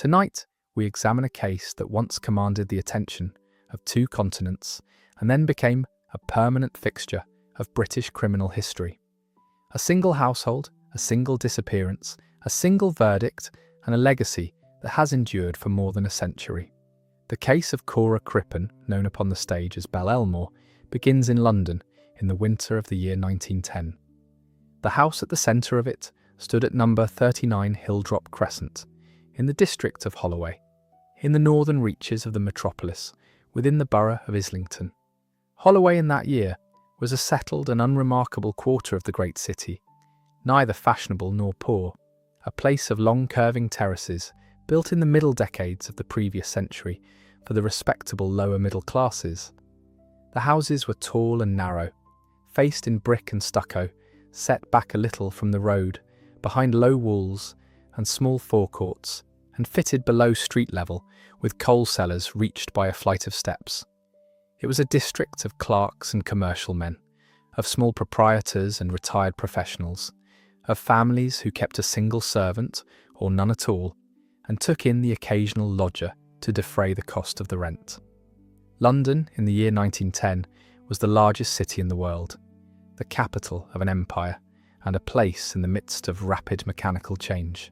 Tonight, we examine a case that once commanded the attention of 2 continents and then became a permanent fixture of British criminal history. A single household, a single disappearance, a single verdict, and a legacy that has endured for more than a century. The case of Cora Crippen, known upon the stage as Belle Elmore, begins in London in the winter of the year 1910. The house at the centre of it stood at number 39 Hilldrop Crescent, in the district of Holloway, in the northern reaches of the metropolis, within the borough of Islington. Holloway in that year was a settled and unremarkable quarter of the great city, neither fashionable nor poor, a place of long curving terraces built in the middle decades of the previous century for the respectable lower middle classes. The houses were tall and narrow, faced in brick and stucco, set back a little from the road, behind low walls and small forecourts, and fitted below street level with coal cellars reached by a flight of steps. It was a district of clerks and commercial men, of small proprietors and retired professionals, of families who kept a single servant or none at all, and took in the occasional lodger to defray the cost of the rent. London, in the year 1910, was the largest city in the world, the capital of an empire, and a place in the midst of rapid mechanical change.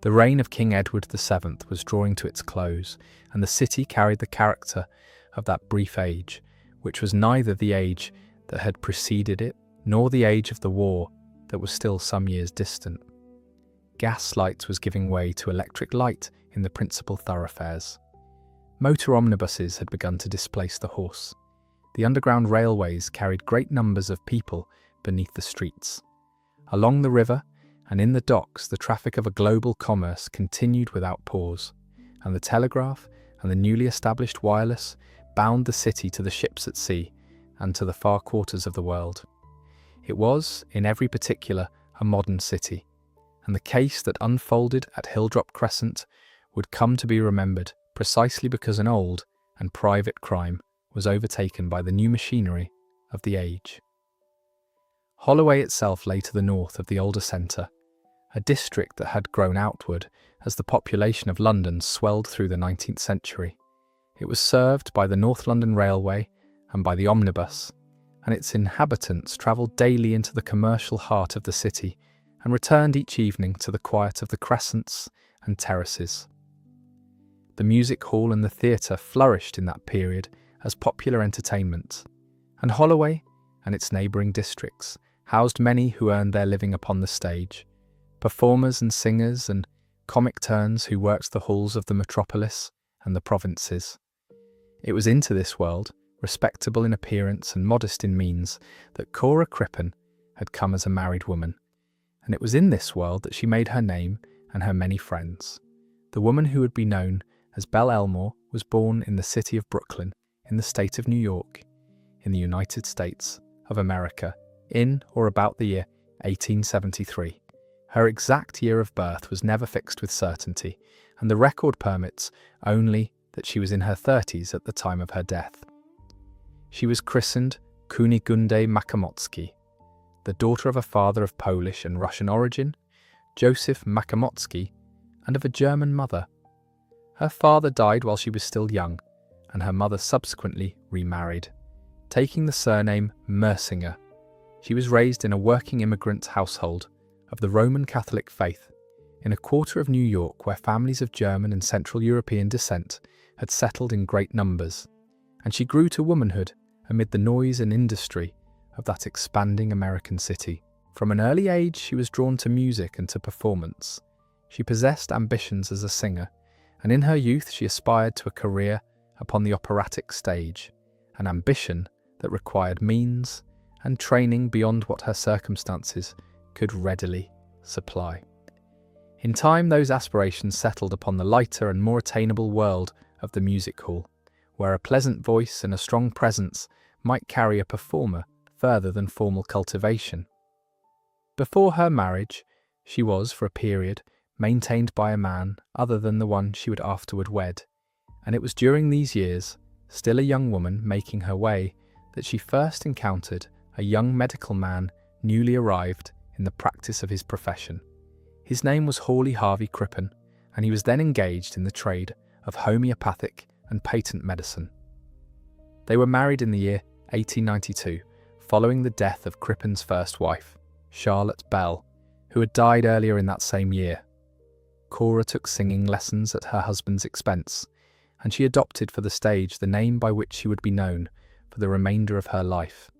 The reign of King Edward VII was drawing to its close, and the city carried the character of that brief age, which was neither the age that had preceded it, nor the age of the war that was still some years distant. Gas light was giving way to electric light in the principal thoroughfares. Motor omnibuses had begun to displace the horse. The underground railways carried great numbers of people beneath the streets. Along the river and in the docks, the traffic of a global commerce continued without pause, and the telegraph and the newly established wireless bound the city to the ships at sea and to the far quarters of the world. It was, in every particular, a modern city, and the case that unfolded at Hilldrop Crescent would come to be remembered precisely because an old and private crime was overtaken by the new machinery of the age. Holloway itself lay to the north of the older centre, a district that had grown outward as the population of London swelled through the 19th century. It was served by the North London Railway and by the omnibus, and its inhabitants travelled daily into the commercial heart of the city and returned each evening to the quiet of the crescents and terraces. The music hall and the theatre flourished in that period as popular entertainment, and Holloway and its neighbouring districts housed many who earned their living upon the stage, performers and singers and comic turns who worked the halls of the metropolis and the provinces. It was into this world, respectable in appearance and modest in means, that Cora Crippen had come as a married woman, and it was in this world that she made her name and her many friends. The woman who would be known as Belle Elmore was born in the city of Brooklyn, in the state of New York, in the United States of America, in or about the year 1873. Her exact year of birth was never fixed with certainty, and the record permits only that she was in her 30s at the time of her death. She was christened Kunigunde Makamotski, the daughter of a father of Polish and Russian origin, Joseph Makamotski, and of a German mother. Her father died while she was still young, and her mother subsequently remarried, taking the surname Mersinger. She was raised in a working immigrant household of the Roman Catholic faith, in a quarter of New York where families of German and Central European descent had settled in great numbers, and she grew to womanhood amid the noise and industry of that expanding American city. From an early age she was drawn to music and to performance. She possessed ambitions as a singer, and in her youth she aspired to a career upon the operatic stage, an ambition that required means and training beyond what her circumstances could readily supply. In time, those aspirations settled upon the lighter and more attainable world of the music hall, where a pleasant voice and a strong presence might carry a performer further than formal cultivation. Before her marriage, she was, for a period, maintained by a man other than the one she would afterward wed, and it was during these years, still a young woman making her way, that she first encountered a young medical man newly arrived in the practice of his profession. His name was Hawley Harvey Crippen, and he was then engaged in the trade of homeopathic and patent medicine. They were married in the year 1892, following the death of Crippen's first wife, Charlotte Bell, who had died earlier in that same year. Cora took singing lessons at her husband's expense, and she adopted for the stage the name by which she would be known for the remainder of her life,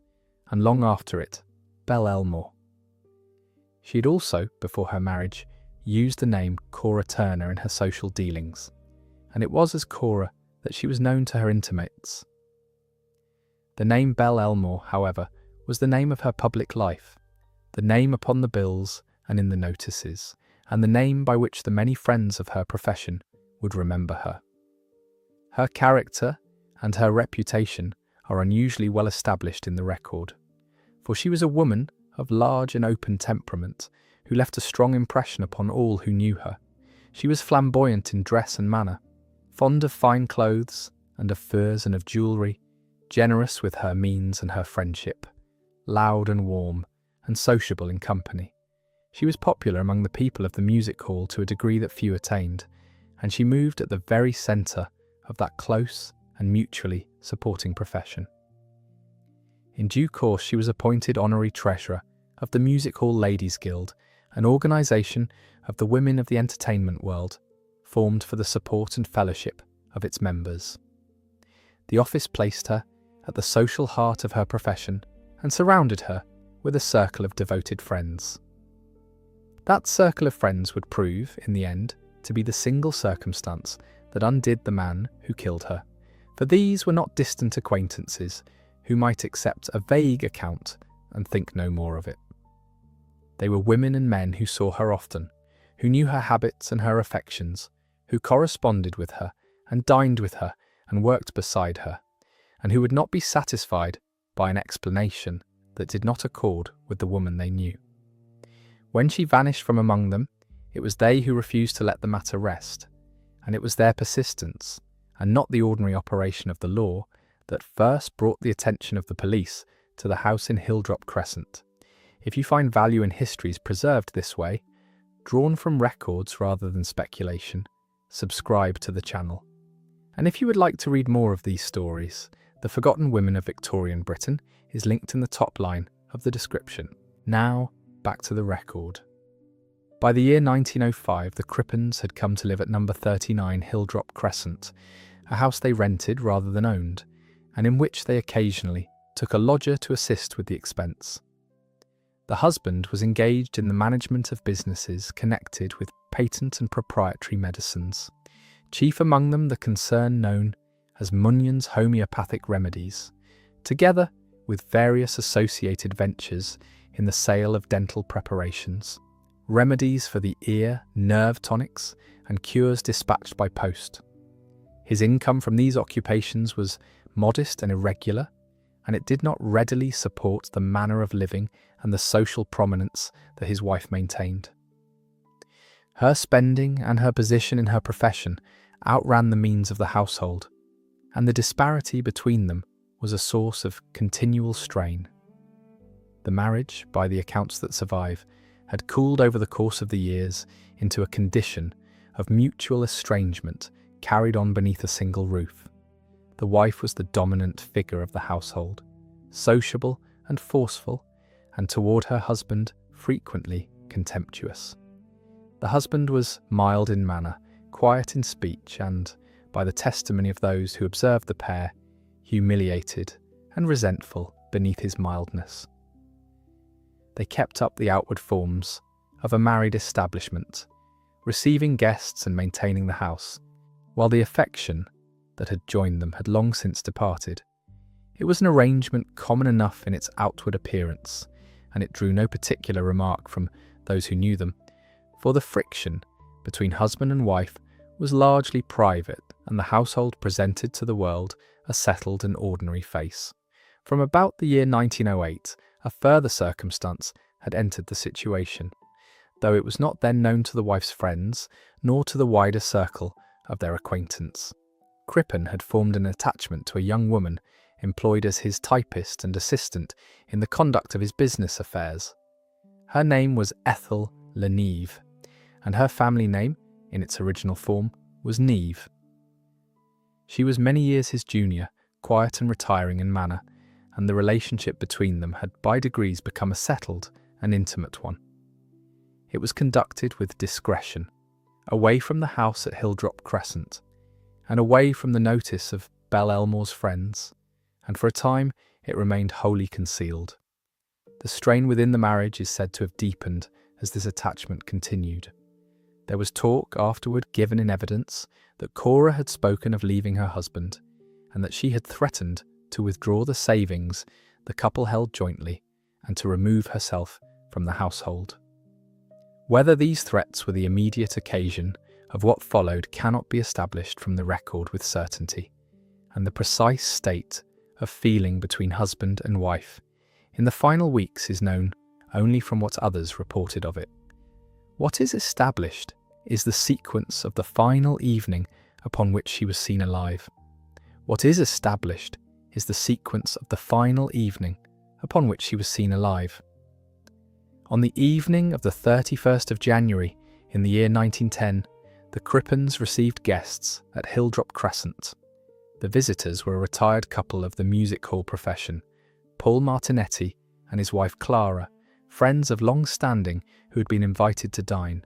and long after it, Belle Elmore. She had also, before her marriage, used the name Cora Turner in her social dealings, and it was as Cora that she was known to her intimates. The name Belle Elmore, however, was the name of her public life, the name upon the bills and in the notices, and the name by which the many friends of her profession would remember her. Her character and her reputation are unusually well established in the record, for she was a woman of large and open temperament who left a strong impression upon all who knew her. She was flamboyant in dress and manner, fond of fine clothes and of furs and of jewellery, generous with her means and her friendship, loud and warm, and sociable in company. She was popular among the people of the music hall to a degree that few attained, and she moved at the very centre of that close and mutually supporting profession. In due course she was appointed honorary treasurer of the Music Hall Ladies' Guild, an organisation of the women of the entertainment world, formed for the support and fellowship of its members. The office placed her at the social heart of her profession and surrounded her with a circle of devoted friends. That circle of friends would prove, in the end, to be the single circumstance that undid the man who killed her, for these were not distant acquaintances who might accept a vague account and think no more of it. They were women and men who saw her often, who knew her habits and her affections, who corresponded with her and dined with her and worked beside her, and who would not be satisfied by an explanation that did not accord with the woman they knew. When she vanished from among them, it was they who refused to let the matter rest, and it was their persistence, and not the ordinary operation of the law, that first brought the attention of the police to the house in Hilldrop Crescent. If you find value in histories preserved this way, drawn from records rather than speculation, subscribe to the channel. And if you would like to read more of these stories, The Forgotten Women of Victorian Britain is linked in the top line of the description. Now, back to the record. By the year 1905, the Crippens had come to live at number 39 Hilldrop Crescent, a house they rented rather than owned, and in which they occasionally took a lodger to assist with the expense. The husband was engaged in the management of businesses connected with patent and proprietary medicines, chief among them the concern known as Munyon's Homeopathic Remedies, together with various associated ventures in the sale of dental preparations, remedies for the ear, nerve tonics, and cures dispatched by post. His income from these occupations was modest and irregular, and it did not readily support the manner of living and the social prominence that his wife maintained. Her spending and her position in her profession outran the means of the household, and the disparity between them was a source of continual strain. The marriage, by the accounts that survive, had cooled over the course of the years into a condition of mutual estrangement carried on beneath a single roof. The wife was the dominant figure of the household, sociable and forceful, and toward her husband frequently contemptuous. The husband was mild in manner, quiet in speech, and, by the testimony of those who observed the pair, humiliated and resentful beneath his mildness. They kept up the outward forms of a married establishment, receiving guests and maintaining the house, while the affection that had joined them had long since departed. It was an arrangement common enough in its outward appearance, and it drew no particular remark from those who knew them, for the friction between husband and wife was largely private, and the household presented to the world a settled and ordinary face. From about the year 1908, a further circumstance had entered the situation, though it was not then known to the wife's friends, nor to the wider circle of their acquaintance. Crippen had formed an attachment to a young woman employed as his typist and assistant in the conduct of his business affairs. Her name was Ethel Leneve, and her family name, in its original form, was Neve. She was many years his junior, quiet and retiring in manner, and the relationship between them had by degrees become a settled and intimate one. It was conducted with discretion, away from the house at Hilldrop Crescent, and away from the notice of Belle Elmore's friends, and for a time it remained wholly concealed. The strain within the marriage is said to have deepened as this attachment continued. There was talk afterward given in evidence that Cora had spoken of leaving her husband, and that she had threatened to withdraw the savings the couple held jointly and to remove herself from the household. Whether these threats were the immediate occasion of what followed cannot be established from the record with certainty, and the precise state of feeling between husband and wife in the final weeks is known only from what others reported of it. What is established is the sequence of the final evening upon which she was seen alive. What is established is the sequence of the final evening upon which she was seen alive. On the evening of the 31st of January in the year 1910, the Crippens received guests at Hilldrop Crescent. The visitors were a retired couple of the music hall profession, Paul Martinetti and his wife Clara, friends of long standing who had been invited to dine.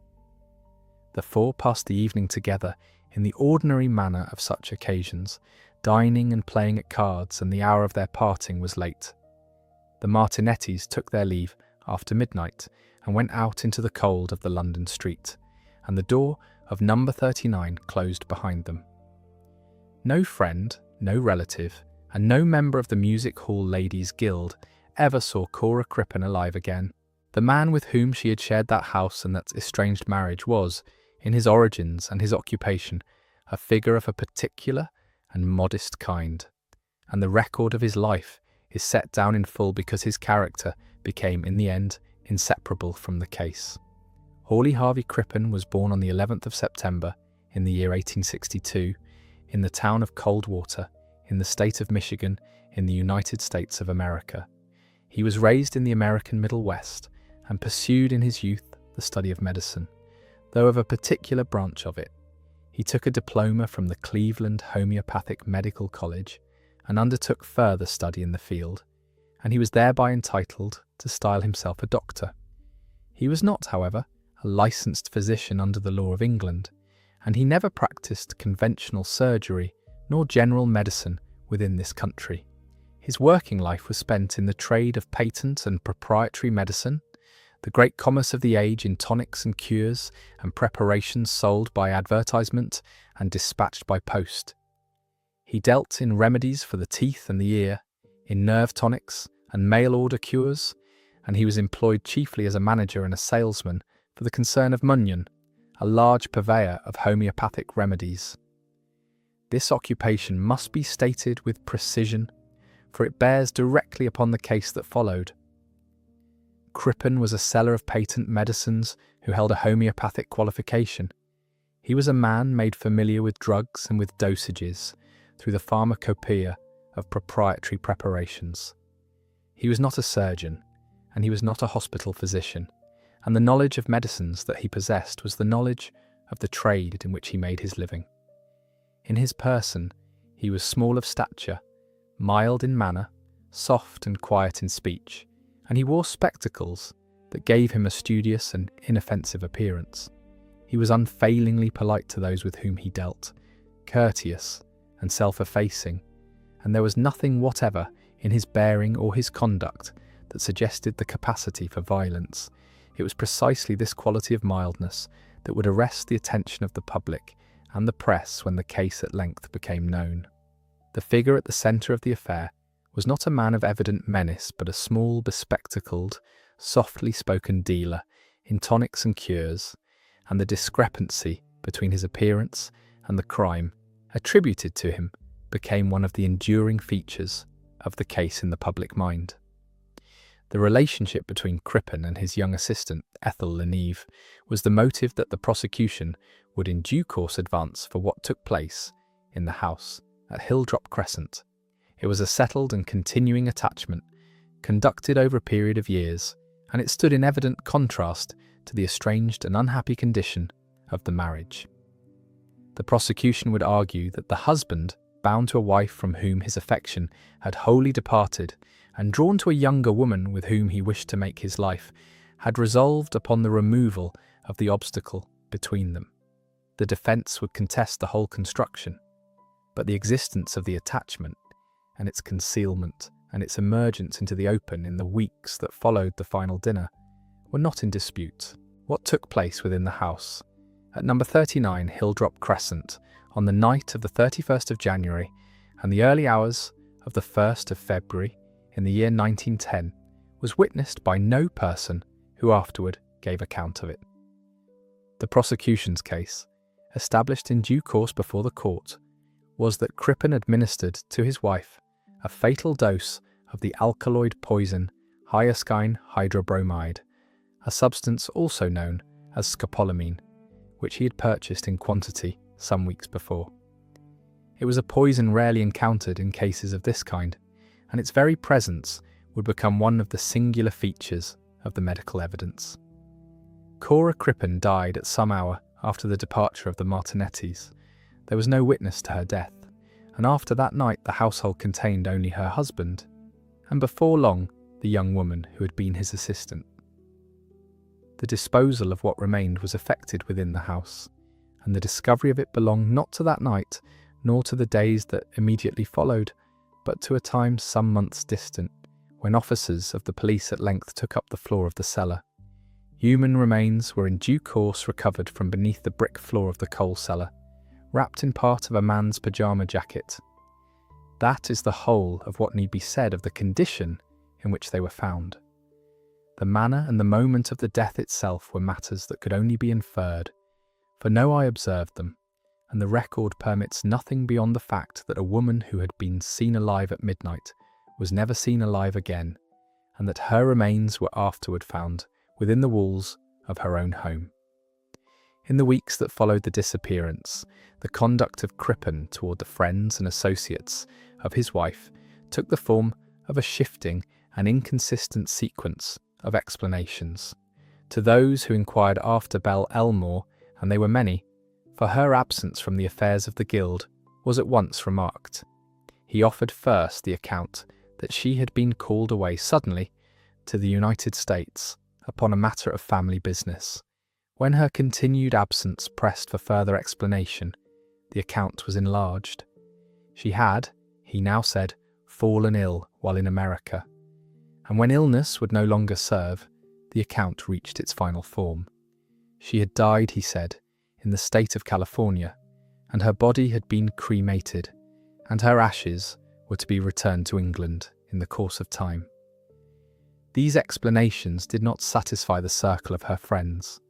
The four passed the evening together in the ordinary manner of such occasions, dining and playing at cards, and the hour of their parting was late. The Martinettis took their leave after midnight and went out into the cold of the London street, and the door of number 39 closed behind them. No friend, no relative, and no member of the Music Hall Ladies' Guild ever saw Cora Crippen alive again. The man with whom she had shared that house and that estranged marriage was, in his origins and his occupation, a figure of a particular and modest kind, and the record of his life is set down in full because his character became in the end inseparable from the case. Hawley Harvey Crippen was born on the 11th of September in the year 1862 in the town of Coldwater in the state of Michigan in the United States of America. He was raised in the American Middle West and pursued in his youth the study of medicine, though of a particular branch of it. He took a diploma from the Cleveland Homeopathic Medical College and undertook further study in the field, and he was thereby entitled to style himself a doctor. He was not, however, a licensed physician under the law of England, and he never practiced conventional surgery nor general medicine within this country. His working life was spent in the trade of patent and proprietary medicine, the great commerce of the age in tonics and cures and preparations sold by advertisement and dispatched by post. He dealt in remedies for the teeth and the ear, in nerve tonics and mail-order cures, and he was employed chiefly as a manager and a salesman for the concern of Munyon, a large purveyor of homeopathic remedies. This occupation must be stated with precision, for it bears directly upon the case that followed. Crippen was a seller of patent medicines who held a homeopathic qualification. He was a man made familiar with drugs and with dosages through the pharmacopoeia of proprietary preparations. He was not a surgeon, and he was not a hospital physician, and the knowledge of medicines that he possessed was the knowledge of the trade in which he made his living. In his person, he was small of stature, mild in manner, soft and quiet in speech, and he wore spectacles that gave him a studious and inoffensive appearance. He was unfailingly polite to those with whom he dealt, courteous and self-effacing, and there was nothing whatever in his bearing or his conduct that suggested the capacity for violence. It was precisely this quality of mildness that would arrest the attention of the public and the press when the case at length became known. The figure at the centre of the affair was not a man of evident menace, but a small, bespectacled, softly spoken dealer in tonics and cures, and the discrepancy between his appearance and the crime attributed to him became one of the enduring features of the case in the public mind. The relationship between Crippen and his young assistant, Ethel Leneve, was the motive that the prosecution would in due course advance for what took place in the house at Hilldrop Crescent. It was a settled and continuing attachment, conducted over a period of years, and it stood in evident contrast to the estranged and unhappy condition of the marriage. The prosecution would argue that the husband, bound to a wife from whom his affection had wholly departed, and drawn to a younger woman with whom he wished to make his life, had resolved upon the removal of the obstacle between them. The defence would contest the whole construction, but the existence of the attachment, and its concealment, and its emergence into the open in the weeks that followed the final dinner, were not in dispute. What took place within the house, at number 39 Hilldrop Crescent, on the night of the 31st of January and the early hours of the 1st of February in the year 1910, was witnessed by no person who afterward gave account of it. The prosecution's case, established in due course before the court, was that Crippen administered to his wife a fatal dose of the alkaloid poison hyoscine hydrobromide, a substance also known as scopolamine, which he had purchased in quantity some weeks before. It was a poison rarely encountered in cases of this kind, and its very presence would become one of the singular features of the medical evidence. Cora Crippen died at some hour after the departure of the Martinettis. There was no witness to her death, and after that night the household contained only her husband, and before long the young woman who had been his assistant. The disposal of what remained was effected within the house, and the discovery of it belonged not to that night, nor to the days that immediately followed, but to a time some months distant, when officers of the police at length took up the floor of the cellar. Human remains were in due course recovered from beneath the brick floor of the coal cellar, wrapped in part of a man's pyjama jacket. That is the whole of what need be said of the condition in which they were found. The manner and the moment of the death itself were matters that could only be inferred, for no eye observed them, and the record permits nothing beyond the fact that a woman who had been seen alive at midnight was never seen alive again, and that her remains were afterward found within the walls of her own home. In the weeks that followed the disappearance, the conduct of Crippen toward the friends and associates of his wife took the form of a shifting and inconsistent sequence of explanations. To those who inquired after Belle Elmore, and they were many, for her absence from the affairs of the guild was at once remarked. He offered first the account that she had been called away suddenly to the United States upon a matter of family business. When her continued absence pressed for further explanation, the account was enlarged. She had, he now said, fallen ill while in America, and when illness would no longer serve, the account reached its final form. She had died, he said, in the state of California, and her body had been cremated, and her ashes were to be returned to England in the course of time. These explanations did not satisfy the circle of her friends,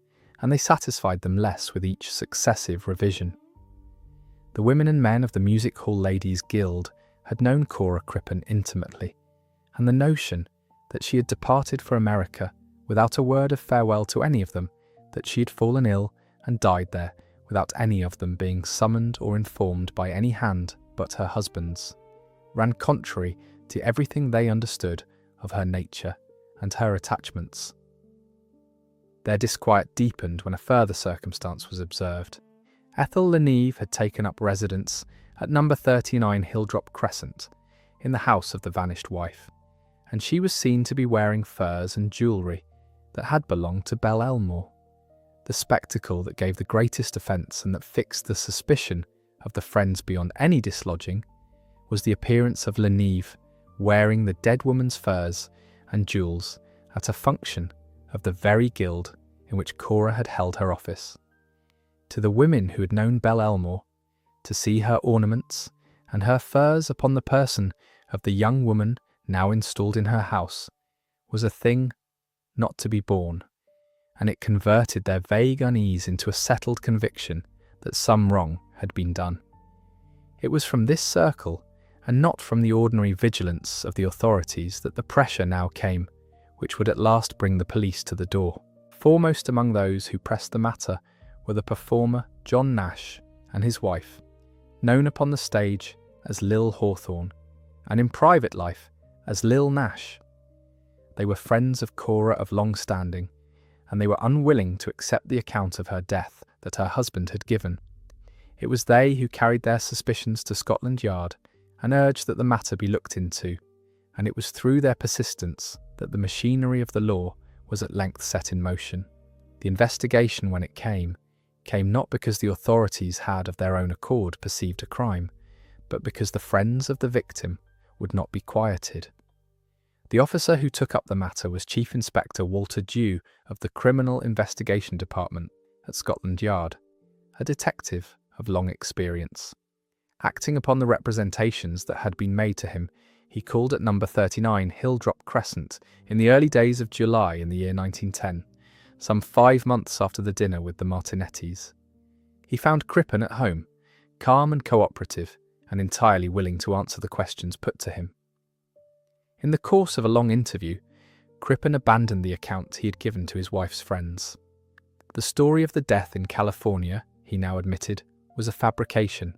and they satisfied them less with each successive revision. The women and men of the Music Hall Ladies' Guild had known Cora Crippen intimately, and the notion that she had departed for America without a word of farewell to any of them, that she had fallen ill and died there without any of them being summoned or informed by any hand but her husband's, ran contrary to everything they understood of her nature and her attachments. Their disquiet deepened when a further circumstance was observed. Ethel Leneve had taken up residence at number 39 Hilldrop Crescent, in the house of the vanished wife, and she was seen to be wearing furs and jewellery that had belonged to Belle Elmore. The spectacle that gave the greatest offence and that fixed the suspicion of the friends beyond any dislodging was the appearance of Leneve wearing the dead woman's furs and jewels at a function of the very guild in which Cora had held her office. To the women who had known Belle Elmore, to see her ornaments and her furs upon the person of the young woman now installed in her house was a thing not to be borne, and it converted their vague unease into a settled conviction that some wrong had been done. It was from this circle, and not from the ordinary vigilance of the authorities, that the pressure now came, which would at last bring the police to the door. Foremost among those who pressed the matter were the performer John Nash and his wife, known upon the stage as Lil Hawthorne, and in private life as Lil Nash. They were friends of Cora of long standing, and they were unwilling to accept the account of her death that her husband had given. It was they who carried their suspicions to Scotland Yard and urged that the matter be looked into, and it was through their persistence that the machinery of the law was at length set in motion. The investigation, when it came not because the authorities had of their own accord perceived a crime, but because the friends of the victim would not be quieted. The officer who took up the matter was Chief Inspector Walter Dew of the Criminal Investigation Department at Scotland Yard, a detective of long experience. Acting upon the representations that had been made to him, he called at number 39 Hilldrop Crescent in the early days of July in the year 1910, some 5 months after the dinner with the Martinettis. He found Crippen at home, calm and cooperative, and entirely willing to answer the questions put to him. In the course of a long interview, Crippen abandoned the account he had given to his wife's friends. The story of the death in California, he now admitted, was a fabrication.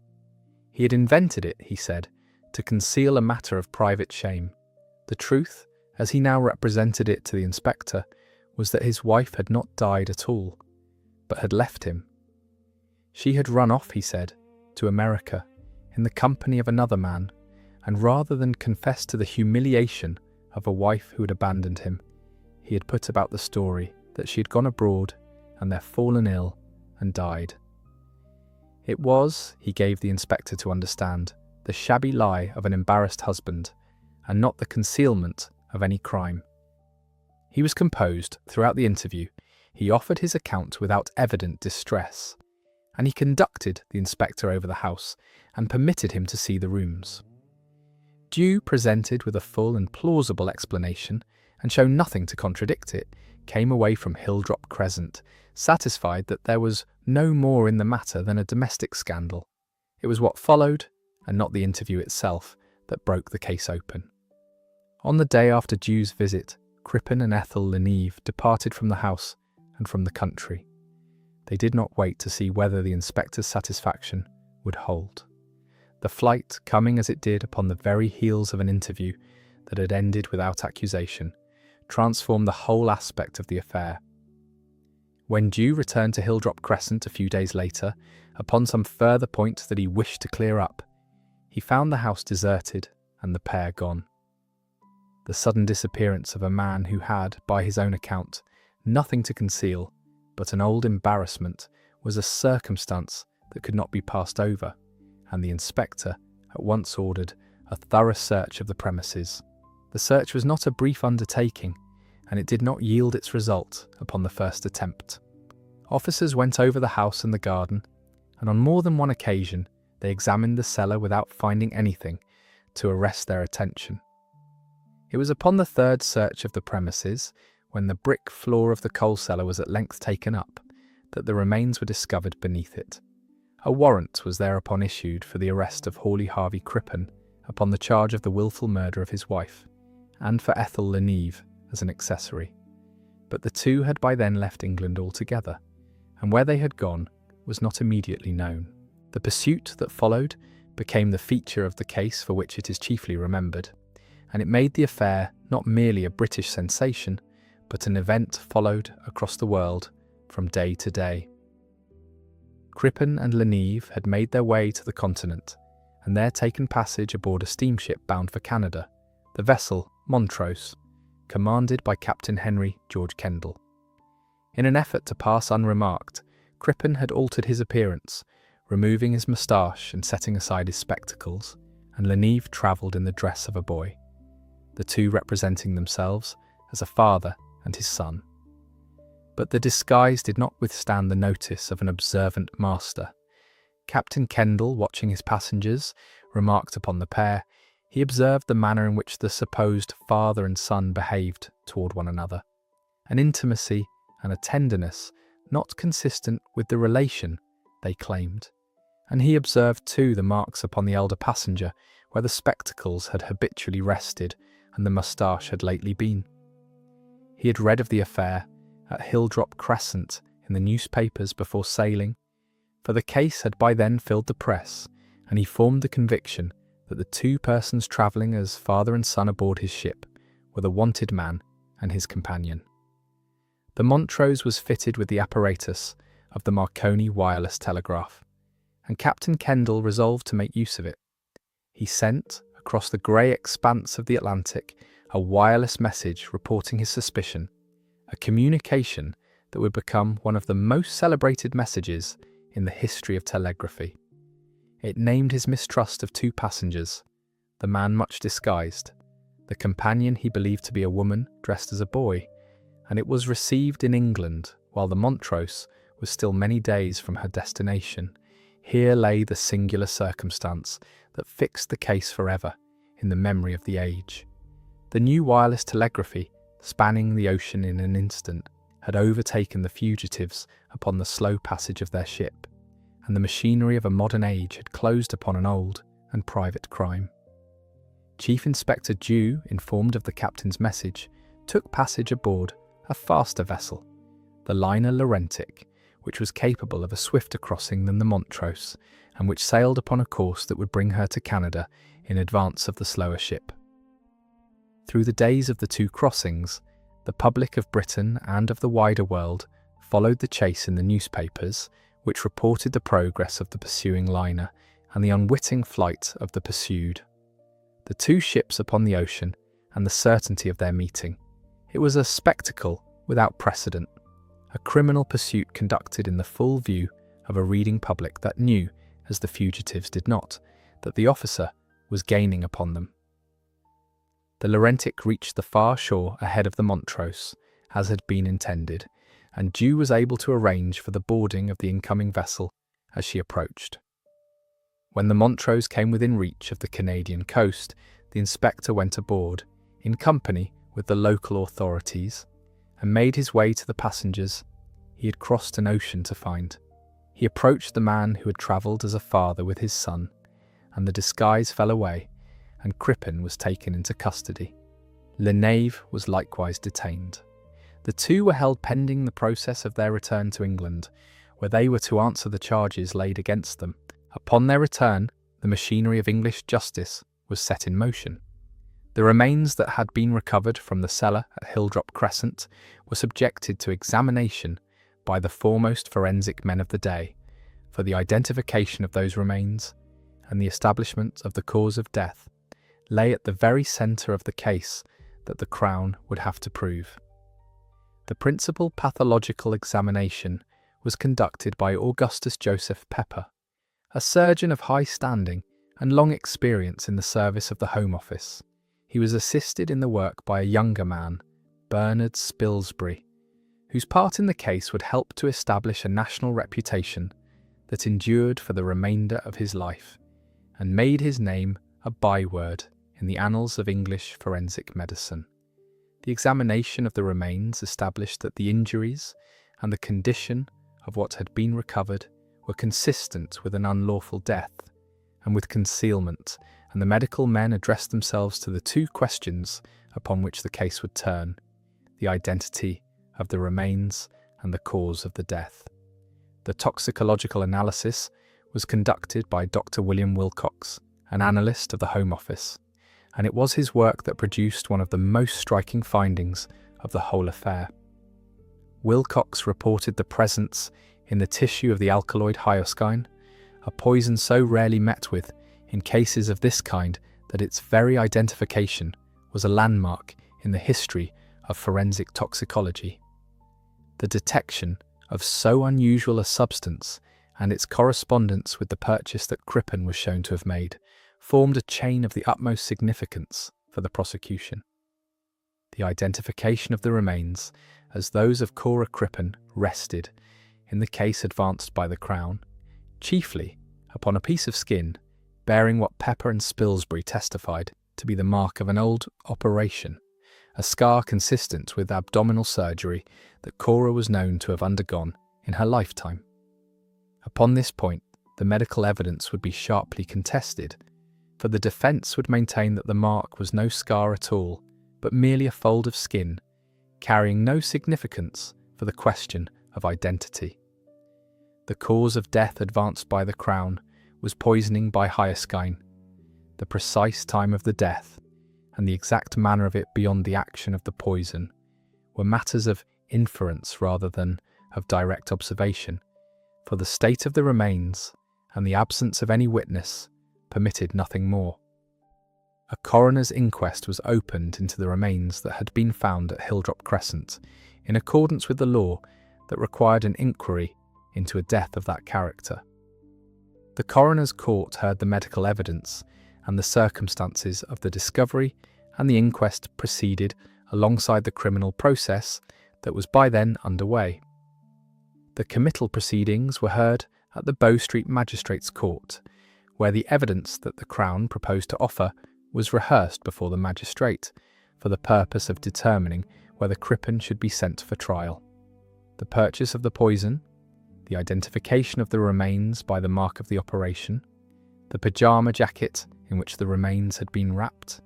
He had invented it, he said, to conceal a matter of private shame. The truth, as he now represented it to the inspector, was that his wife had not died at all, but had left him. She had run off, he said, to America, in the company of another man, and rather than confess to the humiliation of a wife who had abandoned him, he had put about the story that she had gone abroad and there fallen ill and died. It was, he gave the inspector to understand, the shabby lie of an embarrassed husband, and not the concealment of any crime. He was composed throughout the interview. He offered his account without evident distress, and he conducted the inspector over the house and permitted him to see the rooms. Dew, presented with a full and plausible explanation, and shown nothing to contradict it, came away from Hilldrop Crescent, satisfied that there was no more in the matter than a domestic scandal. It was what followed, and not the interview itself, that broke the case open. On the day after Dew's visit, Crippen and Ethel Leneve departed from the house and from the country. They did not wait to see whether the inspector's satisfaction would hold. The flight, coming as it did upon the very heels of an interview that had ended without accusation, transformed the whole aspect of the affair. When Dew returned to Hilldrop Crescent a few days later, upon some further point that he wished to clear up, he found the house deserted and the pair gone. The sudden disappearance of a man who had, by his own account, nothing to conceal but an old embarrassment was a circumstance that could not be passed over, and the inspector at once ordered a thorough search of the premises. The search was not a brief undertaking, and it did not yield its result upon the first attempt. Officers went over the house and the garden, and on more than one occasion they examined the cellar without finding anything to arrest their attention. It was upon the third search of the premises, when the brick floor of the coal cellar was at length taken up, that the remains were discovered beneath it. A warrant was thereupon issued for the arrest of Hawley Harvey Crippen upon the charge of the wilful murder of his wife, and for Ethel Leneve as an accessory. But the two had by then left England altogether, and where they had gone was not immediately known. The pursuit that followed became the feature of the case for which it is chiefly remembered, and it made the affair not merely a British sensation, but an event followed across the world from day to day. Crippen and Leneve had made their way to the continent, and there taken passage aboard a steamship bound for Canada, the vessel Montrose, commanded by Captain Henry George Kendall. In an effort to pass unremarked, Crippen had altered his appearance, removing his moustache and setting aside his spectacles, and Leneve travelled in the dress of a boy, the two representing themselves as a father and his son. But the disguise did not withstand the notice of an observant master. Captain Kendall, watching his passengers, remarked upon the pair. He observed the manner in which the supposed father and son behaved toward one another, an intimacy and a tenderness not consistent with the relation they claimed. And he observed too the marks upon the elder passenger where the spectacles had habitually rested and the moustache had lately been. He had read of the affair at Hilldrop Crescent in the newspapers before sailing, for the case had by then filled the press, and he formed the conviction that the two persons travelling as father and son aboard his ship were the wanted man and his companion. The Montrose was fitted with the apparatus of the Marconi wireless telegraph, and Captain Kendall resolved to make use of it. He sent, across the grey expanse of the Atlantic, a wireless message reporting his suspicion, a communication that would become one of the most celebrated messages in the history of telegraphy. It named his mistrust of two passengers, the man much disguised, the companion he believed to be a woman dressed as a boy, and it was received in England while the Montrose was still many days from her destination. Here lay the singular circumstance that fixed the case forever in the memory of the age. The new wireless telegraphy, spanning the ocean in an instant, had overtaken the fugitives upon the slow passage of their ship, and the machinery of a modern age had closed upon an old and private crime. Chief Inspector Dew, informed of the captain's message, took passage aboard a faster vessel, the liner Laurentic, which was capable of a swifter crossing than the Montrose, and which sailed upon a course that would bring her to Canada in advance of the slower ship. Through the days of the two crossings, the public of Britain and of the wider world followed the chase in the newspapers, which reported the progress of the pursuing liner and the unwitting flight of the pursued. The two ships upon the ocean and the certainty of their meeting. It was a spectacle without precedent, a criminal pursuit conducted in the full view of a reading public that knew, as the fugitives did not, that the officer was gaining upon them. The Laurentic reached the far shore ahead of the Montrose, as had been intended, and Dew was able to arrange for the boarding of the incoming vessel as she approached. When the Montrose came within reach of the Canadian coast, the inspector went aboard, in company with the local authorities, and made his way to the passengers he had crossed an ocean to find. He approached the man who had travelled as a father with his son, and the disguise fell away, and Crippen was taken into custody. Le Nave was likewise detained. The two were held pending the process of their return to England, where they were to answer the charges laid against them. Upon their return, the machinery of English justice was set in motion. The remains that had been recovered from the cellar at Hilldrop Crescent were subjected to examination by the foremost forensic men of the day for the identification of those remains, and the establishment of the cause of death lay at the very centre of the case that the Crown would have to prove. The principal pathological examination was conducted by Augustus Joseph Pepper, a surgeon of high standing and long experience in the service of the Home Office. He was assisted in the work by a younger man, Bernard Spilsbury, whose part in the case would help to establish a national reputation that endured for the remainder of his life, and made his name a byword in the annals of English forensic medicine. The examination of the remains established that the injuries and the condition of what had been recovered were consistent with an unlawful death and with concealment, and the medical men addressed themselves to the two questions upon which the case would turn: the identity of the remains and the cause of the death. The toxicological analysis was conducted by Dr. William Wilcox, an analyst of the Home Office, and it was his work that produced one of the most striking findings of the whole affair. Wilcox reported the presence in the tissue of the alkaloid hyoscine, a poison so rarely met with in cases of this kind that its very identification was a landmark in the history of forensic toxicology. The detection of so unusual a substance and its correspondence with the purchase that Crippen was shown to have made formed a chain of the utmost significance for the prosecution. The identification of the remains as those of Cora Crippen rested, in the case advanced by the Crown, chiefly upon a piece of skin bearing what Pepper and Spilsbury testified to be the mark of an old operation, a scar consistent with abdominal surgery that Cora was known to have undergone in her lifetime. Upon this point, the medical evidence would be sharply contested, for the defence would maintain that the mark was no scar at all, but merely a fold of skin, carrying no significance for the question of identity. The cause of death advanced by the Crown was poisoning by hyoscine. The precise time of the death, and the exact manner of it beyond the action of the poison, were matters of inference rather than of direct observation, for the state of the remains and the absence of any witness permitted nothing more. A coroner's inquest was opened into the remains that had been found at Hilldrop Crescent, in accordance with the law that required an inquiry into a death of that character. The coroner's court heard the medical evidence and the circumstances of the discovery, and the inquest proceeded alongside the criminal process that was by then underway. The committal proceedings were heard at the Bow Street Magistrates' Court, where the evidence that the Crown proposed to offer was rehearsed before the magistrate for the purpose of determining whether Crippen should be sent for trial. The purchase of the poison, the identification of the remains by the mark of the operation, the pyjama jacket in which the remains had been wrapped,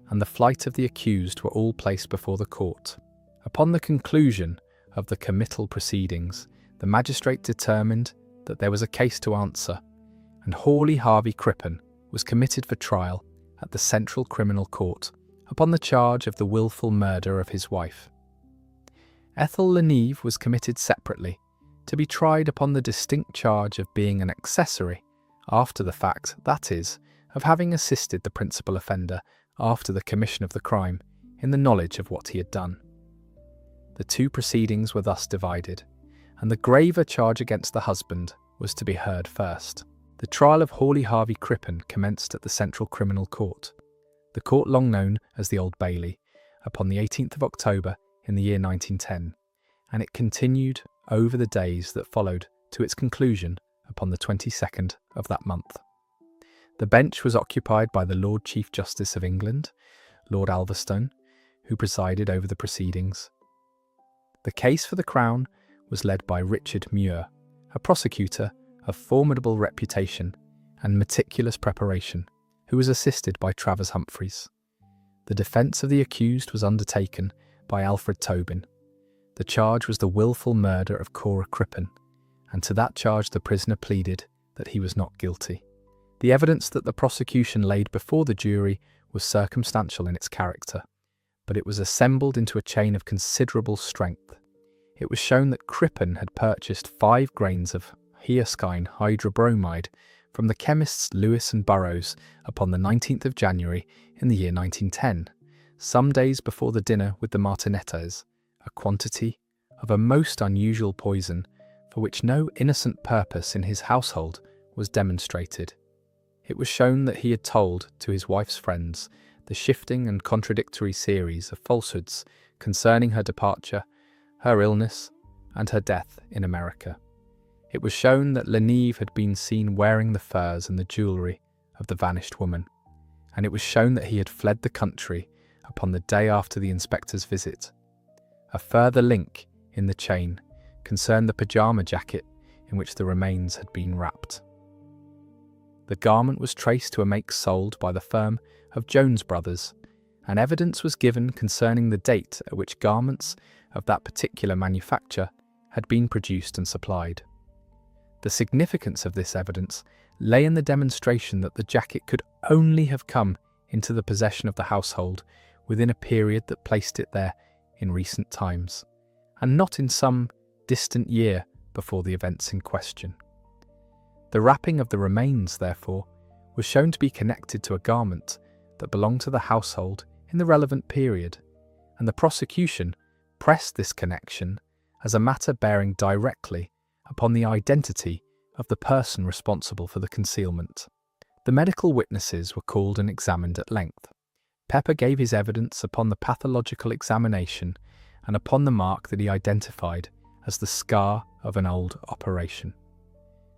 and the flight of the accused were all placed before the court. Upon the conclusion of the committal proceedings, the magistrate determined that there was a case to answer, and Hawley Harvey Crippen was committed for trial at the Central Criminal Court upon the charge of the wilful murder of his wife. Ethel Leneve was committed separately to be tried upon the distinct charge of being an accessory after the fact, that is, of having assisted the principal offender after the commission of the crime in the knowledge of what he had done. The two proceedings were thus divided, and the graver charge against the husband was to be heard first. The trial of Hawley Harvey Crippen commenced at the Central Criminal Court, the court long known as the Old Bailey, upon the 18th of October in the year 1910, and it continued over the days that followed to its conclusion upon the 22nd of that month. The bench was occupied by the Lord Chief Justice of England, Lord Alverstone, who presided over the proceedings. The case for the Crown was led by Richard Muir, a prosecutor of formidable reputation and meticulous preparation, who was assisted by Travers Humphreys. The defence of the accused was undertaken by Alfred Tobin. The charge was the wilful murder of Cora Crippen, and to that charge the prisoner pleaded that he was not guilty. The evidence that the prosecution laid before the jury was circumstantial in its character, but it was assembled into a chain of considerable strength. It was shown that Crippen had purchased 5 grains of hyoscine hydrobromide from the chemists Lewis and Burrows upon the 19th of January in the year 1910, some days before the dinner with the Martinettes, a quantity of a most unusual poison for which no innocent purpose in his household was demonstrated. It was shown that he had told to his wife's friends the shifting and contradictory series of falsehoods concerning her departure, her illness, and her death in America. It was shown that Leneve had been seen wearing the furs and the jewellery of the vanished woman, and it was shown that he had fled the country upon the day after the inspector's visit. A further link in the chain concerned the pyjama jacket in which the remains had been wrapped. The garment was traced to a make sold by the firm of Jones Brothers, and evidence was given concerning the date at which garments of that particular manufacture had been produced and supplied. The significance of this evidence lay in the demonstration that the jacket could only have come into the possession of the household within a period that placed it there in recent times, and not in some distant year before the events in question. The wrapping of the remains, therefore, was shown to be connected to a garment that belonged to the household in the relevant period, and the prosecution pressed this connection as a matter bearing directly upon the identity of the person responsible for the concealment. The medical witnesses were called and examined at length. Pepper gave his evidence upon the pathological examination and upon the mark that he identified as the scar of an old operation.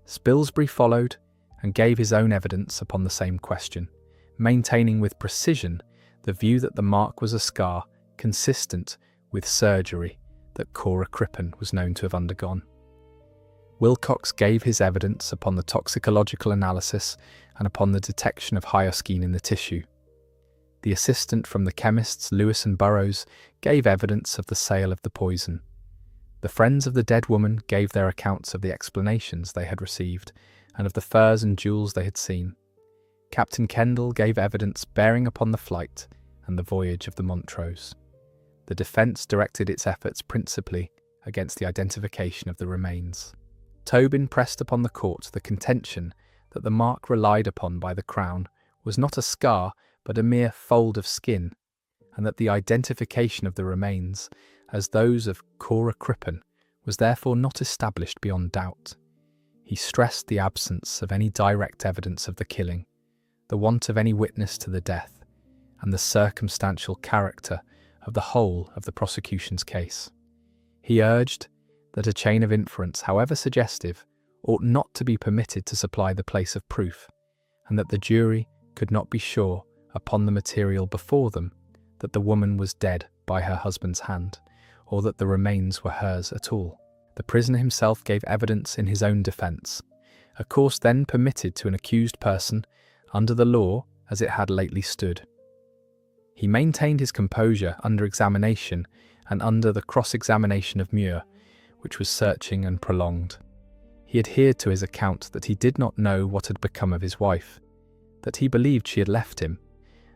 Spilsbury followed and gave his own evidence upon the same question, maintaining with precision the view that the mark was a scar consistent with surgery that Cora Crippen was known to have undergone. Wilcox gave his evidence upon the toxicological analysis and upon the detection of hyoscine in the tissue. The assistant from the chemists Lewis and Burrows gave evidence of the sale of the poison. The friends of the dead woman gave their accounts of the explanations they had received and of the furs and jewels they had seen. Captain Kendall gave evidence bearing upon the flight and the voyage of the Montrose. The defence directed its efforts principally against the identification of the remains. Tobin pressed upon the court the contention that the mark relied upon by the Crown was not a scar but a mere fold of skin, and that the identification of the remains as those of Cora Crippen was therefore not established beyond doubt. He stressed the absence of any direct evidence of the killing, the want of any witness to the death, and the circumstantial character of the whole of the prosecution's case. He urged that a chain of inference, however suggestive, ought not to be permitted to supply the place of proof, and that the jury could not be sure, upon the material before them, that the woman was dead by her husband's hand, or that the remains were hers at all. The prisoner himself gave evidence in his own defence, a course then permitted to an accused person under the law as it had lately stood. He maintained his composure under examination and under the cross-examination of Muir, which was searching and prolonged. He adhered to his account that he did not know what had become of his wife, that he believed she had left him,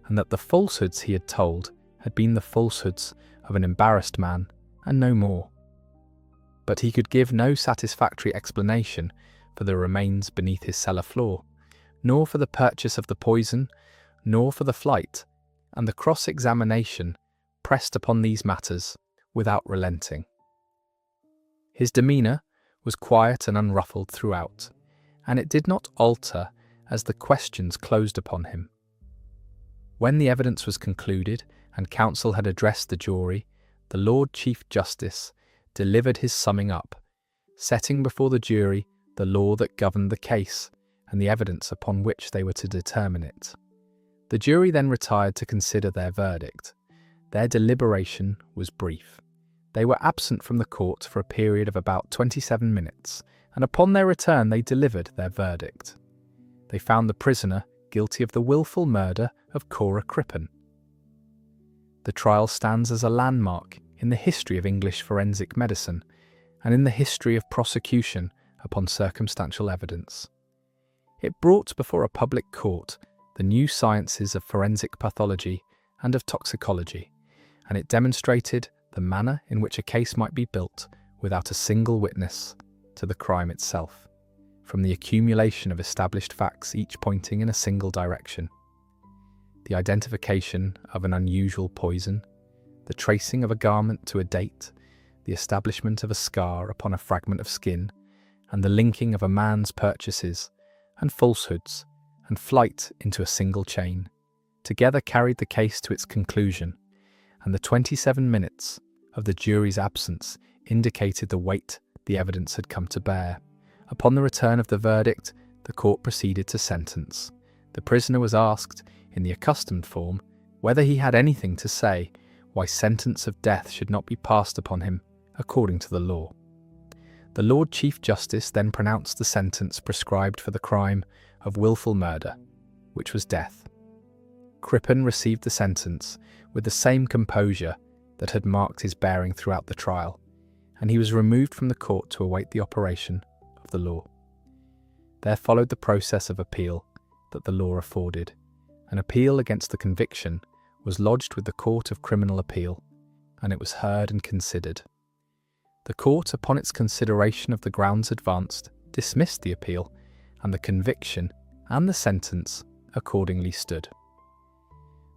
and that the falsehoods he had told had been the falsehoods of an embarrassed man, and no more. But he could give no satisfactory explanation for the remains beneath his cellar floor, nor for the purchase of the poison, nor for the flight, and the cross-examination pressed upon these matters without relenting. His demeanour was quiet and unruffled throughout, and it did not alter as the questions closed upon him. When the evidence was concluded and counsel had addressed the jury, the Lord Chief Justice delivered his summing up, setting before the jury the law that governed the case and the evidence upon which they were to determine it. The jury then retired to consider their verdict. Their deliberation was brief. They were absent from the court for a period of about 27 minutes, and upon their return they delivered their verdict. They found the prisoner guilty of the willful murder of Cora Crippen. The trial stands as a landmark in the history of English forensic medicine and in the history of prosecution upon circumstantial evidence. It brought before a public court the new sciences of forensic pathology and of toxicology, and it demonstrated the manner in which a case might be built without a single witness to the crime itself, from the accumulation of established facts each pointing in a single direction. The identification of an unusual poison, the tracing of a garment to a date, the establishment of a scar upon a fragment of skin, and the linking of a man's purchases and falsehoods and flight into a single chain, together carried the case to its conclusion, and the 27 minutes of the jury's absence indicated the weight the evidence had come to bear. Upon the return of the verdict, the court proceeded to sentence. The prisoner was asked, in the accustomed form, whether he had anything to say why sentence of death should not be passed upon him according to the law. The Lord Chief Justice then pronounced the sentence prescribed for the crime of wilful murder, which was death. Crippen received the sentence with the same composure that had marked his bearing throughout the trial, and he was removed from the court to await the operation of the law. There followed the process of appeal that the law afforded. An appeal against the conviction was lodged with the Court of Criminal Appeal, and it was heard and considered. The court, upon its consideration of the grounds advanced, dismissed the appeal, and the conviction and the sentence accordingly stood.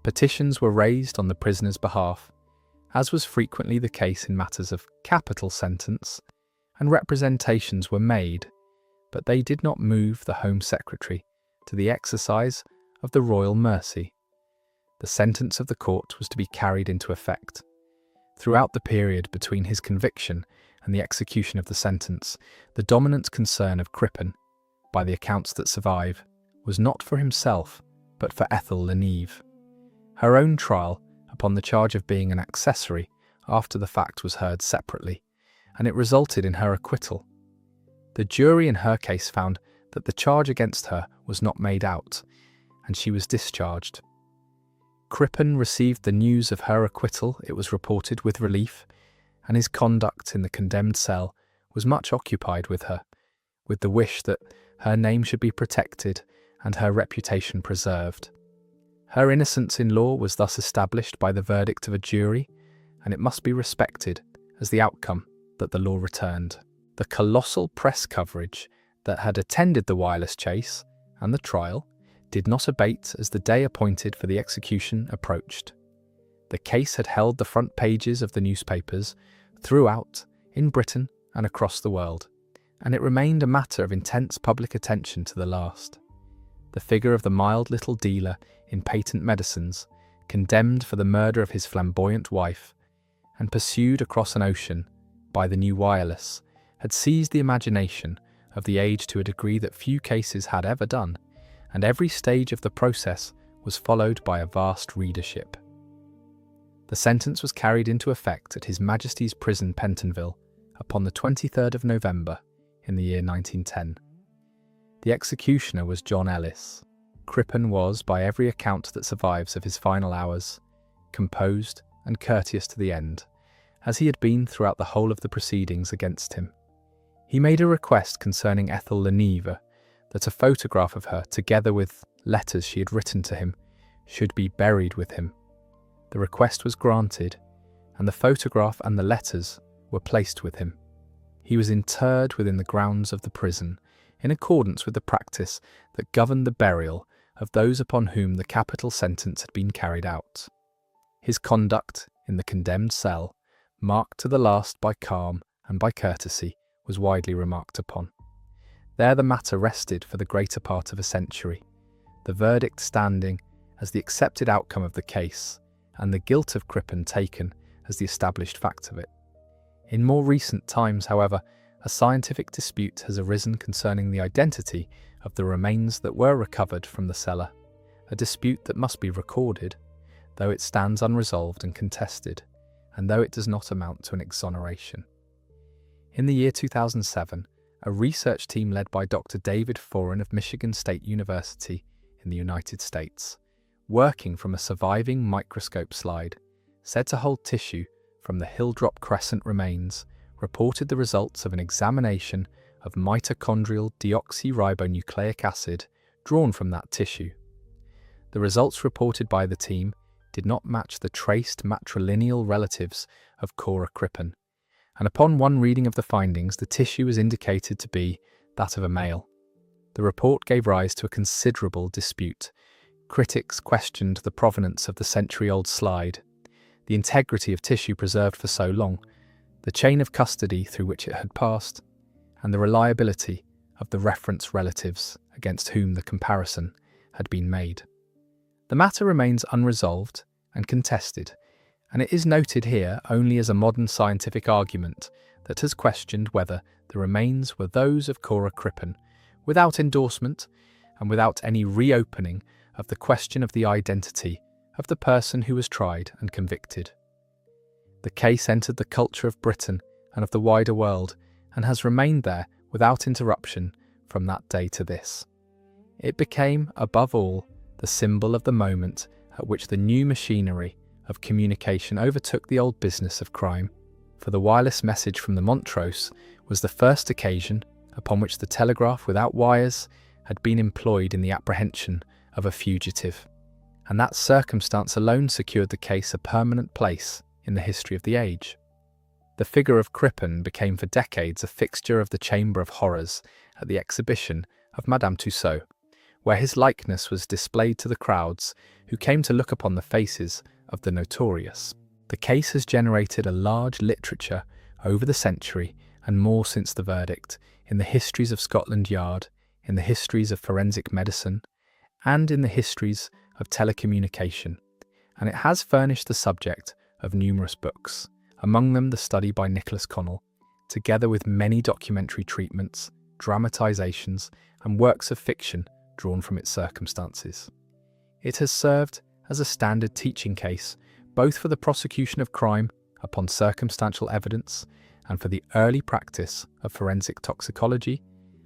Petitions were raised on the prisoner's behalf, as was frequently the case in matters of capital sentence, and representations were made, but they did not move the Home Secretary to the exercise of the royal mercy. The sentence of the court was to be carried into effect. Throughout the period between his conviction and the execution of the sentence, the dominant concern of Crippen, by the accounts that survive, was not for himself, but for Ethel Leneve. Her own trial, upon the charge of being an accessory after the fact, was heard separately, and it resulted in her acquittal. The jury in her case found that the charge against her was not made out, and she was discharged. Crippen received the news of her acquittal, it was reported, with relief, and his conduct in the condemned cell was much occupied with her, with the wish that her name should be protected and her reputation preserved. Her innocence in law was thus established by the verdict of a jury, and it must be respected as the outcome that the law returned. The colossal press coverage that had attended the wireless chase and the trial did not abate as the day appointed for the execution approached. The case had held the front pages of the newspapers throughout, in Britain and across the world, and it remained a matter of intense public attention to the last. The figure of the mild little dealer in patent medicines, condemned for the murder of his flamboyant wife, and pursued across an ocean by the new wireless, had seized the imagination of the age to a degree that few cases had ever done, and every stage of the process was followed by a vast readership. The sentence was carried into effect at His Majesty's Prison, Pentonville, upon the 23rd of November in the year 1910. The executioner was John Ellis. Crippen was, by every account that survives of his final hours, composed and courteous to the end, as he had been throughout the whole of the proceedings against him. He made a request concerning Ethel Lenevre that a photograph of her, together with letters she had written to him, should be buried with him. The request was granted, and the photograph and the letters were placed with him. He was interred within the grounds of the prison, in accordance with the practice that governed the burial of those upon whom the capital sentence had been carried out. His conduct in the condemned cell, marked to the last by calm and by courtesy, was widely remarked upon. There the matter rested for the greater part of a century, the verdict standing as the accepted outcome of the case, and the guilt of Crippen taken as the established fact of it. In more recent times, however, a scientific dispute has arisen concerning the identity of the remains that were recovered from the cellar, a dispute that must be recorded, though it stands unresolved and contested, and though it does not amount to an exoneration. In the year 2007, a research team led by Dr. David Foran of Michigan State University in the United States, working from a surviving microscope slide, said to hold tissue from the Hilldrop Crescent remains, reported the results of an examination of mitochondrial deoxyribonucleic acid drawn from that tissue. The results reported by the team did not match the traced matrilineal relatives of Cora Crippen, and upon one reading of the findings, the tissue was indicated to be that of a male. The report gave rise to a considerable dispute. Critics questioned the provenance of the century-old slide, the integrity of tissue preserved for so long, the chain of custody through which it had passed, and the reliability of the reference relatives against whom the comparison had been made. The matter remains unresolved and contested, and it is noted here only as a modern scientific argument that has questioned whether the remains were those of Cora Crippen, without endorsement and without any reopening of the question of the identity of the person who was tried and convicted. The case entered the culture of Britain and of the wider world, and has remained there without interruption from that day to this. It became, above all, the symbol of the moment at which the new machinery of communication overtook the old business of crime, for the wireless message from the Montrose was the first occasion upon which the telegraph without wires had been employed in the apprehension of a fugitive, and that circumstance alone secured the case a permanent place in the history of the age. The figure of Crippen became for decades a fixture of the Chamber of Horrors at the exhibition of Madame Tussaud, where his likeness was displayed to the crowds who came to look upon the faces of the Notorious. The case has generated a large literature over the century and more since the verdict, in the histories of Scotland Yard, in the histories of forensic medicine, and in the histories of telecommunication, and it has furnished the subject of numerous books, among them the study by Nicholas Connell, together with many documentary treatments, dramatisations, and works of fiction drawn from its circumstances. It has served as a standard teaching case, both for the prosecution of crime upon circumstantial evidence and for the early practice of forensic toxicology,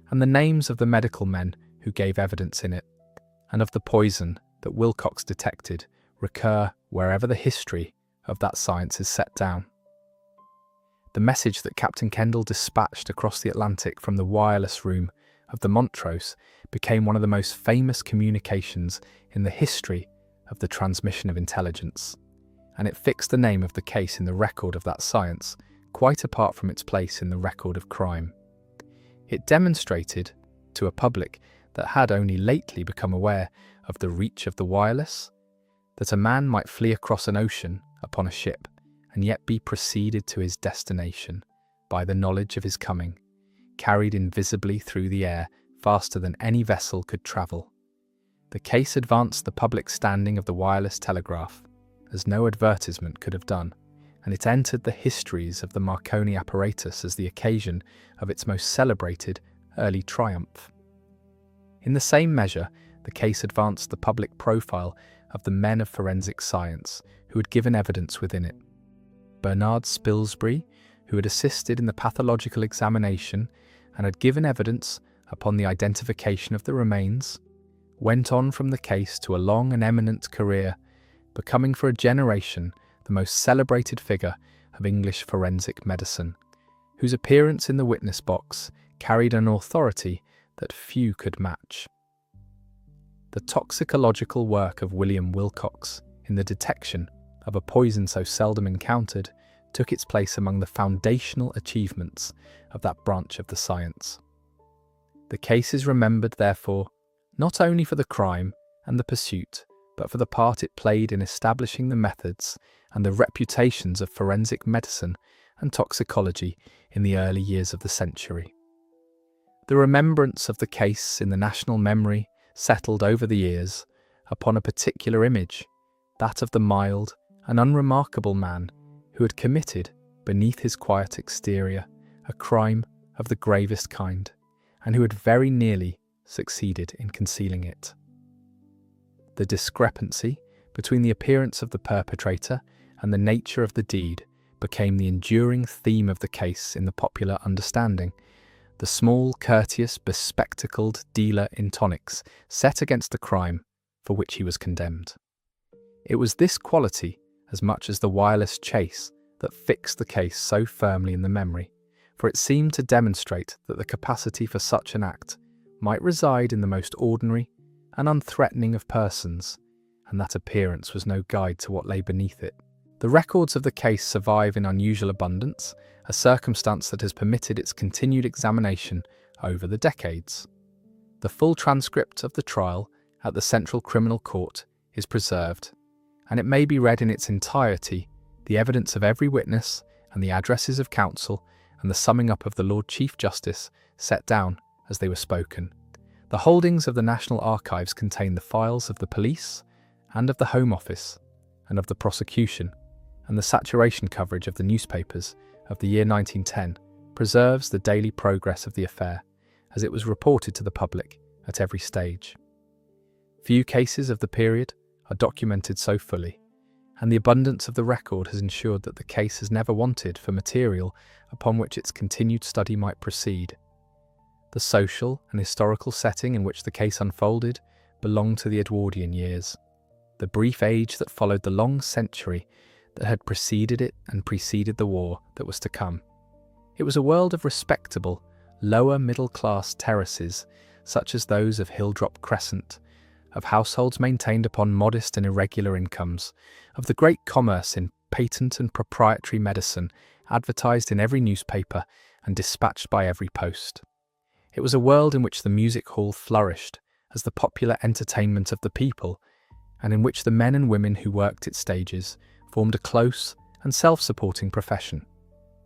and the names of the medical men who gave evidence in it, and of the poison that Wilcox detected, recur wherever the history of that science is set down. The message that Captain Kendall dispatched across the Atlantic from the wireless room of the Montrose became one of the most famous communications in the history of the transmission of intelligence, and it fixed the name of the case in the record of that science, quite apart from its place in the record of crime. It demonstrated, to a public that had only lately become aware of the reach of the wireless, that a man might flee across an ocean upon a ship and yet be preceded to his destination by the knowledge of his coming, carried invisibly through the air faster than any vessel could travel. The case advanced the public standing of the wireless telegraph, as no advertisement could have done, and it entered the histories of the Marconi apparatus as the occasion of its most celebrated early triumph. In the same measure, the case advanced the public profile of the men of forensic science who had given evidence within it. Bernard Spilsbury, who had assisted in the pathological examination and had given evidence upon the identification of the remains, went on from the case to a long and eminent career, becoming for a generation the most celebrated figure of English forensic medicine, whose appearance in the witness box carried an authority that few could match. The toxicological work of William Wilcox in the detection of a poison so seldom encountered took its place among the foundational achievements of that branch of the science. The case is remembered, therefore, not only for the crime and the pursuit, but for the part it played in establishing the methods and the reputations of forensic medicine and toxicology in the early years of the century. The remembrance of the case in the national memory settled over the years upon a particular image, that of the mild and unremarkable man who had committed, beneath his quiet exterior, a crime of the gravest kind, and who had very nearly succeeded in concealing it. The discrepancy between the appearance of the perpetrator and the nature of the deed became the enduring theme of the case in the popular understanding. The small, courteous, bespectacled dealer in tonics set against the crime for which he was condemned. It was this quality, as much as the wireless chase, that fixed the case so firmly in the memory, for it seemed to demonstrate that the capacity for such an act might reside in the most ordinary and unthreatening of persons, and that appearance was no guide to what lay beneath it. The records of the case survive in unusual abundance, a circumstance that has permitted its continued examination over the decades. The full transcript of the trial at the Central Criminal Court is preserved, and it may be read in its entirety, the evidence of every witness and the addresses of counsel and the summing up of the Lord Chief Justice set down as they were spoken. The holdings of the National Archives contain the files of the police and of the Home Office and of the prosecution, and the saturation coverage of the newspapers of the year 1910 preserves the daily progress of the affair as it was reported to the public at every stage. Few cases of the period are documented so fully, and the abundance of the record has ensured that the case has never wanted for material upon which its continued study might proceed. The social and historical setting in which the case unfolded belonged to the Edwardian years, the brief age that followed the long century that had preceded it and preceded the war that was to come. It was a world of respectable, lower middle-class terraces, such as those of Hilldrop Crescent, of households maintained upon modest and irregular incomes, of the great commerce in patent and proprietary medicine, advertised in every newspaper and dispatched by every post. It was a world in which the music hall flourished as the popular entertainment of the people, and in which the men and women who worked its stages formed a close and self-supporting profession,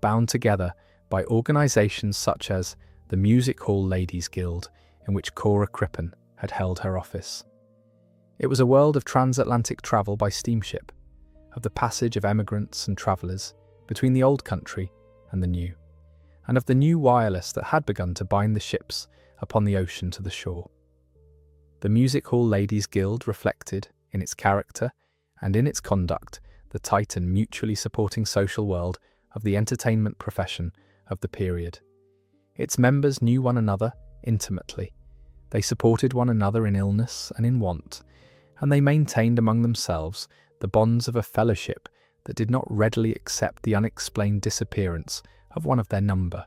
bound together by organisations such as the Music Hall Ladies' Guild, in which Cora Crippen had held her office. It was a world of transatlantic travel by steamship, of the passage of emigrants and travellers between the old country and the new, and of the new wireless that had begun to bind the ships upon the ocean to the shore. The Music Hall Ladies' Guild reflected, in its character and in its conduct, the tight and mutually supporting social world of the entertainment profession of the period. Its members knew one another intimately. They supported one another in illness and in want, and they maintained among themselves the bonds of a fellowship that did not readily accept the unexplained disappearance of one of their number.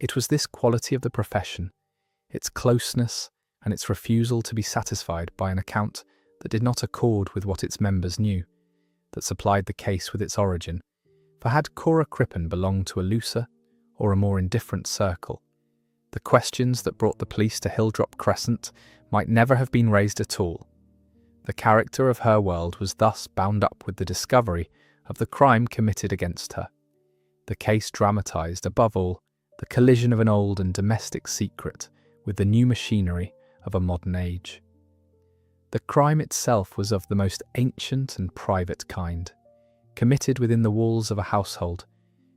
It was this quality of the profession, its closeness and its refusal to be satisfied by an account that did not accord with what its members knew, that supplied the case with its origin. For had Cora Crippen belonged to a looser or a more indifferent circle, The questions that brought the police to Hilldrop Crescent might never have been raised at all. The character of her world was thus bound up with the discovery of the crime committed against her. The case dramatised, above all, the collision of an old and domestic secret with the new machinery of a modern age. The crime itself was of the most ancient and private kind, committed within the walls of a household,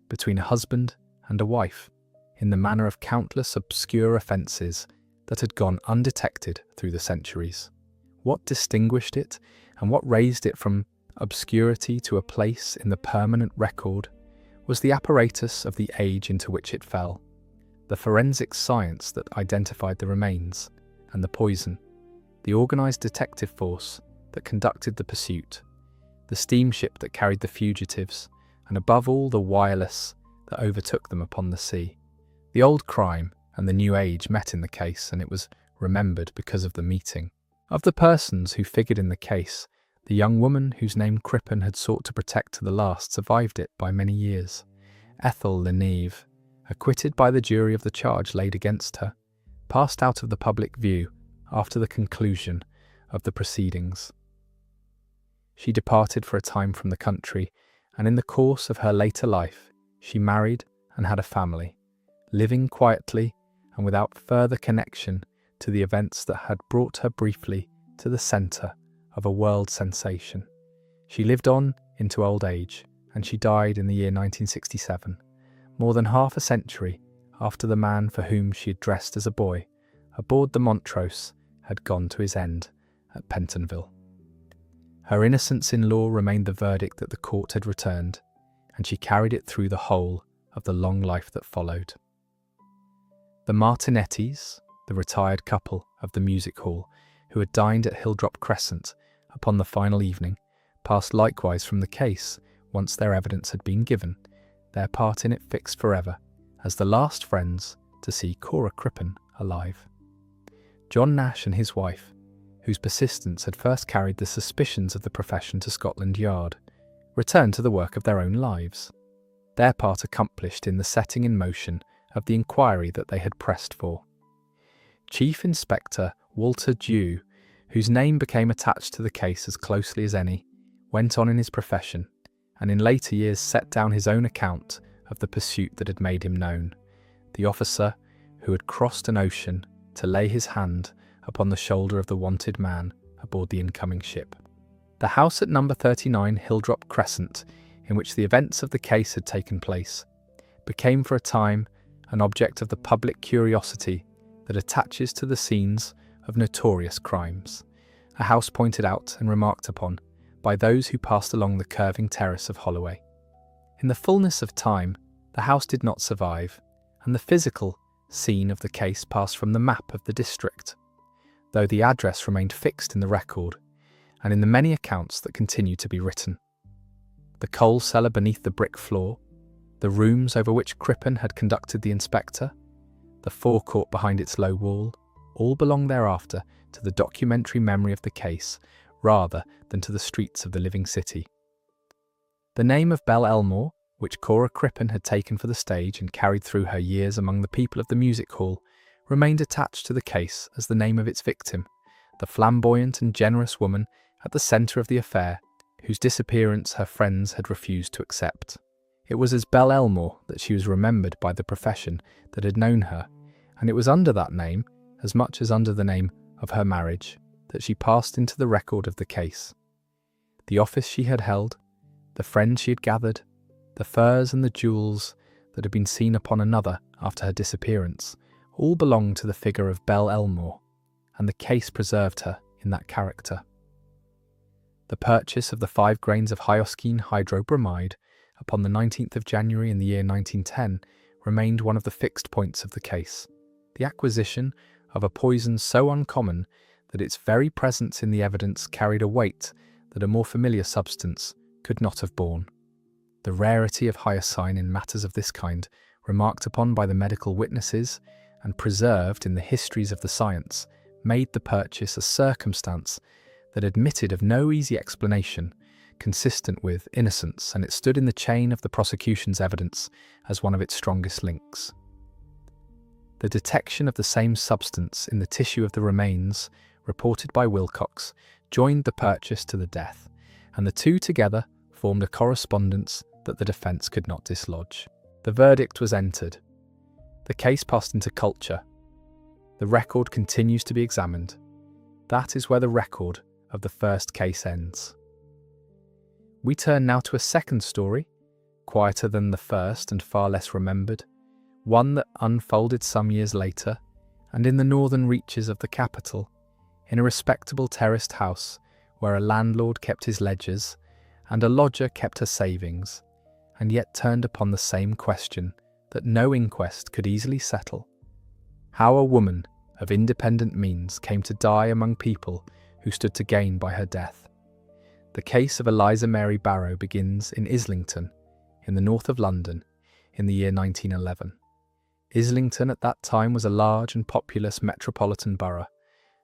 between a husband and a wife, in the manner of countless obscure offences that had gone undetected through the centuries. What distinguished it, and what raised it from obscurity to a place in the permanent record, was the apparatus of the age into which it fell, the forensic science that identified the remains and the poison, the organised detective force that conducted the pursuit, the steamship that carried the fugitives, and above all the wireless that overtook them upon the sea. The old crime and the new age met in the case, and it was remembered because of the meeting. Of the persons who figured in the case, the young woman whose name Crippen had sought to protect to the last survived it by many years. Ethel Leneve, acquitted by the jury of the charge laid against her, passed out of the public view after the conclusion of the proceedings. She departed for a time from the country, and in the course of her later life, she married and had a family, living quietly and without further connection to the events that had brought her briefly to the centre of a world sensation. She lived on into old age, and she died in the year 1967, more than half a century after the man for whom she had dressed as a boy aboard the Montrose had gone to his end at Pentonville. Her innocence in law remained the verdict that the court had returned, and she carried it through the whole of the long life that followed. The Martinettis, the retired couple of the music hall who had dined at Hilldrop Crescent upon the final evening, passed likewise from the case once their evidence had been given, their part in it fixed forever, as the last friends to see Cora Crippen alive. John Nash and his wife, whose persistence had first carried the suspicions of the profession to Scotland Yard, returned to the work of their own lives, their part accomplished in the setting in motion of the inquiry that they had pressed for. Chief Inspector Walter Dew, whose name became attached to the case as closely as any, went on in his profession, and in later years set down his own account of the pursuit that had made him known, the officer who had crossed an ocean to lay his hand upon the shoulder of the wanted man aboard the incoming ship. The house at number 39 Hilldrop Crescent, in which the events of the case had taken place, became for a time an object of the public curiosity that attaches to the scenes of notorious crimes, a house pointed out and remarked upon by those who passed along the curving terrace of Holloway. In the fullness of time, the house did not survive, and the physical scene of the case passed from the map of the district, though the address remained fixed in the record and in the many accounts that continue to be written. The coal cellar beneath the brick floor, the rooms over which Crippen had conducted the inspector, the forecourt behind its low wall, all belong thereafter to the documentary memory of the case rather than to the streets of the living city. The name of Belle Elmore, which Cora Crippen had taken for the stage and carried through her years among the people of the music hall, remained attached to the case as the name of its victim, the flamboyant and generous woman at the centre of the affair, whose disappearance her friends had refused to accept. It was as Belle Elmore that she was remembered by the profession that had known her, and it was under that name, as much as under the name of her marriage, that she passed into the record of the case. The office she had held, the friends she had gathered, the furs and the jewels that had been seen upon another after her disappearance, all belonged to the figure of Belle Elmore, and the case preserved her in that character. The purchase of the 5 grains of hyoscine hydrobromide upon the 19th of January in the year 1910 remained one of the fixed points of the case. The acquisition of a poison so uncommon that its very presence in the evidence carried a weight that a more familiar substance could not have borne. The rarity of hyoscine in matters of this kind, remarked upon by the medical witnesses and preserved in the histories of the science, made the purchase a circumstance that admitted of no easy explanation, consistent with innocence, and it stood in the chain of the prosecution's evidence as one of its strongest links. The detection of the same substance in the tissue of the remains, reported by Wilcox, joined the purchase to the death, and the two together formed a correspondence that the defence could not dislodge. The verdict was entered. The case passed into culture. The record continues to be examined. That is where the record of the first case ends. We turn now to a second story, quieter than the first and far less remembered, one that unfolded some years later, and in the northern reaches of the capital, in a respectable terraced house where a landlord kept his ledgers and a lodger kept her savings, and yet turned upon the same question that no inquest could easily settle: how a woman of independent means came to die among people who stood to gain by her death. The case of Eliza Mary Barrow begins in Islington, in the north of London, in the year 1911. Islington at that time was a large and populous metropolitan borough,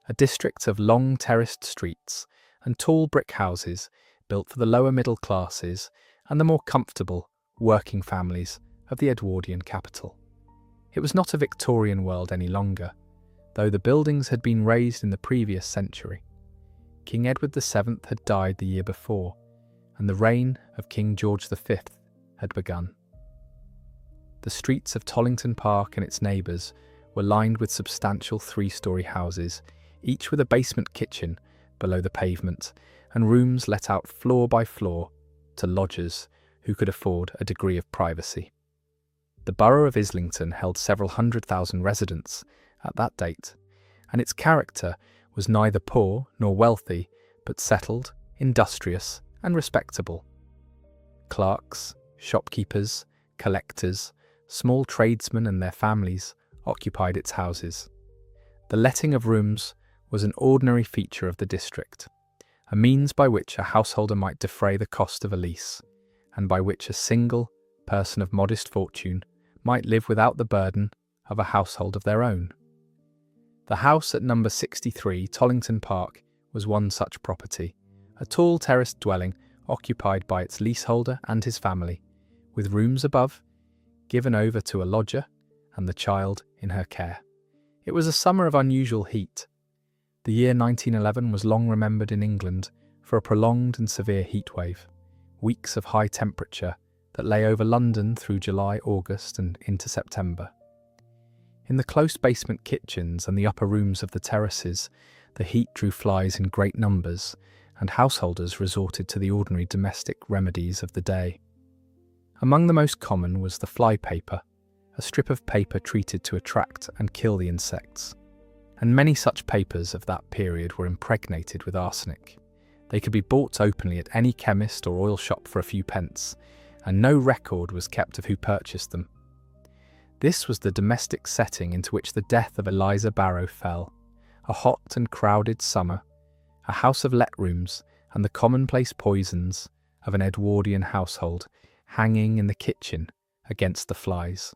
a district of long terraced streets and tall brick houses built for the lower middle classes and the more comfortable working families of the Edwardian capital. It was not a Victorian world any longer, though the buildings had been raised in the previous century. King Edward VII had died the year before, and the reign of King George V had begun. The streets of Tollington Park and its neighbours were lined with substantial three-storey houses, each with a basement kitchen below the pavement, and rooms let out floor by floor to lodgers who could afford a degree of privacy. The borough of Islington held several 100,000 residents at that date, and its character was neither poor nor wealthy, but settled, industrious, and respectable. Clerks, shopkeepers, collectors, small tradesmen and their families occupied its houses. The letting of rooms was an ordinary feature of the district, a means by which a householder might defray the cost of a lease, and by which a single person of modest fortune might live without the burden of a household of their own. The house at number 63 Tollington Park was one such property, a tall terraced dwelling occupied by its leaseholder and his family, with rooms above, given over to a lodger and the child in her care. It was a summer of unusual heat. The year 1911 was long remembered in England for a prolonged and severe heatwave, weeks of high temperature that lay over London through July, August and into September. In the close basement kitchens and the upper rooms of the terraces, the heat drew flies in great numbers, and householders resorted to the ordinary domestic remedies of the day. Among the most common was the fly paper, a strip of paper treated to attract and kill the insects. And many such papers of that period were impregnated with arsenic. They could be bought openly at any chemist or oil shop for a few pence, and no record was kept of who purchased them. This was the domestic setting into which the death of Eliza Barrow fell, a hot and crowded summer, a house of let rooms, and the commonplace poisons of an Edwardian household hanging in the kitchen against the flies.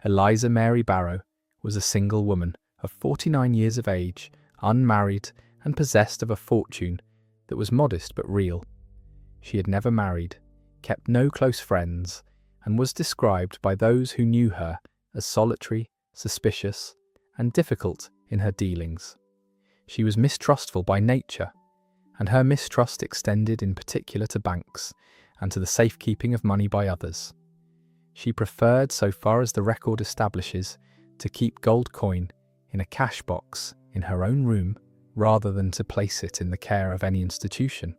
Eliza Mary Barrow was a single woman of 49 years of age, unmarried and possessed of a fortune that was modest but real. She had never married, kept no close friends, and was described by those who knew her as solitary, suspicious, and difficult in her dealings. She was mistrustful by nature, and her mistrust extended in particular to banks and to the safekeeping of money by others. She preferred, so far as the record establishes, to keep gold coin in a cash box in her own room rather than to place it in the care of any institution.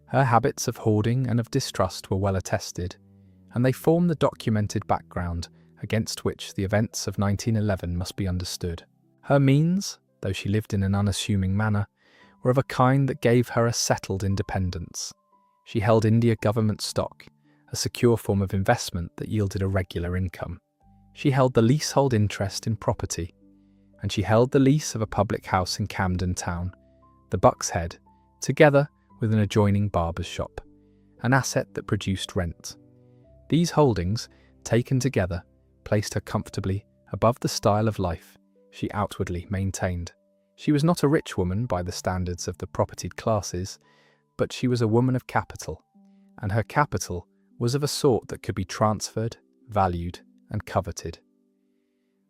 Her habits of hoarding and of distrust were well attested, and they form the documented background against which the events of 1911 must be understood. Her means, though she lived in an unassuming manner, were of a kind that gave her a settled independence. She held India government stock, a secure form of investment that yielded a regular income. She held the leasehold interest in property, and she held the lease of a public house in Camden Town, the Buck's Head, together with an adjoining barber's shop, an asset that produced rent. These holdings, taken together, placed her comfortably above the style of life she outwardly maintained. She was not a rich woman by the standards of the propertied classes, but she was a woman of capital, and her capital was of a sort that could be transferred, valued, and coveted.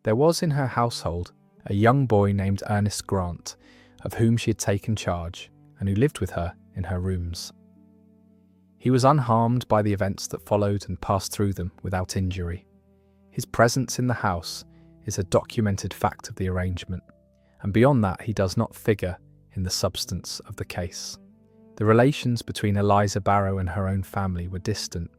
There was in her household a young boy named Ernest Grant, of whom she had taken charge and who lived with her in her rooms. He was unharmed by the events that followed and passed through them without injury. His presence in the house is a documented fact of the arrangement, and beyond that he does not figure in the substance of the case. The relations between Eliza Barrow and her own family were distant.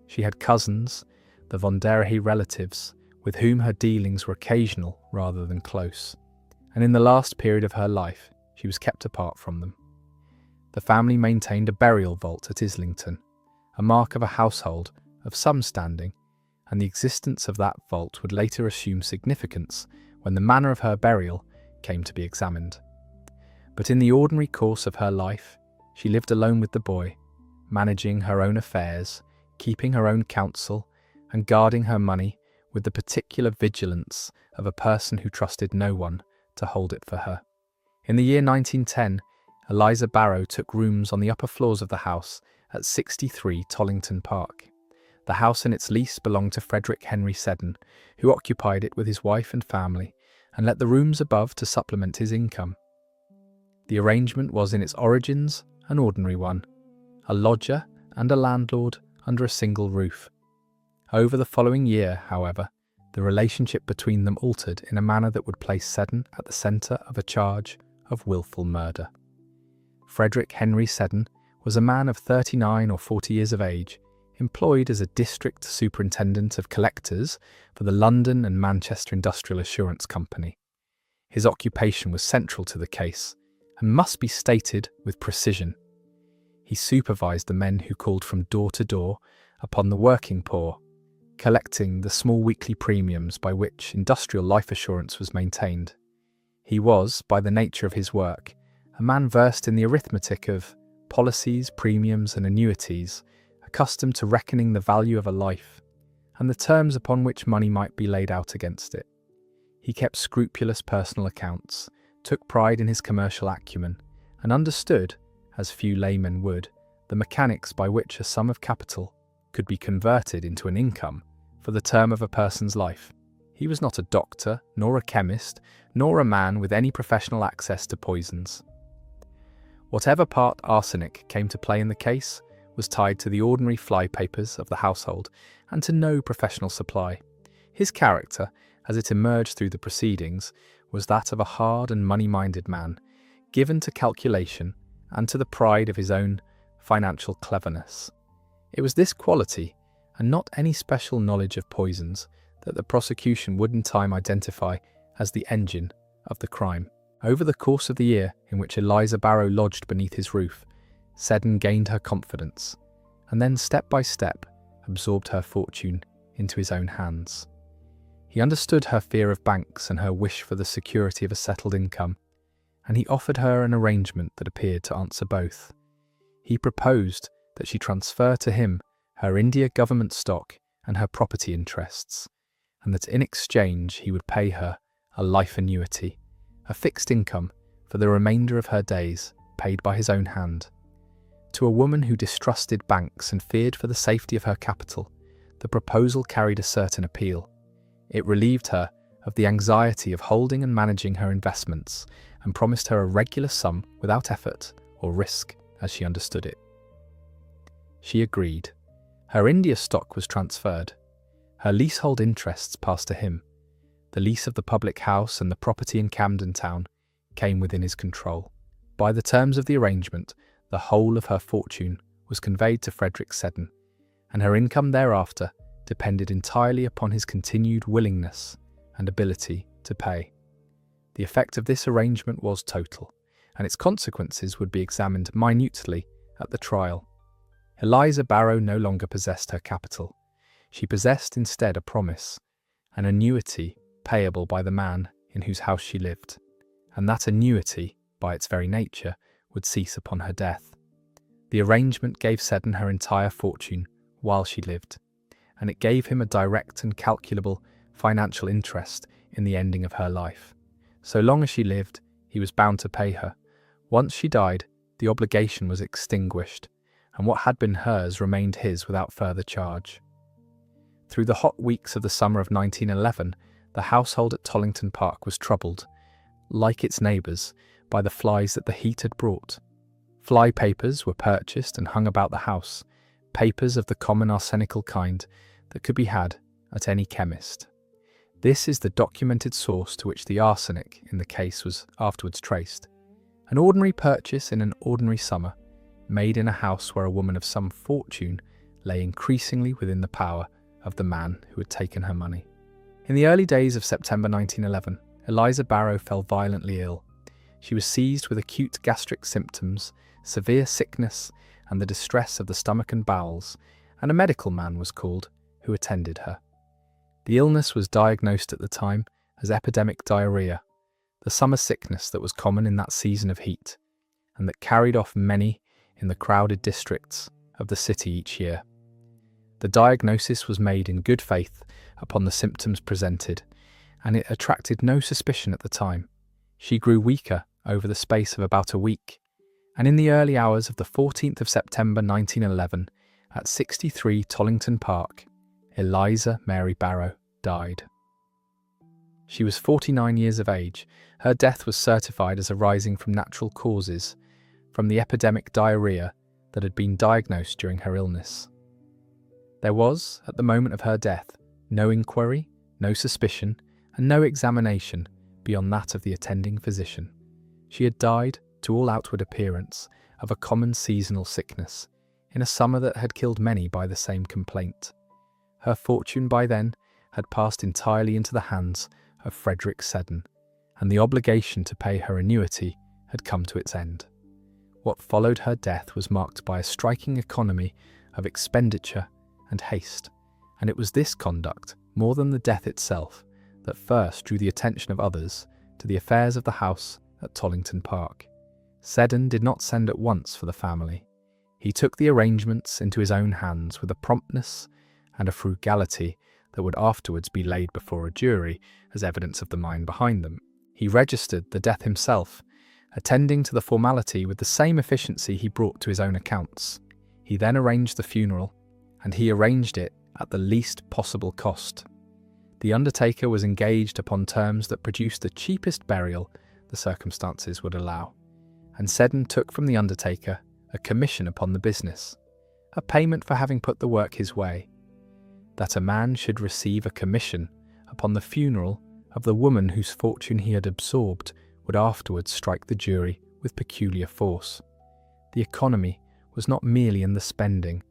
She had cousins, the von der He relatives, with whom her dealings were occasional rather than close, and in the last period of her life she was kept apart from them. The family maintained a burial vault at Islington, a mark of a household of some standing, and the existence of that vault would later assume significance when the manner of her burial came to be examined. But in the ordinary course of her life, she lived alone with the boy, managing her own affairs, keeping her own counsel, and guarding her money with the particular vigilance of a person who trusted no one to hold it for her. In the year 1910, Eliza Barrow took rooms on the upper floors of the house at 63 Tollington Park. The house and its lease belonged to Frederick Henry Seddon, who occupied it with his wife and family, and let the rooms above to supplement his income. The arrangement was in its origins an ordinary one, a lodger and a landlord under a single roof. Over the following year, however, the relationship between them altered in a manner that would place Seddon at the centre of a charge of wilful murder. Frederick Henry Seddon was a man of 39 or 40 years of age, employed as a district superintendent of collectors for the London and Manchester Industrial Assurance Company. His occupation was central to the case and must be stated with precision. He supervised the men who called from door to door upon the working poor, collecting the small weekly premiums by which industrial life assurance was maintained. He was, by the nature of his work, a man versed in the arithmetic of policies, premiums and annuities, accustomed to reckoning the value of a life and the terms upon which money might be laid out against it. He kept scrupulous personal accounts, took pride in his commercial acumen, and understood, as few laymen would, the mechanics by which a sum of capital could be converted into an income for the term of a person's life. He was not a doctor, nor a chemist, nor a man with any professional access to poisons. Whatever part arsenic came to play in the case was tied to the ordinary flypapers of the household and to no professional supply. His character, as it emerged through the proceedings, was that of a hard and money-minded man, given to calculation and to the pride of his own financial cleverness. It was this quality, and not any special knowledge of poisons, that the prosecution would in time identify as the engine of the crime. Over the course of the year in which Eliza Barrow lodged beneath his roof, Seddon gained her confidence, and then step by step absorbed her fortune into his own hands. He understood her fear of banks and her wish for the security of a settled income, and he offered her an arrangement that appeared to answer both. He proposed that she transfer to him her India government stock and her property interests, and that in exchange he would pay her a life annuity, a fixed income for the remainder of her days, paid by his own hand. To a woman who distrusted banks and feared for the safety of her capital, the proposal carried a certain appeal. It relieved her of the anxiety of holding and managing her investments and promised her a regular sum without effort or risk, as she understood it. She agreed. Her India stock was transferred. Her leasehold interests passed to him. The lease of the public house and the property in Camden Town came within his control. By the terms of the arrangement, the whole of her fortune was conveyed to Frederick Seddon, and her income thereafter depended entirely upon his continued willingness and ability to pay. The effect of this arrangement was total, and its consequences would be examined minutely at the trial. Eliza Barrow no longer possessed her capital. She possessed instead a promise, an annuity payable by the man in whose house she lived, and that annuity, by its very nature, would cease upon her death. The arrangement gave Seddon her entire fortune while she lived, and it gave him a direct and calculable financial interest in the ending of her life. So long as she lived, he was bound to pay her. Once she died, the obligation was extinguished, and what had been hers remained his without further charge. Through the hot weeks of the summer of 1911, the household at Tollington Park was troubled, like its neighbours, by the flies that the heat had brought. Fly papers were purchased and hung about the house, papers of the common arsenical kind that could be had at any chemist. This is the documented source to which the arsenic in the case was afterwards traced. An ordinary purchase in an ordinary summer, made in a house where a woman of some fortune lay increasingly within the power of the man who had taken her money. In the early days of September 1911, Eliza Barrow fell violently ill. She was seized with acute gastric symptoms, severe sickness, and the distress of the stomach and bowels, and a medical man was called who attended her. The illness was diagnosed at the time as epidemic diarrhoea, the summer sickness that was common in that season of heat, and that carried off many in the crowded districts of the city each year. The diagnosis was made in good faith upon the symptoms presented, and it attracted no suspicion at the time. She grew weaker over the space of about a week, and in the early hours of the 14th of September 1911, at 63 Tollington Park, Eliza Mary Barrow died. She was 49 years of age. Her death was certified as arising from natural causes, from the epidemic diarrhoea that had been diagnosed during her illness. There was, at the moment of her death, no inquiry, no suspicion, and no examination beyond that of the attending physician. She had died, to all outward appearance, of a common seasonal sickness, in a summer that had killed many by the same complaint. Her fortune by then had passed entirely into the hands of Frederick Seddon, and the obligation to pay her annuity had come to its end. What followed her death was marked by a striking economy of expenditure and haste, and it was this conduct, more than the death itself, that first drew the attention of others to the affairs of the house at Tollington Park. Seddon did not send at once for the family. He took the arrangements into his own hands with a promptness and a frugality that would afterwards be laid before a jury as evidence of the mind behind them. He registered the death himself, attending to the formality with the same efficiency he brought to his own accounts. He then arranged the funeral, and he arranged it at the least possible cost. The undertaker was engaged upon terms that produced the cheapest burial the circumstances would allow, and Seddon took from the undertaker a commission upon the business, a payment for having put the work his way. That a man should receive a commission upon the funeral of the woman whose fortune he had absorbed would afterwards strike the jury with peculiar force. The economy was not merely in the spending,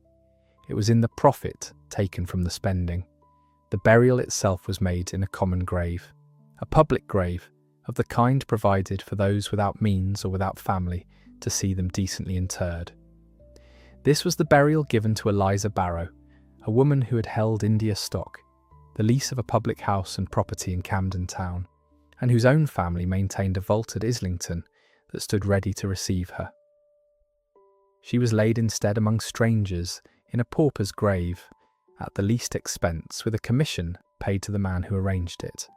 it was in the profit taken from the spending. The burial itself was made in a common grave, a public grave, of the kind provided for those without means or without family to see them decently interred. This was the burial given to Eliza Barrow, a woman who had held India stock, the lease of a public house and property in Camden Town, and whose own family maintained a vault at Islington that stood ready to receive her. She was laid instead among strangers in a pauper's grave, at the least expense, with a commission paid to the man who arranged it.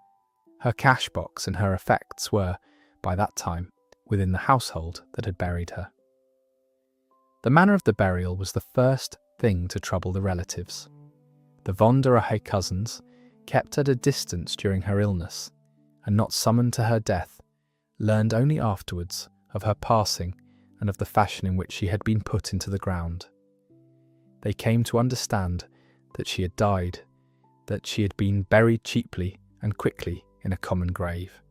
Her cash box and her effects were, by that time, within the household that had buried her. The manner of the burial was the first thing to trouble the relatives. The von der Rahe cousins, kept at a distance during her illness, and not summoned to her death, learned only afterwards of her passing and of the fashion in which she had been put into the ground. They came to understand that she had died, that she had been buried cheaply and quickly in a common grave,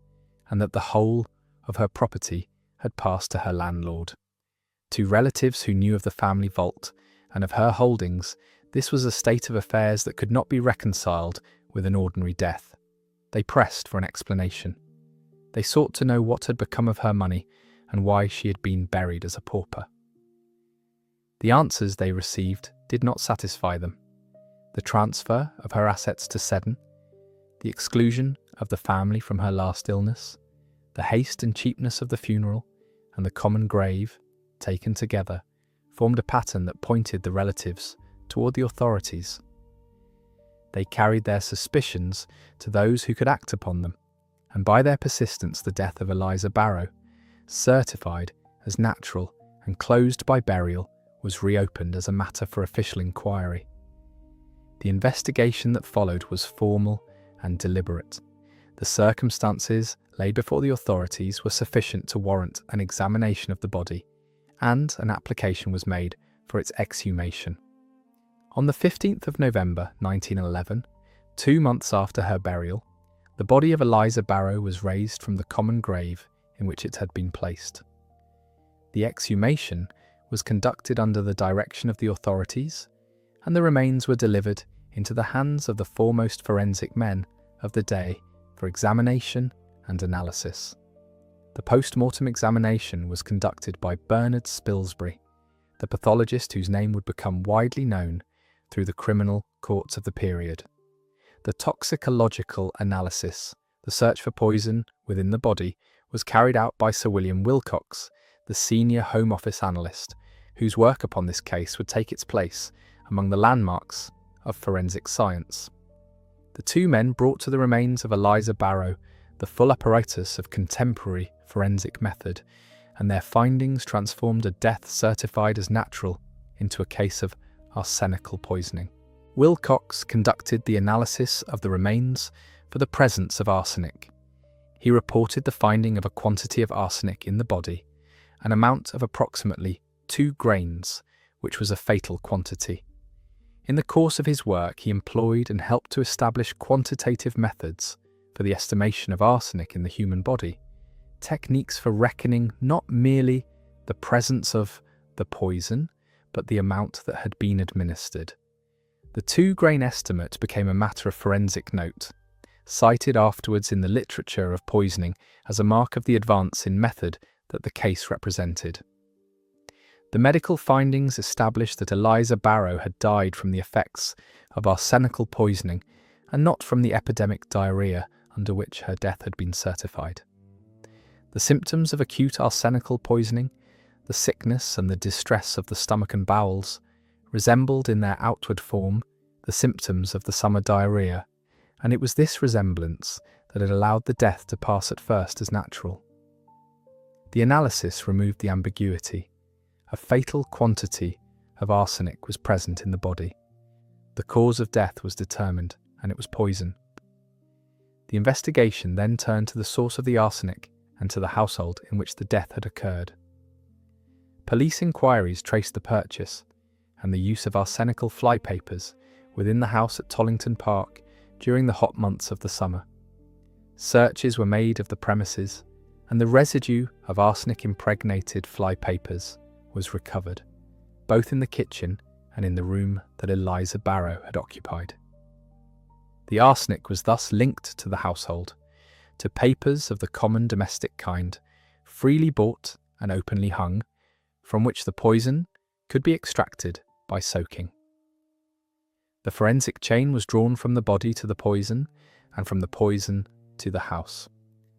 and that the whole of her property had passed to her landlord. To relatives who knew of the family vault and of her holdings, this was a state of affairs that could not be reconciled with an ordinary death. They pressed for an explanation. They sought to know what had become of her money and why she had been buried as a pauper. The answers they received did not satisfy them. The transfer of her assets to Seddon, the exclusion of the family from her last illness, the haste and cheapness of the funeral, and the common grave, taken together, formed a pattern that pointed the relatives toward the authorities. They carried their suspicions to those who could act upon them, and by their persistence the death of Eliza Barrow, certified as natural and closed by burial, was reopened as a matter for official inquiry. The investigation that followed was formal and deliberate. The circumstances laid before the authorities were sufficient to warrant an examination of the body, and an application was made for its exhumation. On the 15th of November 1911, 2 months after her burial, the body of Eliza Barrow was raised from the common grave in which it had been placed. The exhumation was conducted under the direction of the authorities, and the remains were delivered into the hands of the foremost forensic men of the day for examination and analysis. The post-mortem examination was conducted by Bernard Spilsbury, the pathologist whose name would become widely known through the criminal courts of the period. The toxicological analysis, the search for poison within the body, was carried out by Sir William Wilcox, the senior Home Office analyst, whose work upon this case would take its place among the landmarks of forensic science. The two men brought to the remains of Eliza Barrow the full apparatus of contemporary forensic method, and their findings transformed a death certified as natural into a case of arsenical poisoning. Wilcox conducted the analysis of the remains for the presence of arsenic. He reported the finding of a quantity of arsenic in the body, an amount of approximately 2 grains, which was a fatal quantity. In the course of his work, he employed and helped to establish quantitative methods for the estimation of arsenic in the human body, techniques for reckoning not merely the presence of the poison, but the amount that had been administered. The 2-grain estimate became a matter of forensic note, cited afterwards in the literature of poisoning as a mark of the advance in method that the case represented. The medical findings established that Eliza Barrow had died from the effects of arsenical poisoning and not from the epidemic diarrhoea under which her death had been certified. The symptoms of acute arsenical poisoning, the sickness and the distress of the stomach and bowels, resembled in their outward form the symptoms of the summer diarrhoea, and it was this resemblance that had allowed the death to pass at first as natural. The analysis removed the ambiguity. A fatal quantity of arsenic was present in the body. The cause of death was determined, and it was poison. The investigation then turned to the source of the arsenic and to the household in which the death had occurred. Police inquiries traced the purchase and the use of arsenical flypapers within the house at Tollington Park during the hot months of the summer. Searches were made of the premises, and the residue of arsenic-impregnated flypapers was recovered, both in the kitchen and in the room that Eliza Barrow had occupied. The arsenic was thus linked to the household, to papers of the common domestic kind, freely bought and openly hung, from which the poison could be extracted by soaking. The forensic chain was drawn from the body to the poison, and from the poison to the house.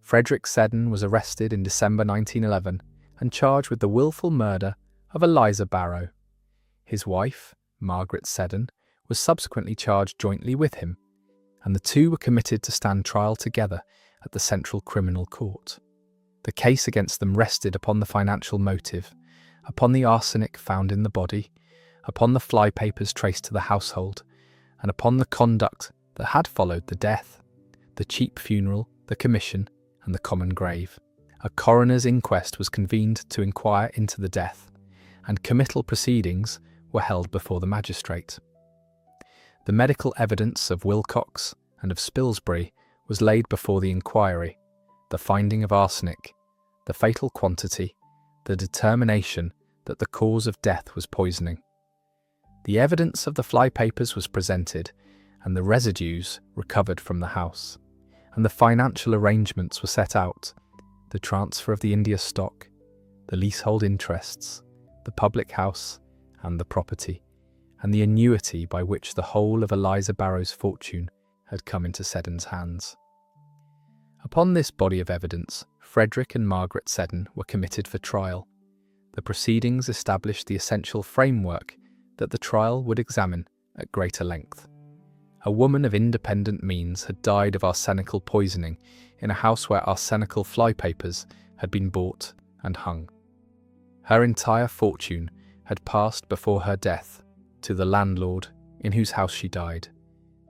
Frederick Seddon was arrested in December 1911 and charged with the willful murder of Eliza Barrow. His wife, Margaret Seddon, was subsequently charged jointly with him, and the two were committed to stand trial together at the Central Criminal Court. The case against them rested upon the financial motive, upon the arsenic found in the body, upon the flypapers traced to the household, and upon the conduct that had followed the death, the cheap funeral, the commission, and the common grave. A coroner's inquest was convened to inquire into the death, and committal proceedings were held before the magistrate. The medical evidence of Wilcox and of Spilsbury was laid before the inquiry, the finding of arsenic, the fatal quantity, the determination that the cause of death was poisoning. The evidence of the flypapers was presented, and the residues recovered from the house, and the financial arrangements were set out, the transfer of the India stock, the leasehold interests, the public house, and the property, and the annuity by which the whole of Eliza Barrow's fortune had come into Seddon's hands. Upon this body of evidence, Frederick and Margaret Seddon were committed for trial. The proceedings established the essential framework that the trial would examine at greater length. A woman of independent means had died of arsenical poisoning in a house where arsenical flypapers had been bought and hung. Her entire fortune had passed before her death to the landlord in whose house she died,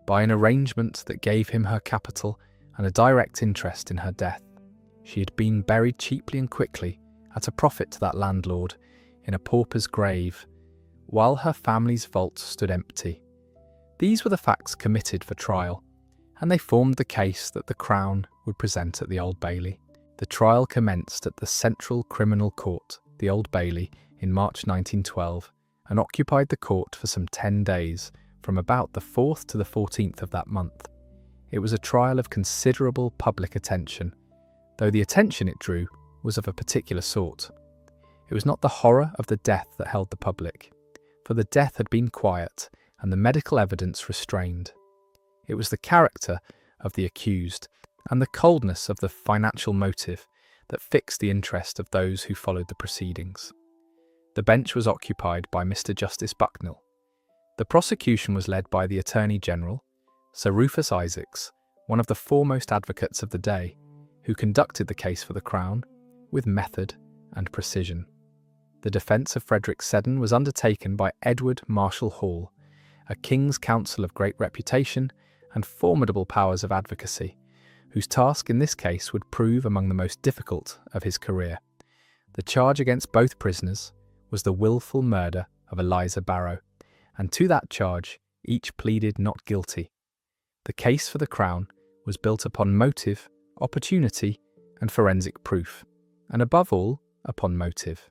by an arrangement that gave him her capital and a direct interest in her death. She had been buried cheaply and quickly, at a profit to that landlord, in a pauper's grave, while her family's vault stood empty. These were the facts committed for trial, and they formed the case that the Crown would present at the Old Bailey. The trial commenced at the Central Criminal Court, the Old Bailey, in March 1912, and occupied the court for some 10 days, from about the 4th to the 14th of that month. It was a trial of considerable public attention, though the attention it drew was of a particular sort. It was not the horror of the death that held the public, for the death had been quiet and the medical evidence restrained. It was the character of the accused and the coldness of the financial motive that fixed the interest of those who followed the proceedings. The bench was occupied by Mr. Justice Bucknell. The prosecution was led by the Attorney General, Sir Rufus Isaacs, one of the foremost advocates of the day, who conducted the case for the Crown with method and precision. The defence of Frederick Seddon was undertaken by Edward Marshall Hall, a King's Counsel of great reputation and formidable powers of advocacy, whose task in this case would prove among the most difficult of his career. The charge against both prisoners was the wilful murder of Eliza Barrow, and to that charge each pleaded not guilty. The case for the Crown was built upon motive, opportunity, and forensic proof, and above all, upon motive.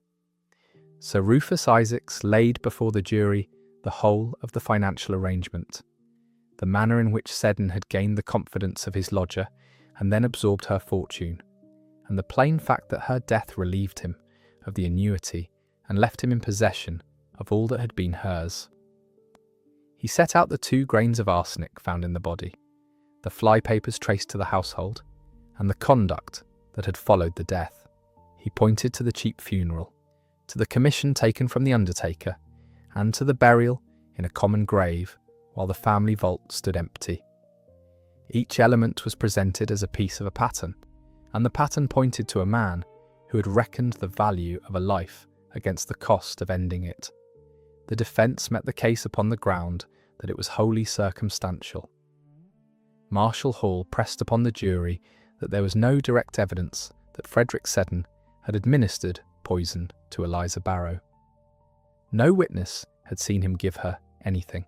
Sir Rufus Isaacs laid before the jury the whole of the financial arrangement, the manner in which Seddon had gained the confidence of his lodger and then absorbed her fortune, and the plain fact that her death relieved him of the annuity and left him in possession of all that had been hers. He set out the 2 grains of arsenic found in the body, the flypapers traced to the household, and the conduct that had followed the death. He pointed to the cheap funeral, to the commission taken from the undertaker, and to the burial in a common grave while the family vault stood empty. Each element was presented as a piece of a pattern, and the pattern pointed to a man who had reckoned the value of a life against the cost of ending it. The defence met the case upon the ground that it was wholly circumstantial. Marshall Hall pressed upon the jury that there was no direct evidence that Frederick Seddon had administered poison to Eliza Barrow. No witness had seen him give her anything.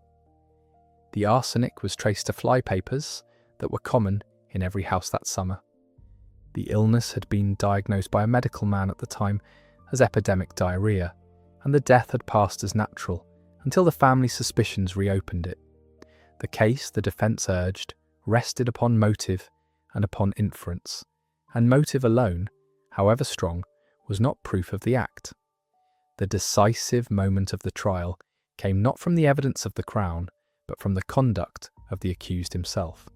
The arsenic was traced to flypapers that were common in every house that summer. The illness had been diagnosed by a medical man at the time as epidemic diarrhea, and the death had passed as natural until the family suspicions reopened it. The case, the defence urged, rested upon motive and upon inference, and motive alone, however strong, was not proof of the act. The decisive moment of the trial came not from the evidence of the Crown, but from the conduct of the accused himself.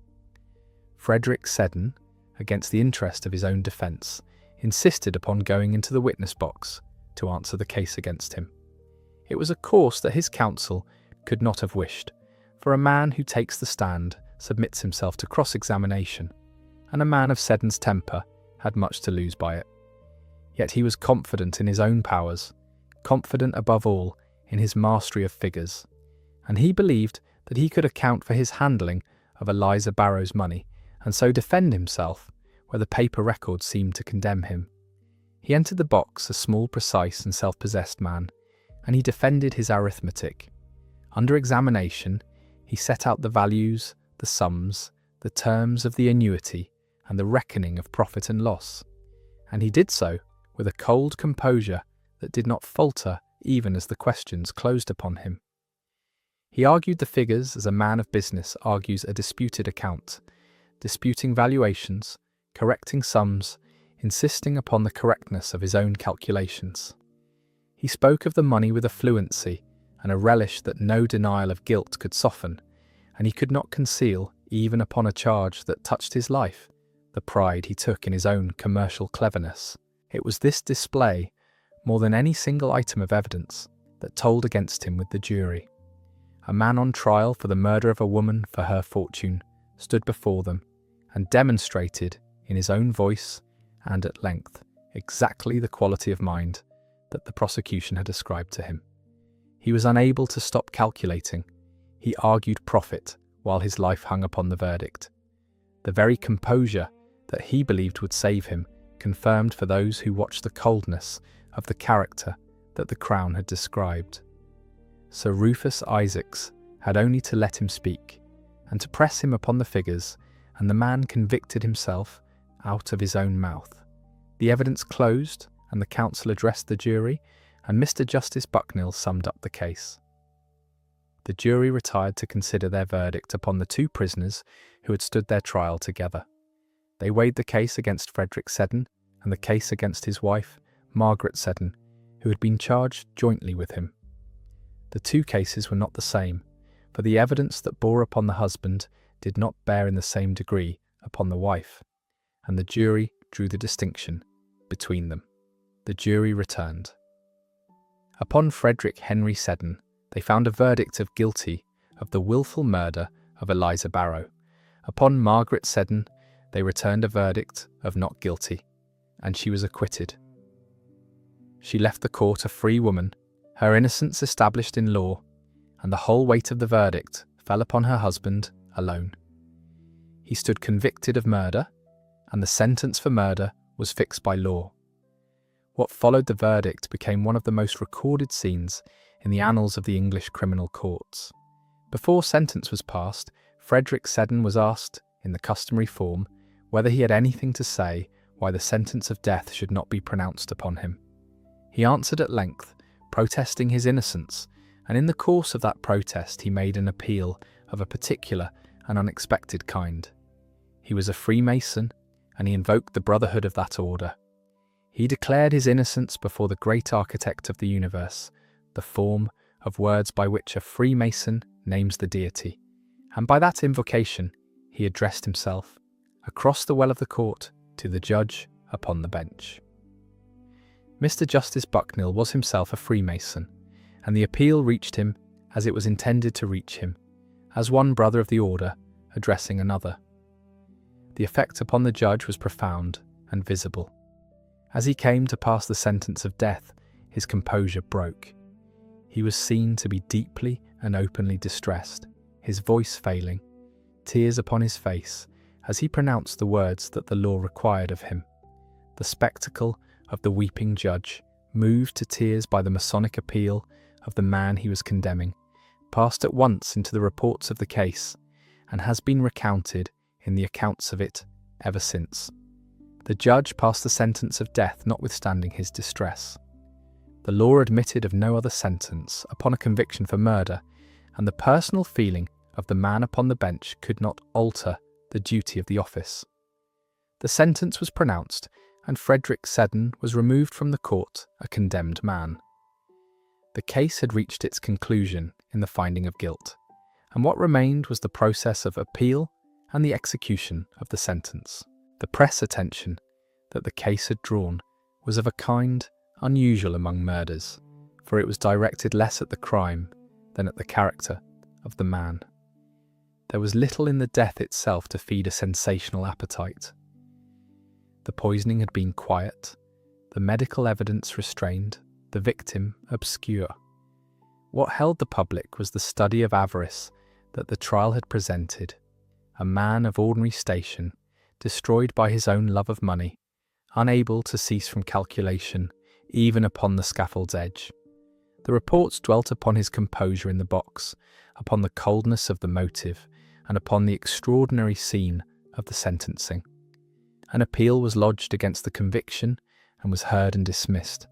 Frederick Seddon, against the interest of his own defence, insisted upon going into the witness box to answer the case against him. It was a course that his counsel could not have wished, for a man who takes the stand submits himself to cross-examination, and a man of Seddon's temper had much to lose by it. Yet he was confident in his own powers, confident above all in his mastery of figures, and he believed that he could account for his handling of Eliza Barrow's money and so defend himself where the paper records seemed to condemn him. He entered the box a small, precise and self-possessed man, and he defended his arithmetic. Under examination, he set out the values, the sums, the terms of the annuity, and the reckoning of profit and loss, and he did so with a cold composure that did not falter even as the questions closed upon him. He argued the figures as a man of business argues a disputed account, disputing valuations, correcting sums, insisting upon the correctness of his own calculations. He spoke of the money with a fluency and a relish that no denial of guilt could soften, and he could not conceal, even upon a charge that touched his life, the pride he took in his own commercial cleverness. It was this display, more than any single item of evidence, that told against him with the jury. A man on trial for the murder of a woman for her fortune stood before them and demonstrated, in his own voice and at length, exactly the quality of mind that the prosecution had ascribed to him. He was unable to stop calculating. He argued profit while his life hung upon the verdict. The very composure that he believed would save him confirmed for those who watched the coldness of the character that the Crown had described. Sir Rufus Isaacs had only to let him speak, and to press him upon the figures, and the man convicted himself out of his own mouth. The evidence closed, and the counsel addressed the jury, and Mr. Justice Bucknell summed up the case. The jury retired to consider their verdict upon the two prisoners who had stood their trial together. They weighed the case against Frederick Seddon and the case against his wife, Margaret Seddon, who had been charged jointly with him. The two cases were not the same, for the evidence that bore upon the husband did not bear in the same degree upon the wife, and the jury drew the distinction between them. The jury returned. Upon Frederick Henry Seddon, they found a verdict of guilty of the wilful murder of Eliza Barrow. Upon Margaret Seddon, they returned a verdict of not guilty, and she was acquitted. She left the court a free woman, her innocence established in law, and the whole weight of the verdict fell upon her husband alone. He stood convicted of murder, and the sentence for murder was fixed by law. What followed the verdict became one of the most recorded scenes in the annals of the English criminal courts. Before sentence was passed, Frederick Seddon was asked, in the customary form, whether he had anything to say why the sentence of death should not be pronounced upon him. He answered at length, protesting his innocence, and in the course of that protest he made an appeal of a particular and unexpected kind. He was a Freemason, and he invoked the brotherhood of that order. He declared his innocence before the great architect of the universe, the form of words by which a Freemason names the deity, and by that invocation he addressed himself, across the well of the court, to the judge upon the bench. Mr. Justice Bucknell was himself a Freemason, and the appeal reached him as it was intended to reach him, as one brother of the order addressing another. The effect upon the judge was profound and visible. As he came to pass the sentence of death, his composure broke. He was seen to be deeply and openly distressed, his voice failing, tears upon his face, as he pronounced the words that the law required of him. The spectacle of the weeping judge, moved to tears by the Masonic appeal of the man he was condemning, passed at once into the reports of the case, and has been recounted in the accounts of it ever since. The judge passed the sentence of death notwithstanding his distress. The law admitted of no other sentence upon a conviction for murder, and the personal feeling of the man upon the bench could not alter the duty of the office. The sentence was pronounced, and Frederick Seddon was removed from the court a condemned man. The case had reached its conclusion in the finding of guilt, and what remained was the process of appeal and the execution of the sentence. The press attention that the case had drawn was of a kind unusual among murders, for it was directed less at the crime than at the character of the man. There was little in the death itself to feed a sensational appetite. The poisoning had been quiet, the medical evidence restrained, the victim obscure. What held the public was the study of avarice that the trial had presented, a man of ordinary station, destroyed by his own love of money, unable to cease from calculation, even upon the scaffold's edge. The reports dwelt upon his composure in the box, upon the coldness of the motive, and upon the extraordinary scene of the sentencing. An appeal was lodged against the conviction and was heard and dismissed.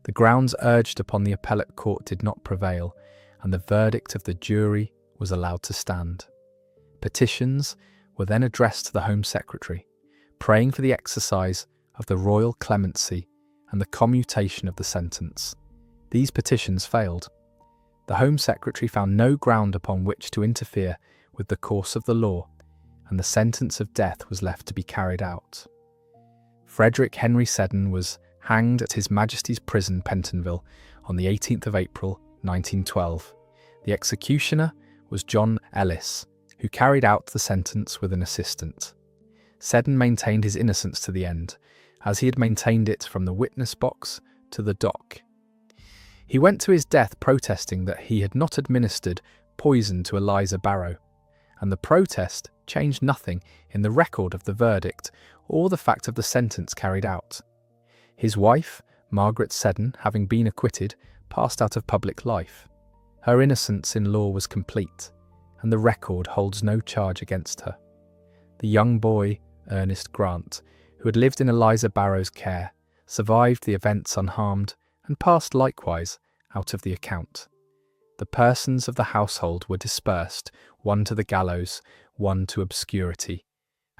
The grounds urged upon the appellate court did not prevail, and the verdict of the jury was allowed to stand. Petitions were then addressed to the Home Secretary, praying for the exercise of the royal clemency and the commutation of the sentence. These petitions failed. The Home Secretary found no ground upon which to interfere with the course of the law, and the sentence of death was left to be carried out. Frederick Henry Seddon was hanged at His Majesty's Prison, Pentonville, on the 18th of April, 1912. The executioner was John Ellis, who carried out the sentence with an assistant. Seddon maintained his innocence to the end, as he had maintained it from the witness box to the dock. He went to his death protesting that he had not administered poison to Eliza Barrow, and the protest changed nothing in the record of the verdict or the fact of the sentence carried out. His wife, Margaret Seddon, having been acquitted, passed out of public life. Her innocence in law was complete, and the record holds no charge against her. The young boy, Ernest Grant, who had lived in Eliza Barrow's care, survived the events unharmed and passed likewise out of the account. The persons of the household were dispersed, one to the gallows, one to obscurity,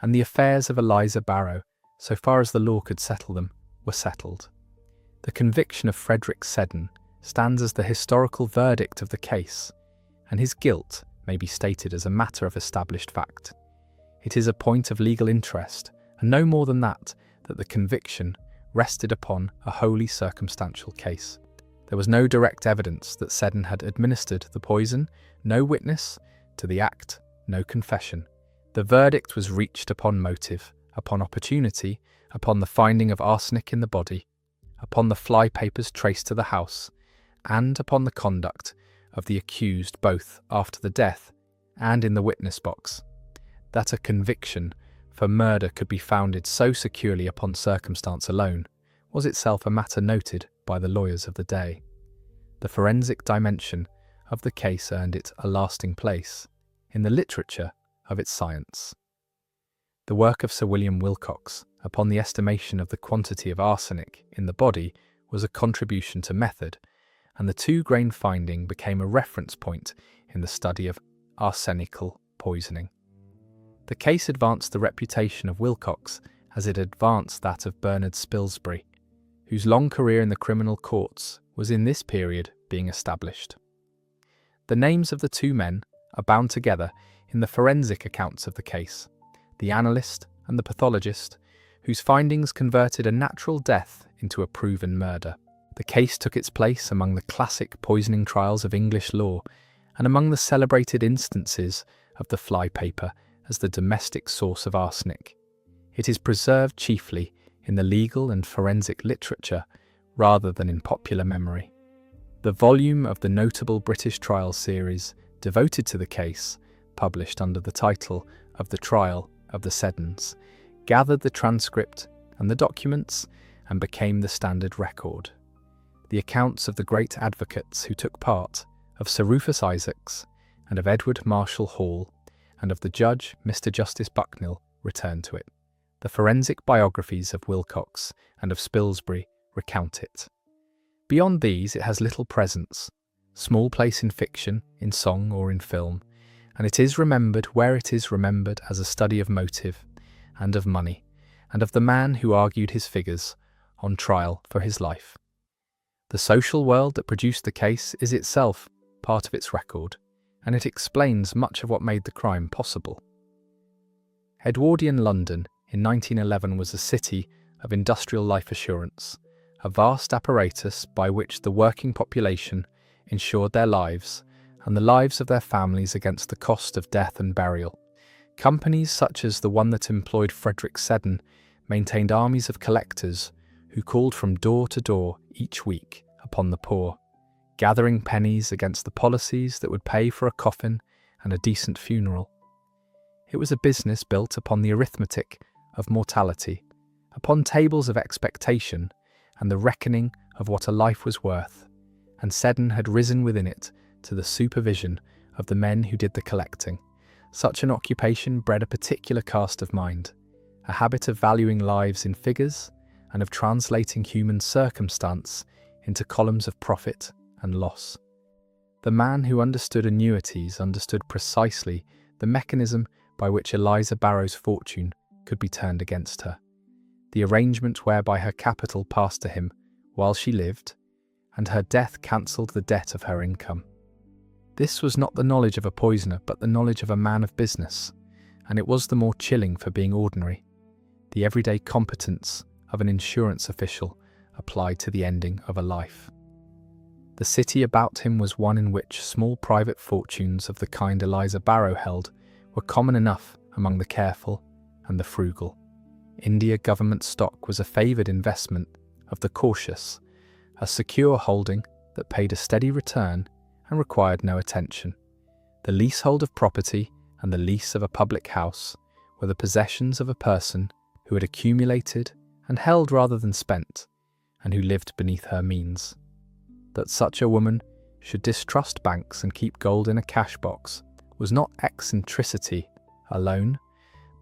and the affairs of Eliza Barrow, so far as the law could settle them, were settled. The conviction of Frederick Seddon stands as the historical verdict of the case, and his guilt may be stated as a matter of established fact. It is a point of legal interest, and no more than that the conviction rested upon a wholly circumstantial case. There was no direct evidence that Seddon had administered the poison, no witness to the act, no confession. The verdict was reached upon motive, upon opportunity, upon the finding of arsenic in the body, upon the fly papers traced to the house, and upon the conduct of the accused both after the death and in the witness box. That a conviction for murder could be founded so securely upon circumstance alone was itself a matter noted by the lawyers of the day. The forensic dimension of the case earned it a lasting place in the literature of its science. The work of Sir William Wilcox upon the estimation of the quantity of arsenic in the body was a contribution to method, and the 2-grain finding became a reference point in the study of arsenical poisoning. The case advanced the reputation of Wilcox as it advanced that of Bernard Spilsbury, whose long career in the criminal courts was in this period being established. The names of the 2 men are bound together in the forensic accounts of the case, the analyst and the pathologist, whose findings converted a natural death into a proven murder. The case took its place among the classic poisoning trials of English law and among the celebrated instances of the fly paper as the domestic source of arsenic. It is preserved chiefly in the legal and forensic literature rather than in popular memory. The volume of the notable British trial series devoted to the case, published under the title of The Trial of the Seddons, gathered the transcript and the documents and became the standard record. The accounts of the great advocates who took part, of Sir Rufus Isaacs and of Edward Marshall Hall, and of the judge, Mr. Justice Bucknell, return to it. The forensic biographies of Wilcox and of Spilsbury recount it. Beyond these it has little presence, small place in fiction, in song or in film, and it is remembered where it is remembered as a study of motive, and of money, and of the man who argued his figures on trial for his life. The social world that produced the case is itself part of its record, and it explains much of what made the crime possible. Edwardian London in 1911 was a city of industrial life assurance, a vast apparatus by which the working population ensured their lives and the lives of their families against the cost of death and burial. Companies such as the one that employed Frederick Seddon maintained armies of collectors who called from door to door each week upon the poor, gathering pennies against the policies that would pay for a coffin and a decent funeral. It was a business built upon the arithmetic of mortality, upon tables of expectation and the reckoning of what a life was worth, and Seddon had risen within it to the supervision of the men who did the collecting. Such an occupation bred a particular cast of mind, a habit of valuing lives in figures and of translating human circumstance into columns of profit and loss. The man who understood annuities understood precisely the mechanism by which Eliza Barrow's fortune could be turned against her, the arrangement whereby her capital passed to him while she lived, and her death cancelled the debt of her income. This was not the knowledge of a poisoner, but the knowledge of a man of business, and it was the more chilling for being ordinary, the everyday competence of an insurance official applied to the ending of a life. The city about him was one in which small private fortunes of the kind Eliza Barrow held were common enough among the careful and the frugal. India government stock was a favoured investment of the cautious, a secure holding that paid a steady return and required no attention. The leasehold of property and the lease of a public house were the possessions of a person who had accumulated and held rather than spent, and who lived beneath her means. That such a woman should distrust banks and keep gold in a cash box was not eccentricity alone,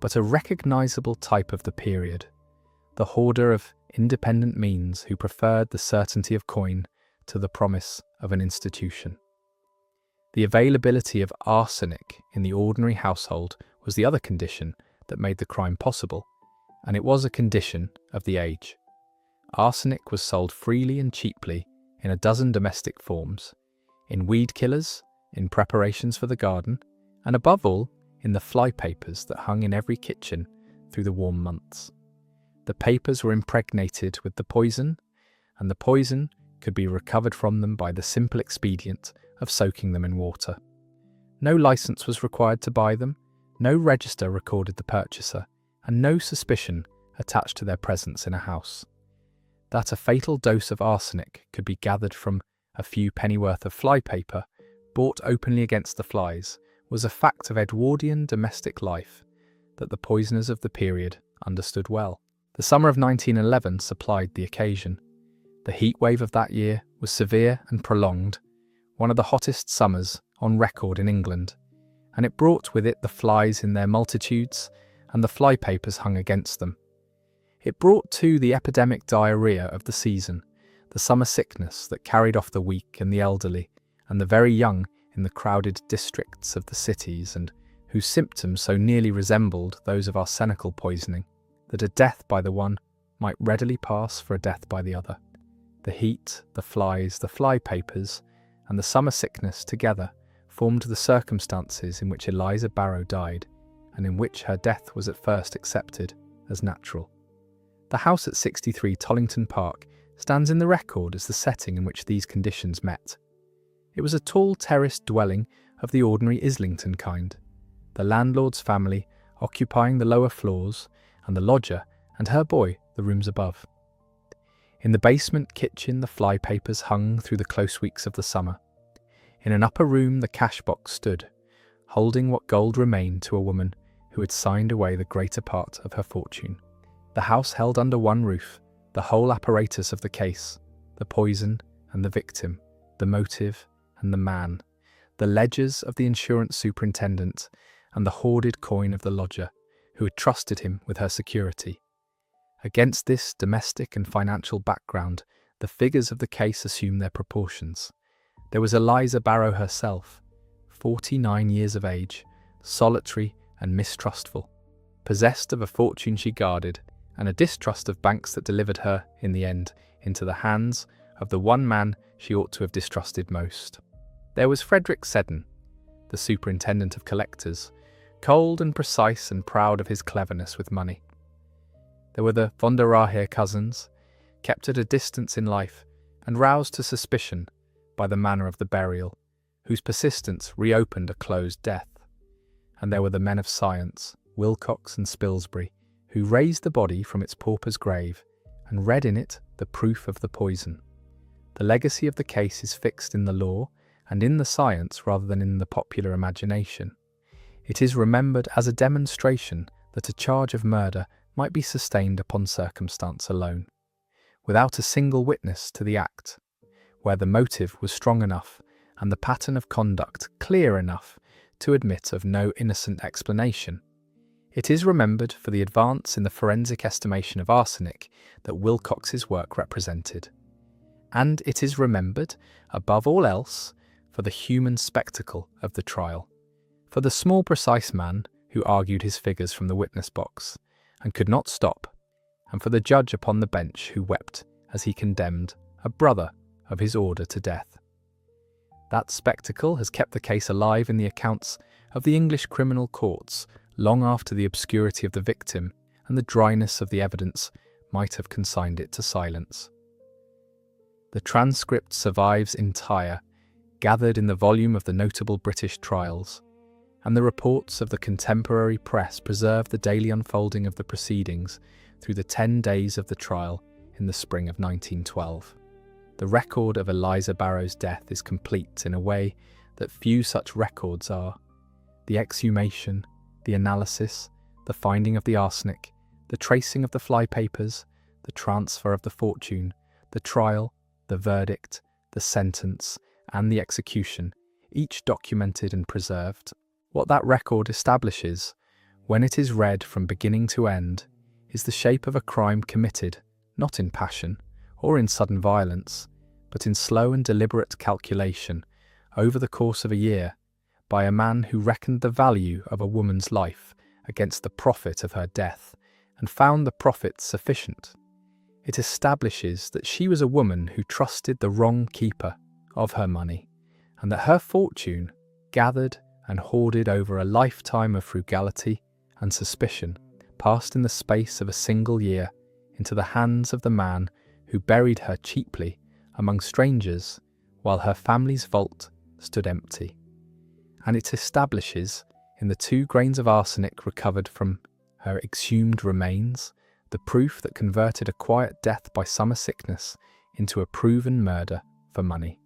but a recognizable type of the period, the hoarder of independent means who preferred the certainty of coin to the promise of an institution. The availability of arsenic in the ordinary household was the other condition that made the crime possible, and it was a condition of the age. Arsenic was sold freely and cheaply in a dozen domestic forms, in weed killers, in preparations for the garden, and above all, in the fly papers that hung in every kitchen through the warm months. The papers were impregnated with the poison, and the poison could be recovered from them by the simple expedient of soaking them in water. No license was required to buy them, no register recorded the purchaser, and no suspicion attached to their presence in a house. That a fatal dose of arsenic could be gathered from a few pennyworth of fly paper, bought openly against the flies, was a fact of Edwardian domestic life that the poisoners of the period understood well. The summer of 1911 supplied the occasion. The heat wave of that year was severe and prolonged, one of the hottest summers on record in England, and it brought with it the flies in their multitudes and the fly papers hung against them. It brought too the epidemic diarrhoea of the season, the summer sickness that carried off the weak and the elderly and the very young in the crowded districts of the cities, and whose symptoms so nearly resembled those of arsenical poisoning that a death by the one might readily pass for a death by the other. The heat, the flies, the fly papers, and the summer sickness together formed the circumstances in which Eliza Barrow died, and in which her death was at first accepted as natural. The house at 63 Tollington Park stands in the record as the setting in which these conditions met. It was a tall terraced dwelling of the ordinary Islington kind, the landlord's family occupying the lower floors, and the lodger and her boy the rooms above. In the basement kitchen the fly papers hung through the close weeks of the summer. In an upper room the cash box stood, holding what gold remained to a woman who had signed away the greater part of her fortune. The house held under one roof the whole apparatus of the case, the poison and the victim, the motive and the man, the ledgers of the insurance superintendent, and the hoarded coin of the lodger, who had trusted him with her security. Against this domestic and financial background, the figures of the case assume their proportions. There was Eliza Barrow herself, 49 years of age, solitary and mistrustful, possessed of a fortune she guarded, and a distrust of banks that delivered her, in the end, into the hands of the one man she ought to have distrusted most. There was Frederick Seddon, the superintendent of collectors, cold and precise and proud of his cleverness with money. There were the von der Rahe cousins, kept at a distance in life and roused to suspicion by the manner of the burial, whose persistence reopened a closed death. And there were the men of science, Wilcox and Spilsbury, who raised the body from its pauper's grave and read in it the proof of the poison. The legacy of the case is fixed in the law and in the science rather than in the popular imagination. It is remembered as a demonstration that a charge of murder might be sustained upon circumstance alone, without a single witness to the act, where the motive was strong enough and the pattern of conduct clear enough to admit of no innocent explanation. It is remembered for the advance in the forensic estimation of arsenic that Wilcox's work represented. And it is remembered, above all else, for the human spectacle of the trial, for the small precise man who argued his figures from the witness box and could not stop, and for the judge upon the bench who wept as he condemned a brother of his order to death. That spectacle has kept the case alive in the accounts of the English criminal courts long after the obscurity of the victim and the dryness of the evidence might have consigned it to silence. The transcript survives entire, gathered in the volume of the notable British trials, and the reports of the contemporary press preserve the daily unfolding of the proceedings through the 10 days of the trial in the spring of 1912. The record of Eliza Barrow's death is complete in a way that few such records are. The exhumation, the analysis, the finding of the arsenic, the tracing of the flypapers, the transfer of the fortune, the trial, the verdict, the sentence, and the execution, each documented and preserved. What that record establishes, when it is read from beginning to end, is the shape of a crime committed, not in passion or in sudden violence, but in slow and deliberate calculation over the course of a year, by a man who reckoned the value of a woman's life against the profit of her death, and found the profit sufficient. It establishes that she was a woman who trusted the wrong keeper of her money, and that her fortune, gathered and hoarded over a lifetime of frugality and suspicion, passed in the space of a single year into the hands of the man who buried her cheaply among strangers while her family's vault stood empty. And it establishes, in the 2 grains of arsenic recovered from her exhumed remains, the proof that converted a quiet death by summer sickness into a proven murder for money.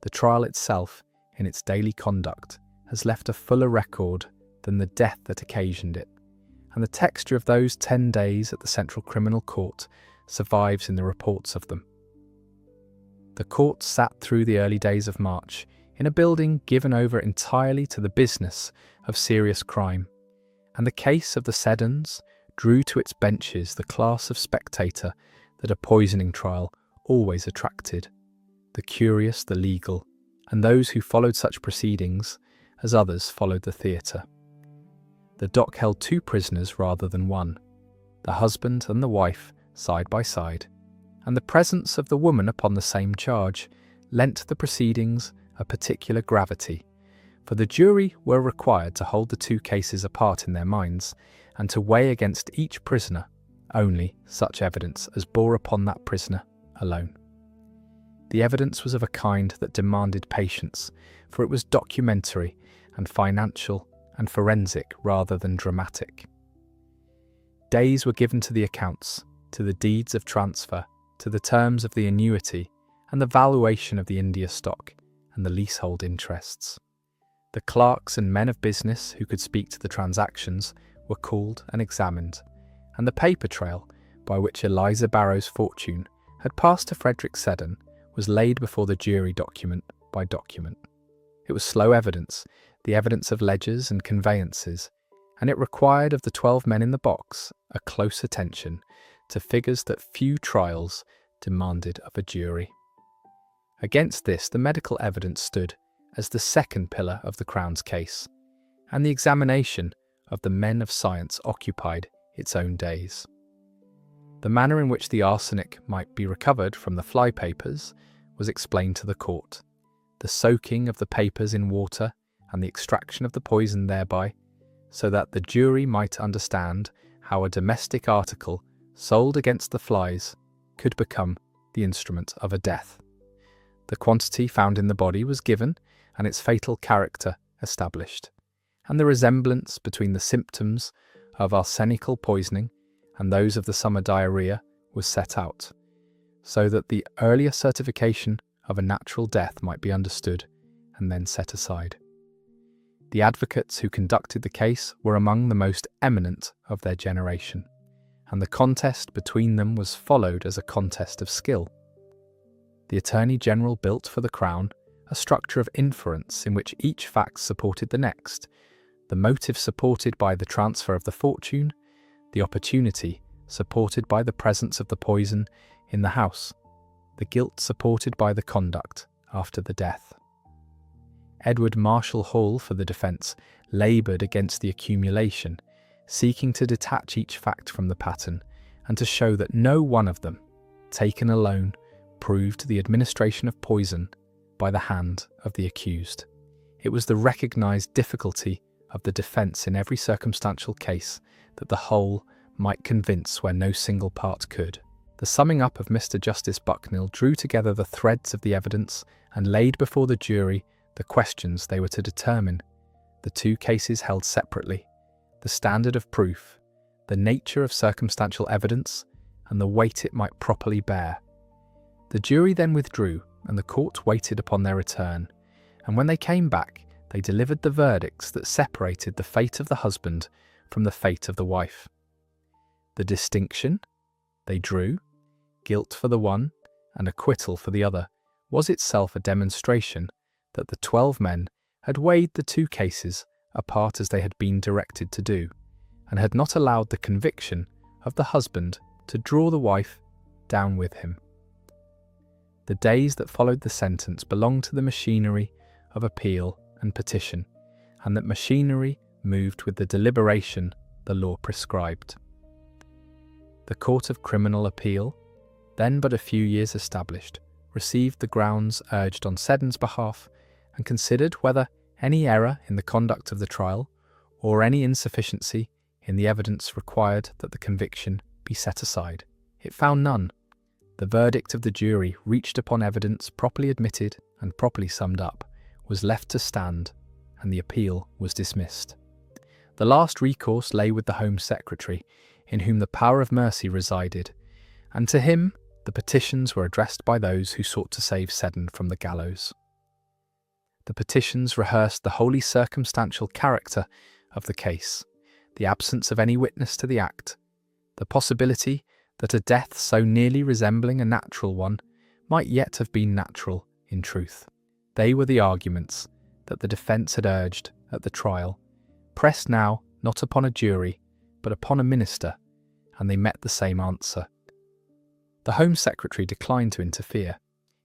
The trial itself, in its daily conduct, has left a fuller record than the death that occasioned it, and the texture of those 10 days at the Central Criminal Court survives in the reports of them. The court sat through the early days of March in a building given over entirely to the business of serious crime, and the case of the Seddons drew to its benches the class of spectator that a poisoning trial always attracted, the curious, the legal, and those who followed such proceedings as others followed the theatre. The dock held 2 prisoners rather than 1, the husband and the wife side by side, and the presence of the woman upon the same charge lent the proceedings a particular gravity, for the jury were required to hold the 2 cases apart in their minds and to weigh against each prisoner only such evidence as bore upon that prisoner alone. The evidence was of a kind that demanded patience, for it was documentary and financial and forensic rather than dramatic. Days were given to the accounts, to the deeds of transfer, to the terms of the annuity and the valuation of the India stock and the leasehold interests. The clerks and men of business who could speak to the transactions were called and examined, and the paper trail by which Eliza Barrow's fortune had passed to Frederick Seddon was laid before the jury document by document. It was slow evidence, the evidence of ledgers and conveyances, and it required of the 12 men in the box a close attention to figures that few trials demanded of a jury. Against this, the medical evidence stood as the second pillar of the Crown's case, and the examination of the men of science occupied its own days. The manner in which the arsenic might be recovered from the flypapers was explained to the court. The soaking of the papers in water and the extraction of the poison thereby, so that the jury might understand how a domestic article sold against the flies could become the instrument of a death. The quantity found in the body was given and its fatal character established, and the resemblance between the symptoms of arsenical poisoning and those of the summer diarrhoea was set out, so that the earlier certification of a natural death might be understood and then set aside. The advocates who conducted the case were among the most eminent of their generation, and the contest between them was followed as a contest of skill. The Attorney General built for the Crown a structure of inference in which each fact supported the next, the motive supported by the transfer of the fortune, the opportunity supported by the presence of the poison in the house, the guilt supported by the conduct after the death. Edward Marshall Hall for the defence laboured against the accumulation, seeking to detach each fact from the pattern and to show that no one of them, taken alone, proved the administration of poison by the hand of the accused. It was the recognised difficulty of the defence in every circumstantial case that the whole might convince where no single part could. The summing up of Mr. Justice Bucknell drew together the threads of the evidence and laid before the jury the questions they were to determine, the 2 cases held separately, the standard of proof, the nature of circumstantial evidence, and the weight it might properly bear. The jury then withdrew, and the court waited upon their return, and when they came back, they delivered the verdicts that separated the fate of the husband from the fate of the wife. The distinction they drew, guilt for the one and acquittal for the other, was itself a demonstration that the 12 men had weighed the two cases apart as they had been directed to do, and had not allowed the conviction of the husband to draw the wife down with him. The days that followed the sentence belonged to the machinery of appeal and petition, and that machinery moved with the deliberation the law prescribed. The Court of Criminal Appeal, then but a few years established, received the grounds urged on Seddon's behalf and considered whether any error in the conduct of the trial or any insufficiency in the evidence required that the conviction be set aside. It found none. The verdict of the jury, reached upon evidence properly admitted and properly summed up, was left to stand, and the appeal was dismissed. The last recourse lay with the Home Secretary, in whom the power of mercy resided, and to him the petitions were addressed by those who sought to save Seddon from the gallows. The petitions rehearsed the wholly circumstantial character of the case, the absence of any witness to the act, the possibility that a death so nearly resembling a natural one might yet have been natural in truth. They were the arguments that the defence had urged at the trial, pressed now not upon a jury, but upon a minister, and they met the same answer. The Home Secretary declined to interfere.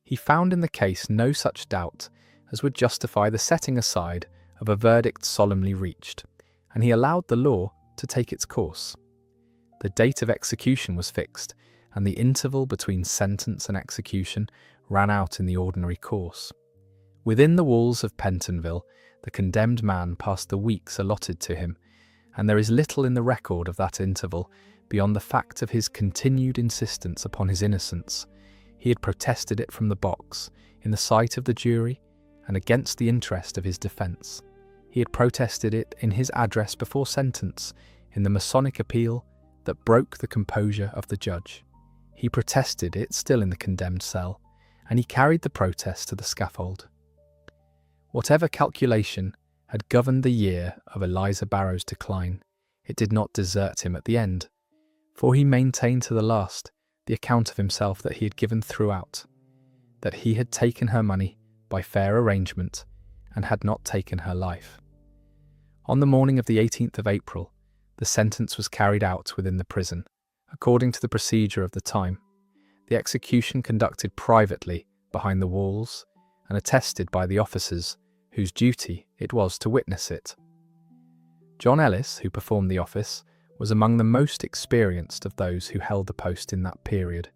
He found in the case no such doubt as would justify the setting aside of a verdict solemnly reached, and he allowed the law to take its course. The date of execution was fixed, and the interval between sentence and execution ran out in the ordinary course. Within the walls of Pentonville, the condemned man passed the weeks allotted to him, and there is little in the record of that interval beyond the fact of his continued insistence upon his innocence. He had protested it from the box, in the sight of the jury, and against the interest of his defence. He had protested it in his address before sentence, in the Masonic appeal that broke the composure of the judge. He protested it still in the condemned cell, and he carried the protest to the scaffold. Whatever calculation had governed the year of Eliza Barrow's decline, it did not desert him at the end, for he maintained to the last the account of himself that he had given throughout, that he had taken her money by fair arrangement and had not taken her life. On the morning of the 18th of April, the sentence was carried out within the prison, according to the procedure of the time, the execution conducted privately behind the walls and attested by the officers whose duty it was to witness it. John Ellis, who performed the office, was among the most experienced of those who held the post in that period,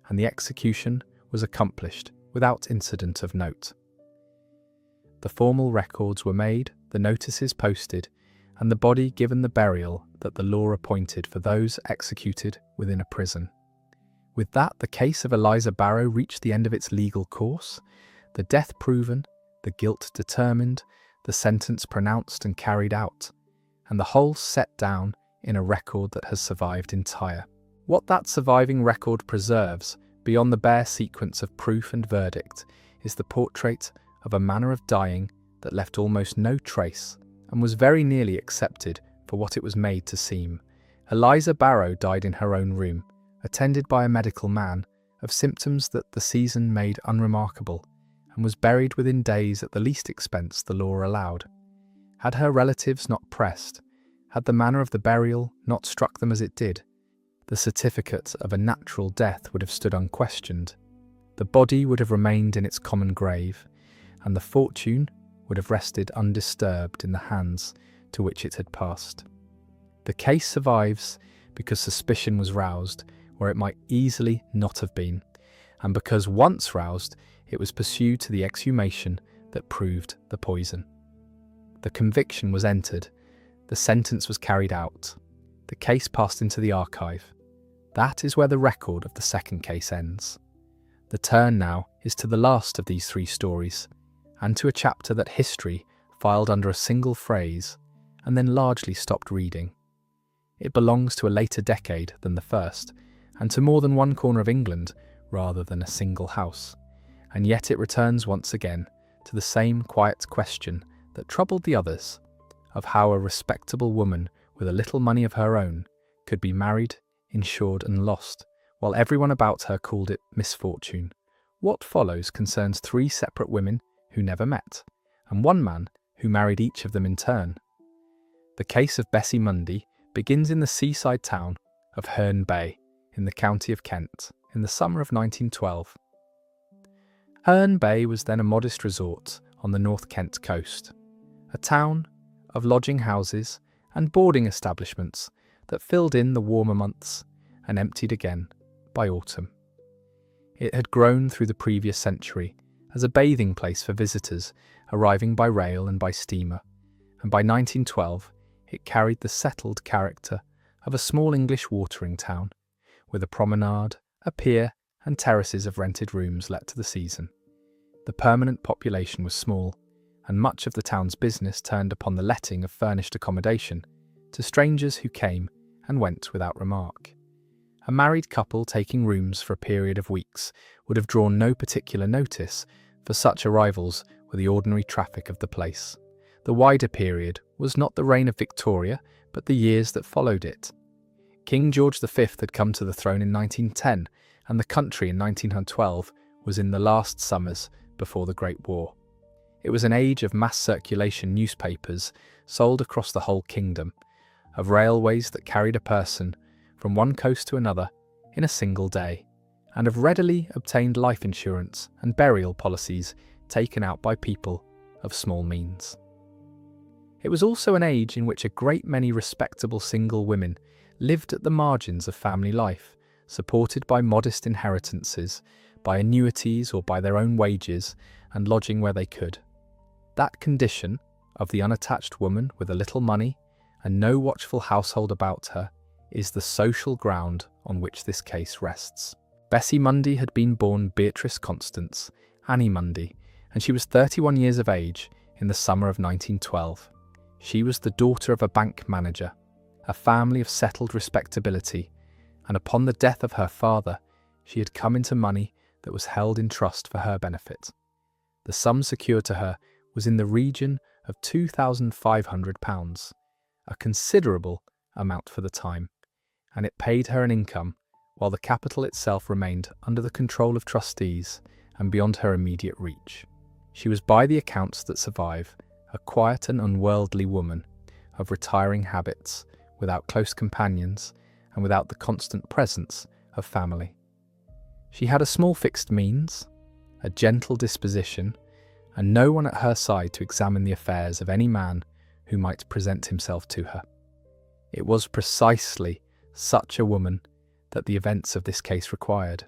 and the execution was accomplished without incident of note. The formal records were made, the notices posted, and the body given the burial that the law appointed for those executed within a prison. With that, the case of Eliza Barrow reached the end of its legal course, the death proven, the guilt determined, the sentence pronounced and carried out, and the whole set down in a record that has survived entire. What that surviving record preserves, beyond the bare sequence of proof and verdict, is the portrait of a manner of dying that left almost no trace and was very nearly accepted for what it was made to seem. Eliza Barrow died in her own room, attended by a medical man, of symptoms that the season made unremarkable, and was buried within days at the least expense the law allowed. Had her relatives not pressed, had the manner of the burial not struck them as it did, the certificate of a natural death would have stood unquestioned. The body would have remained in its common grave, and the fortune would have rested undisturbed in the hands to which it had passed. The case survives because suspicion was roused where it might easily not have been, and because once roused, it was pursued to the exhumation that proved the poison. The conviction was entered, the sentence was carried out, the case passed into the archive. That is where the record of the second case ends. The turn now is to the last of these three stories, and to a chapter that history filed under a single phrase and then largely stopped reading. It belongs to a later decade than the first, and to more than one corner of England rather than a single house, and yet it returns once again to the same quiet question that troubled the others, of how a respectable woman with a little money of her own could be married, insured and lost, while everyone about her called it misfortune. What follows concerns 3 separate women who never met, and one man who married each of them in turn. The case of Bessie Mundy begins in the seaside town of Herne Bay in the county of Kent in the summer of 1912. Herne Bay was then a modest resort on the North Kent coast, a town of lodging houses and boarding establishments that filled in the warmer months and emptied again by autumn. It had grown through the previous century as a bathing place for visitors arriving by rail and by steamer, and by 1912 it carried the settled character of a small English watering town, with a promenade, a pier and terraces of rented rooms let to the season. The permanent population was small, and much of the town's business turned upon the letting of furnished accommodation to strangers who came and went without remark. A married couple taking rooms for a period of weeks would have drawn no particular notice, for such arrivals were the ordinary traffic of the place. The wider period was not the reign of Victoria, but the years that followed it. King George V had come to the throne in 1910, and the country in 1912 was in the last summers before the Great War. It was an age of mass circulation newspapers sold across the whole kingdom, of railways that carried a person from one coast to another in a single day, and of readily obtained life insurance and burial policies taken out by people of small means. It was also an age in which a great many respectable single women lived at the margins of family life, supported by modest inheritances, by annuities or by their own wages, and lodging where they could. That condition of the unattached woman with a little money and no watchful household about her is the social ground on which this case rests. Bessie Mundy had been born Beatrice Constance Annie Mundy, and she was 31 years of age in the summer of 1912. She was the daughter of a bank manager, a family of settled respectability, and upon the death of her father, she had come into money that was held in trust for her benefit. The sum secured to her was in the region of £2,500, a considerable amount for the time, and it paid her an income while the capital itself remained under the control of trustees and beyond her immediate reach. She was, by the accounts that survive, a quiet and unworldly woman of retiring habits, without close companions and without the constant presence of family. She had a small fixed means, a gentle disposition, and no one at her side to examine the affairs of any man who might present himself to her. It was precisely such a woman that the events of this case required.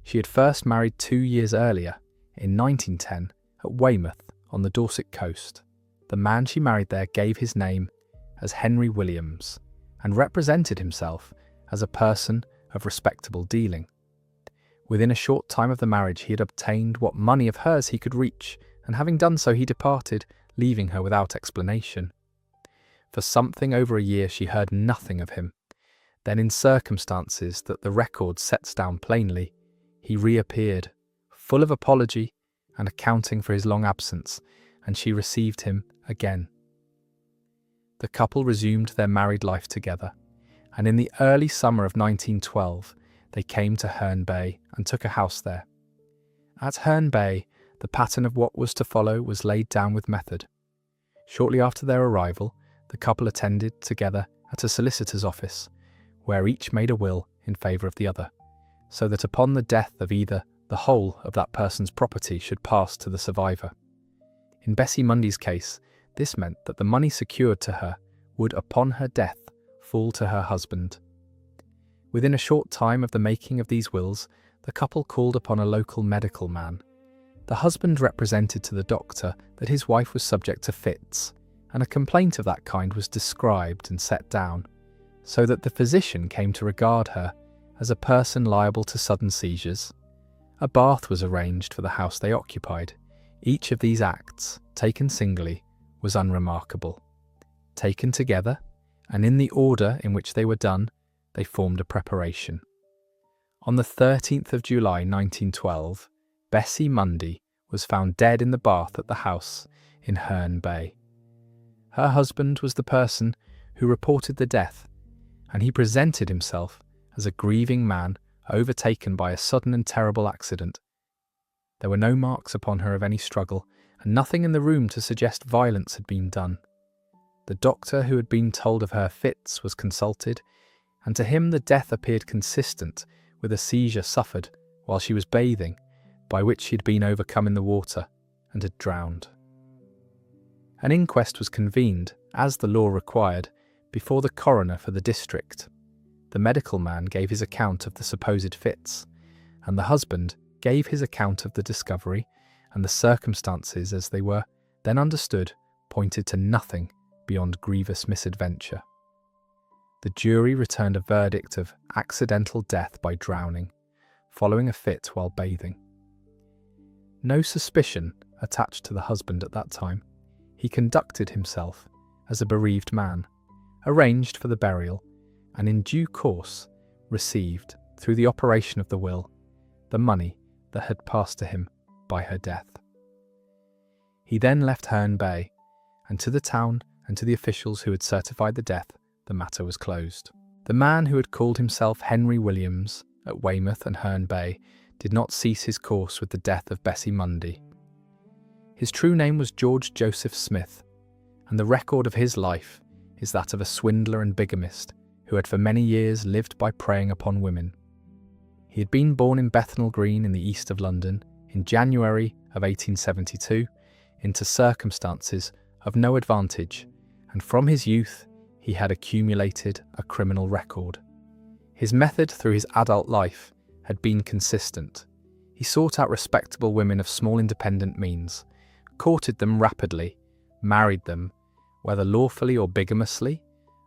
She had first married 2 years earlier, in 1910, at Weymouth on the Dorset coast. The man she married there gave his name as Henry Williams and represented himself as a person of respectable dealing. Within a short time of the marriage he had obtained what money of hers he could reach, and having done so he departed, leaving her without explanation. For something over a year she heard nothing of him. Then, in circumstances that the record sets down plainly, he reappeared, full of apology and accounting for his long absence, and she received him again. The couple resumed their married life together, and in the early summer of 1912 they came to Herne Bay and took a house there. At Herne Bay, the pattern of what was to follow was laid down with method. Shortly after their arrival, the couple attended together at a solicitor's office, where each made a will in favour of the other, so that upon the death of either, the whole of that person's property should pass to the survivor. In Bessie Mundy's case, this meant that the money secured to her would, upon her death, fall to her husband. Within a short time of the making of these wills, the couple called upon a local medical man. The husband represented to the doctor that his wife was subject to fits, and a complaint of that kind was described and set down, so that the physician came to regard her as a person liable to sudden seizures. A bath was arranged for the house they occupied. Each of these acts, taken singly, was unremarkable. Taken together, and in the order in which they were done, they formed a preparation. On the 13th of July 1912, Bessie Mundy was found dead in the bath at the house in Herne Bay. Her husband was the person who reported the death, and he presented himself as a grieving man overtaken by a sudden and terrible accident. There were no marks upon her of any struggle, and nothing in the room to suggest violence had been done. The doctor who had been told of her fits was consulted, and to him the death appeared consistent with a seizure suffered while she was bathing, by which she had been overcome in the water and had drowned. An inquest was convened, as the law required, before the coroner for the district. The medical man gave his account of the supposed fits, and the husband gave his account of the discovery, and the circumstances as they were then understood pointed to nothing beyond grievous misadventure. The jury returned a verdict of accidental death by drowning, following a fit while bathing. No suspicion attached to the husband at that time. He conducted himself as a bereaved man, arranged for the burial, and in due course received, through the operation of the will, the money that had passed to him by her death. He then left Herne Bay, and to the town and to the officials who had certified the death, the matter was closed. The man who had called himself Henry Williams at Weymouth and Herne Bay did not cease his course with the death of Bessie Mundy. His true name was George Joseph Smith, and the record of his life is that of a swindler and bigamist who had for many years lived by preying upon women. He had been born in Bethnal Green in the east of London in January of 1872 into circumstances of no advantage, and from his youth he had accumulated a criminal record. His method through his adult life had been consistent. He sought out respectable women of small independent means, courted them rapidly, married them, whether lawfully or bigamously,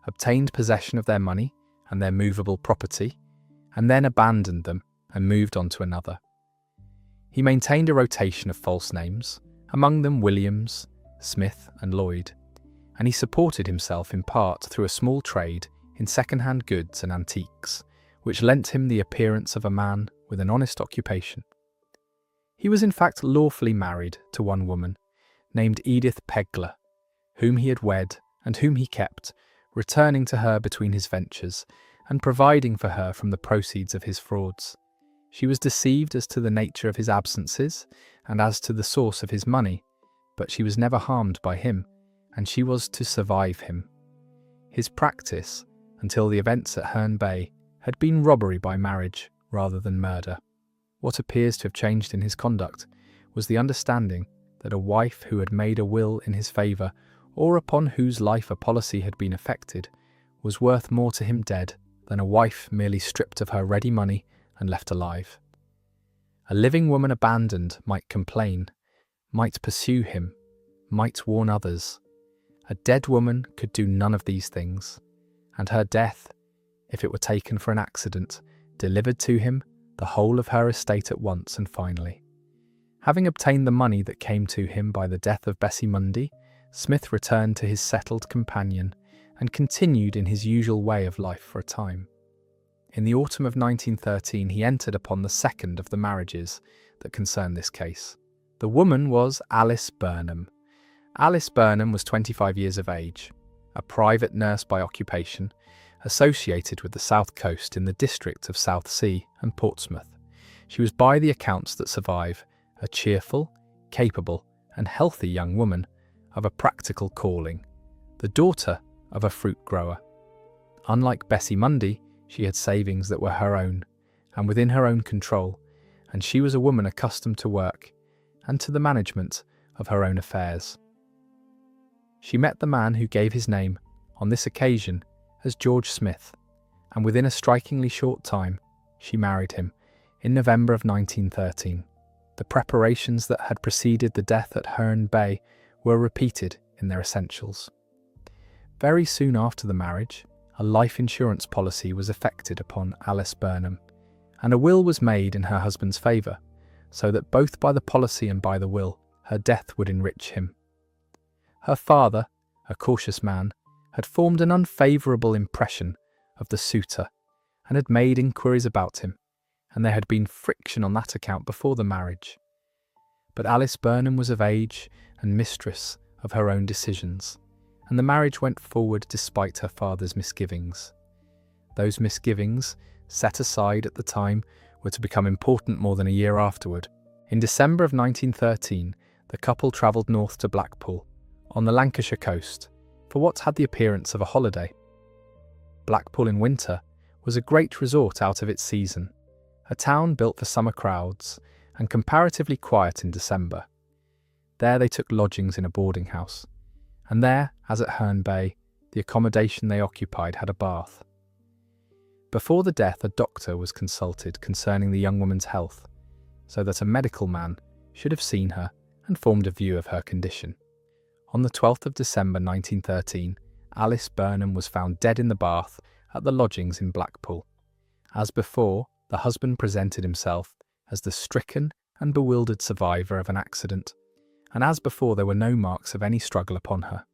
obtained possession of their money and their movable property, and then abandoned them and moved on to another. He maintained a rotation of false names, among them Williams, Smith and Lloyd, and he supported himself in part through a small trade in second-hand goods and antiques, which lent him the appearance of a man with an honest occupation. He was in fact lawfully married to one woman, named Edith Pegler, whom he had wed and whom he kept, returning to her between his ventures and providing for her from the proceeds of his frauds. She was deceived as to the nature of his absences and as to the source of his money, but she was never harmed by him, and she was to survive him. His practice, until the events at Herne Bay, had been robbery by marriage rather than murder. What appears to have changed in his conduct was the understanding that a wife who had made a will in his favour, or upon whose life a policy had been effected, was worth more to him dead than a wife merely stripped of her ready money and left alive. A living woman abandoned might complain, might pursue him, might warn others. A dead woman could do none of these things, and her death, if it were taken for an accident, delivered to him the whole of her estate at once and finally. Having obtained the money that came to him by the death of Bessie Mundy, Smith returned to his settled companion and continued in his usual way of life for a time. In the autumn of 1913 he entered upon the second of the marriages that concerned this case. The woman was Alice Burnham. Alice Burnham was 25 years of age, a private nurse by occupation, associated with the south coast in the district of Southsea and Portsmouth. She was, by the accounts that survive, a cheerful, capable and healthy young woman of a practical calling, the daughter of a fruit grower. Unlike Bessie Mundy, she had savings that were her own and within her own control, and she was a woman accustomed to work and to the management of her own affairs. She met the man who gave his name, on this occasion, as George Smith, and within a strikingly short time, she married him in November of 1913. The preparations that had preceded the death at Herne Bay were repeated in their essentials. Very soon after the marriage, a life insurance policy was effected upon Alice Burnham, and a will was made in her husband's favour, so that both by the policy and by the will, her death would enrich him. Her father, a cautious man, had formed an unfavourable impression of the suitor and had made inquiries about him, and there had been friction on that account before the marriage. But Alice Burnham was of age and mistress of her own decisions, and the marriage went forward despite her father's misgivings. Those misgivings, set aside at the time, were to become important more than a year afterward. In December of 1913, the couple travelled north to Blackpool, on the Lancashire coast, for what had the appearance of a holiday. Blackpool in winter was a great resort out of its season, a town built for summer crowds, and comparatively quiet in December. There they took lodgings in a boarding house, and there, as at Herne Bay, the accommodation they occupied had a bath. Before the death, a doctor was consulted concerning the young woman's health, so that a medical man should have seen her and formed a view of her condition. On the 12th of December 1913, Alice Burnham was found dead in the bath at the lodgings in Blackpool. As before, the husband presented himself as the stricken and bewildered survivor of an accident, and as before there were no marks of any struggle upon her.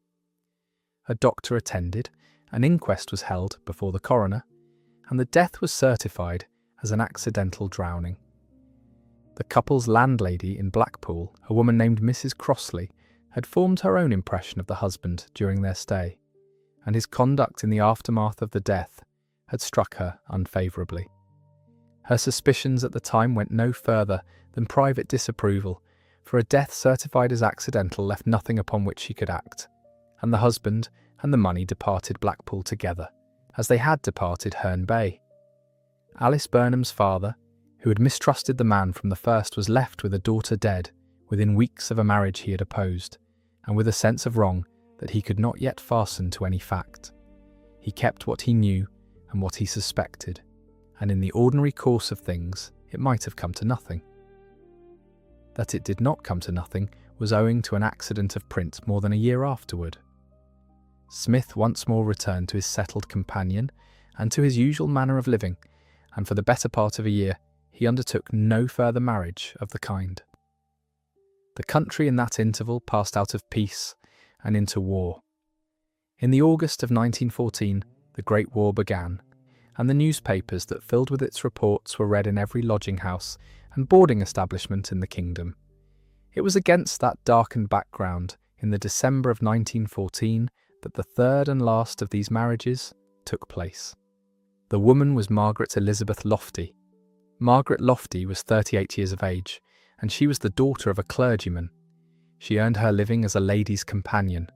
A doctor attended, an inquest was held before the coroner, and the death was certified as an accidental drowning. The couple's landlady in Blackpool, a woman named Mrs. Crossley, had formed her own impression of the husband during their stay, and his conduct in the aftermath of the death had struck her unfavourably. Her suspicions at the time went no further than private disapproval, for a death certified as accidental left nothing upon which she could act, and the husband and the money departed Blackpool together, as they had departed Herne Bay. Alice Burnham's father, who had mistrusted the man from the first, was left with a daughter dead within weeks of a marriage he had opposed, and with a sense of wrong that he could not yet fasten to any fact. He kept what he knew and what he suspected, and in the ordinary course of things it might have come to nothing. That it did not come to nothing was owing to an accident of print more than a year afterward. Smith once more returned to his settled companion and to his usual manner of living, and for the better part of a year he undertook no further marriage of the kind. The country in that interval passed out of peace and into war. In the August of 1914, the Great War began, and the newspapers that filled with its reports were read in every lodging-house and boarding establishment in the kingdom. It was against that darkened background, in the December of 1914, that the third and last of these marriages took place. The woman was Margaret Elizabeth Lofty. Margaret Lofty was 38 years of age, and she was the daughter of a clergyman. She earned her living as a lady's companion,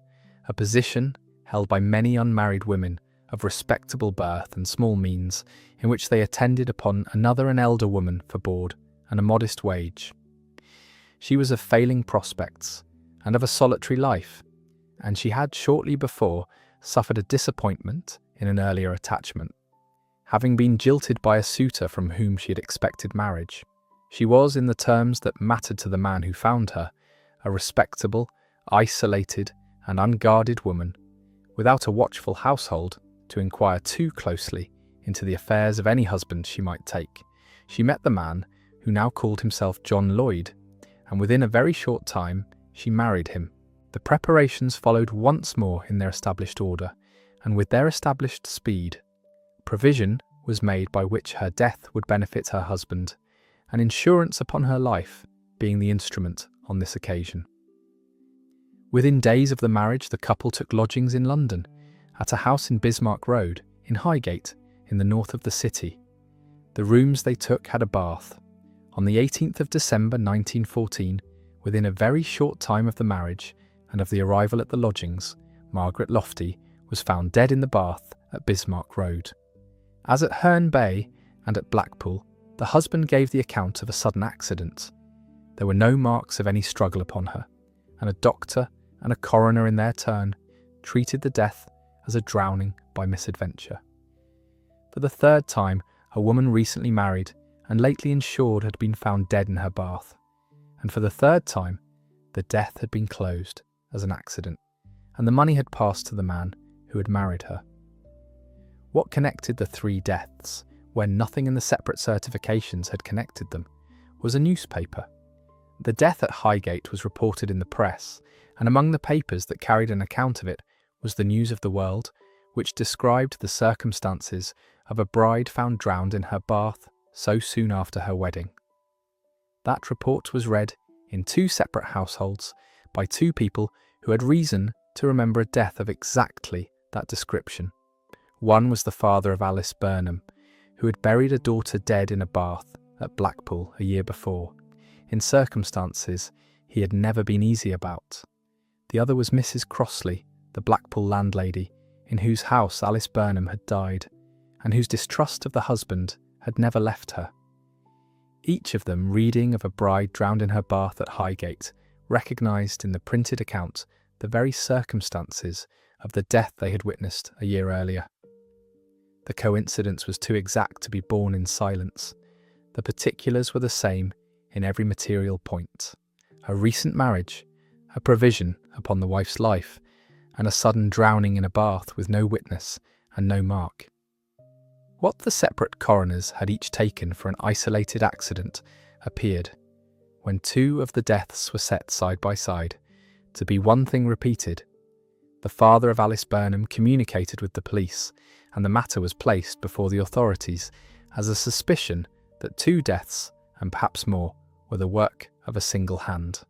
a position held by many unmarried women of respectable birth and small means, in which they attended upon another and elder woman for board and a modest wage. She was of failing prospects and of a solitary life, and she had shortly before suffered a disappointment in an earlier attachment. Having been jilted by a suitor from whom she had expected marriage, she was, in the terms that mattered to the man who found her, a respectable, isolated, and unguarded woman, without a watchful household to inquire too closely into the affairs of any husband she might take. She met the man, who now called himself John Lloyd, and within a very short time she married him. The preparations followed once more in their established order, and with their established speed. Provision was made by which her death would benefit her husband, an insurance upon her life being the instrument on this occasion. Within days of the marriage, the couple took lodgings in London, at a house in Bismarck Road, in Highgate, in the north of the city. The rooms they took had a bath. On the 18th of December 1914, within a very short time of the marriage and of the arrival at the lodgings, Margaret Lofty was found dead in the bath at Bismarck Road. As at Herne Bay and at Blackpool, the husband gave the account of a sudden accident. There were no marks of any struggle upon her, and a doctor and a coroner in their turn treated the death as a drowning by misadventure. For the third time, a woman recently married and lately insured had been found dead in her bath, and for the third time, the death had been closed as an accident, and the money had passed to the man who had married her. What connected the three deaths, when nothing in the separate certifications had connected them, was a newspaper. The death at Highgate was reported in the press, and among the papers that carried an account of it was the News of the World, which described the circumstances of a bride found drowned in her bath so soon after her wedding. That report was read in two separate households by two people who had reason to remember a death of exactly that description. One was the father of Alice Burnham, who had buried a daughter dead in a bath at Blackpool a year before, in circumstances he had never been easy about. The other was Mrs. Crossley, the Blackpool landlady, in whose house Alice Burnham had died, and whose distrust of the husband had never left her. Each of them reading of a bride drowned in her bath at Highgate, recognised in the printed account the very circumstances of the death they had witnessed a year earlier. The coincidence was too exact to be borne in silence. The particulars were the same in every material point. A recent marriage, a provision upon the wife's life, and a sudden drowning in a bath with no witness and no mark. What the separate coroners had each taken for an isolated accident appeared, when two of the deaths were set side by side, to be one thing repeated. The father of Alice Burnham communicated with the police, and the matter was placed before the authorities as a suspicion that two deaths, and perhaps more, were the work of a single hand.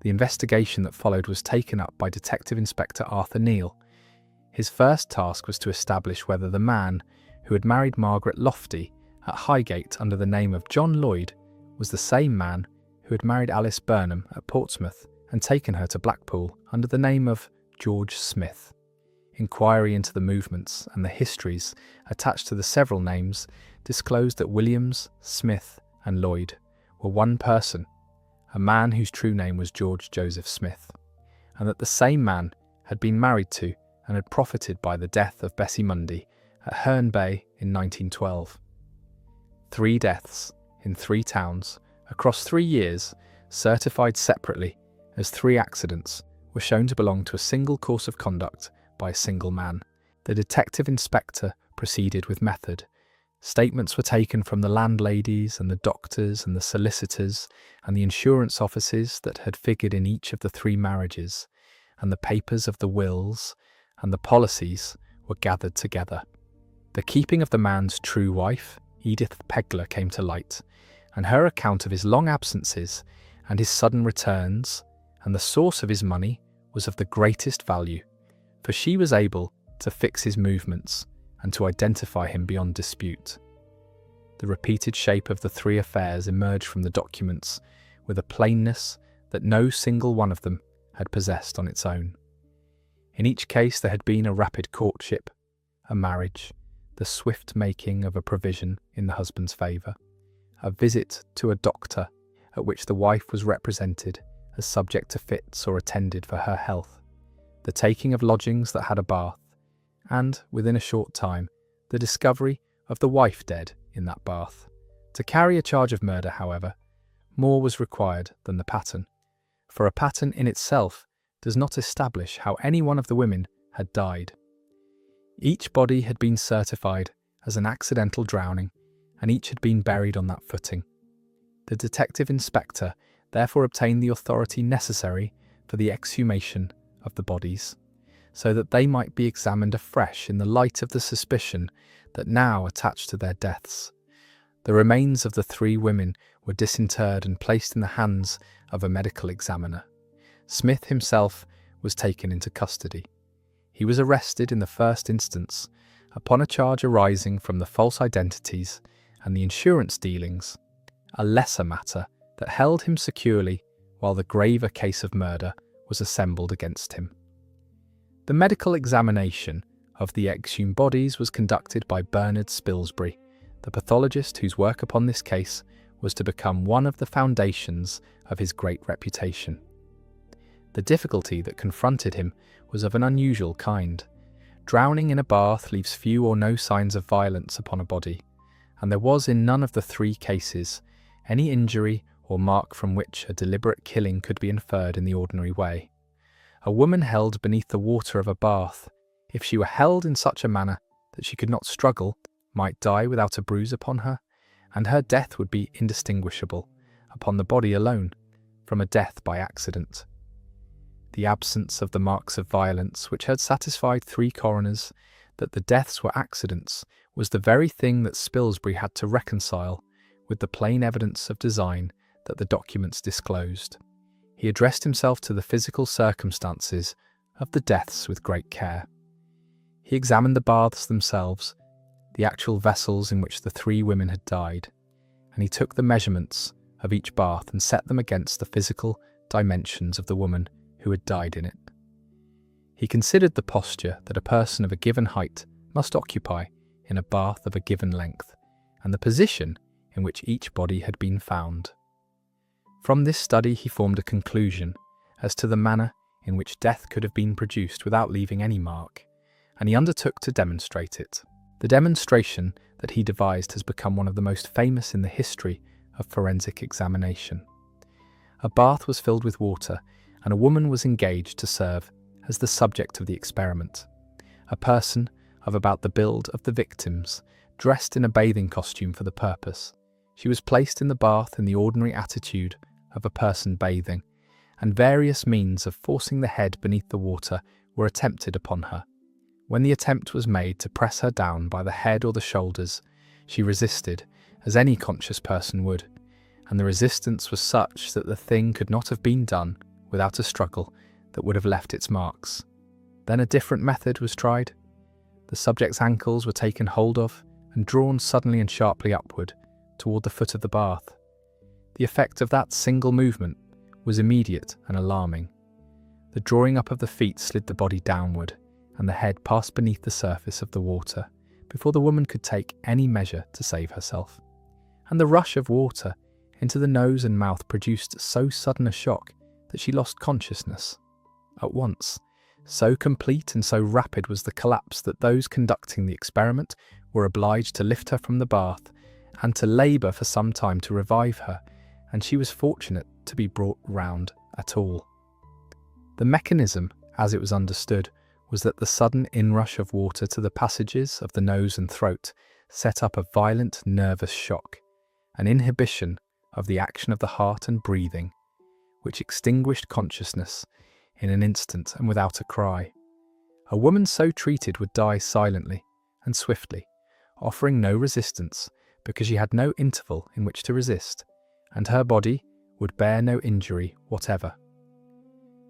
The investigation that followed was taken up by Detective Inspector Arthur Neal. His first task was to establish whether the man who had married Margaret Lofty at Highgate under the name of John Lloyd was the same man who had married Alice Burnham at Portsmouth and taken her to Blackpool under the name of George Smith. Inquiry into the movements and the histories attached to the several names disclosed that Williams, Smith and Lloyd were one person, a man whose true name was George Joseph Smith, and that the same man had been married to and had profited by the death of Bessie Mundy at Herne Bay in 1912. 3 deaths in 3 towns across 3 years, certified separately as 3 accidents, were shown to belong to a single course of conduct by a single man. The detective inspector proceeded with method. Statements were taken from the landladies and the doctors and the solicitors and the insurance offices that had figured in each of the 3 marriages, and the papers of the wills and the policies were gathered together. The keeping of the man's true wife, Edith Pegler, came to light, and her account of his long absences and his sudden returns and the source of his money was of the greatest value, for she was able to fix his movements and to identify him beyond dispute. The repeated shape of the 3 affairs emerged from the documents with a plainness that no single one of them had possessed on its own. In each case there had been a rapid courtship, a marriage, the swift making of a provision in the husband's favour, a visit to a doctor at which the wife was represented as subject to fits or attended for her health, the taking of lodgings that had a bath, and, within a short time, the discovery of the wife dead in that bath. To carry a charge of murder, however, more was required than the pattern, for a pattern in itself does not establish how any one of the women had died. Each body had been certified as an accidental drowning, and each had been buried on that footing. The detective inspector therefore obtained the authority necessary for the exhumation of the bodies, so that they might be examined afresh in the light of the suspicion that now attached to their deaths. The remains of the 3 women were disinterred and placed in the hands of a medical examiner. Smith himself was taken into custody. He was arrested in the first instance upon a charge arising from the false identities and the insurance dealings, a lesser matter that held him securely while the graver case of murder was assembled against him. The medical examination of the exhumed bodies was conducted by Bernard Spilsbury, the pathologist whose work upon this case was to become one of the foundations of his great reputation. The difficulty that confronted him was of an unusual kind. Drowning in a bath leaves few or no signs of violence upon a body, and there was in none of the 3 cases any injury or mark from which a deliberate killing could be inferred in the ordinary way. A woman held beneath the water of a bath, if she were held in such a manner that she could not struggle, might die without a bruise upon her, and her death would be indistinguishable, upon the body alone, from a death by accident. The absence of the marks of violence which had satisfied 3 coroners that the deaths were accidents was the very thing that Spilsbury had to reconcile with the plain evidence of design that the documents disclosed. he addressed himself to the physical circumstances of the deaths with great care. He examined the baths themselves, the actual vessels in which the 3 women had died, and he took the measurements of each bath and set them against the physical dimensions of the woman who had died in it. He considered the posture that a person of a given height must occupy in a bath of a given length, and the position in which each body had been found. From this study he formed a conclusion as to the manner in which death could have been produced without leaving any mark, and he undertook to demonstrate it. The demonstration that he devised has become one of the most famous in the history of forensic examination. A bath was filled with water, and a woman was engaged to serve as the subject of the experiment. A person of about the build of the victims, dressed in a bathing costume for the purpose. She was placed in the bath in the ordinary attitude of a person bathing, and various means of forcing the head beneath the water were attempted upon her. When the attempt was made to press her down by the head or the shoulders, she resisted, as any conscious person would, and the resistance was such that the thing could not have been done without a struggle that would have left its marks. Then a different method was tried. The subject's ankles were taken hold of and drawn suddenly and sharply upward toward the foot of the bath. The effect of that single movement was immediate and alarming. The drawing up of the feet slid the body downward, and the head passed beneath the surface of the water before the woman could take any measure to save herself. And the rush of water into the nose and mouth produced so sudden a shock that she lost consciousness at once. So complete and so rapid was the collapse that those conducting the experiment were obliged to lift her from the bath and to labour for some time to revive her, and she was fortunate to be brought round at all. The mechanism, as it was understood, was that the sudden inrush of water to the passages of the nose and throat set up a violent nervous shock, an inhibition of the action of the heart and breathing, which extinguished consciousness in an instant and without a cry. A woman so treated would die silently and swiftly, offering no resistance because she had no interval in which to resist, and her body would bear no injury whatever.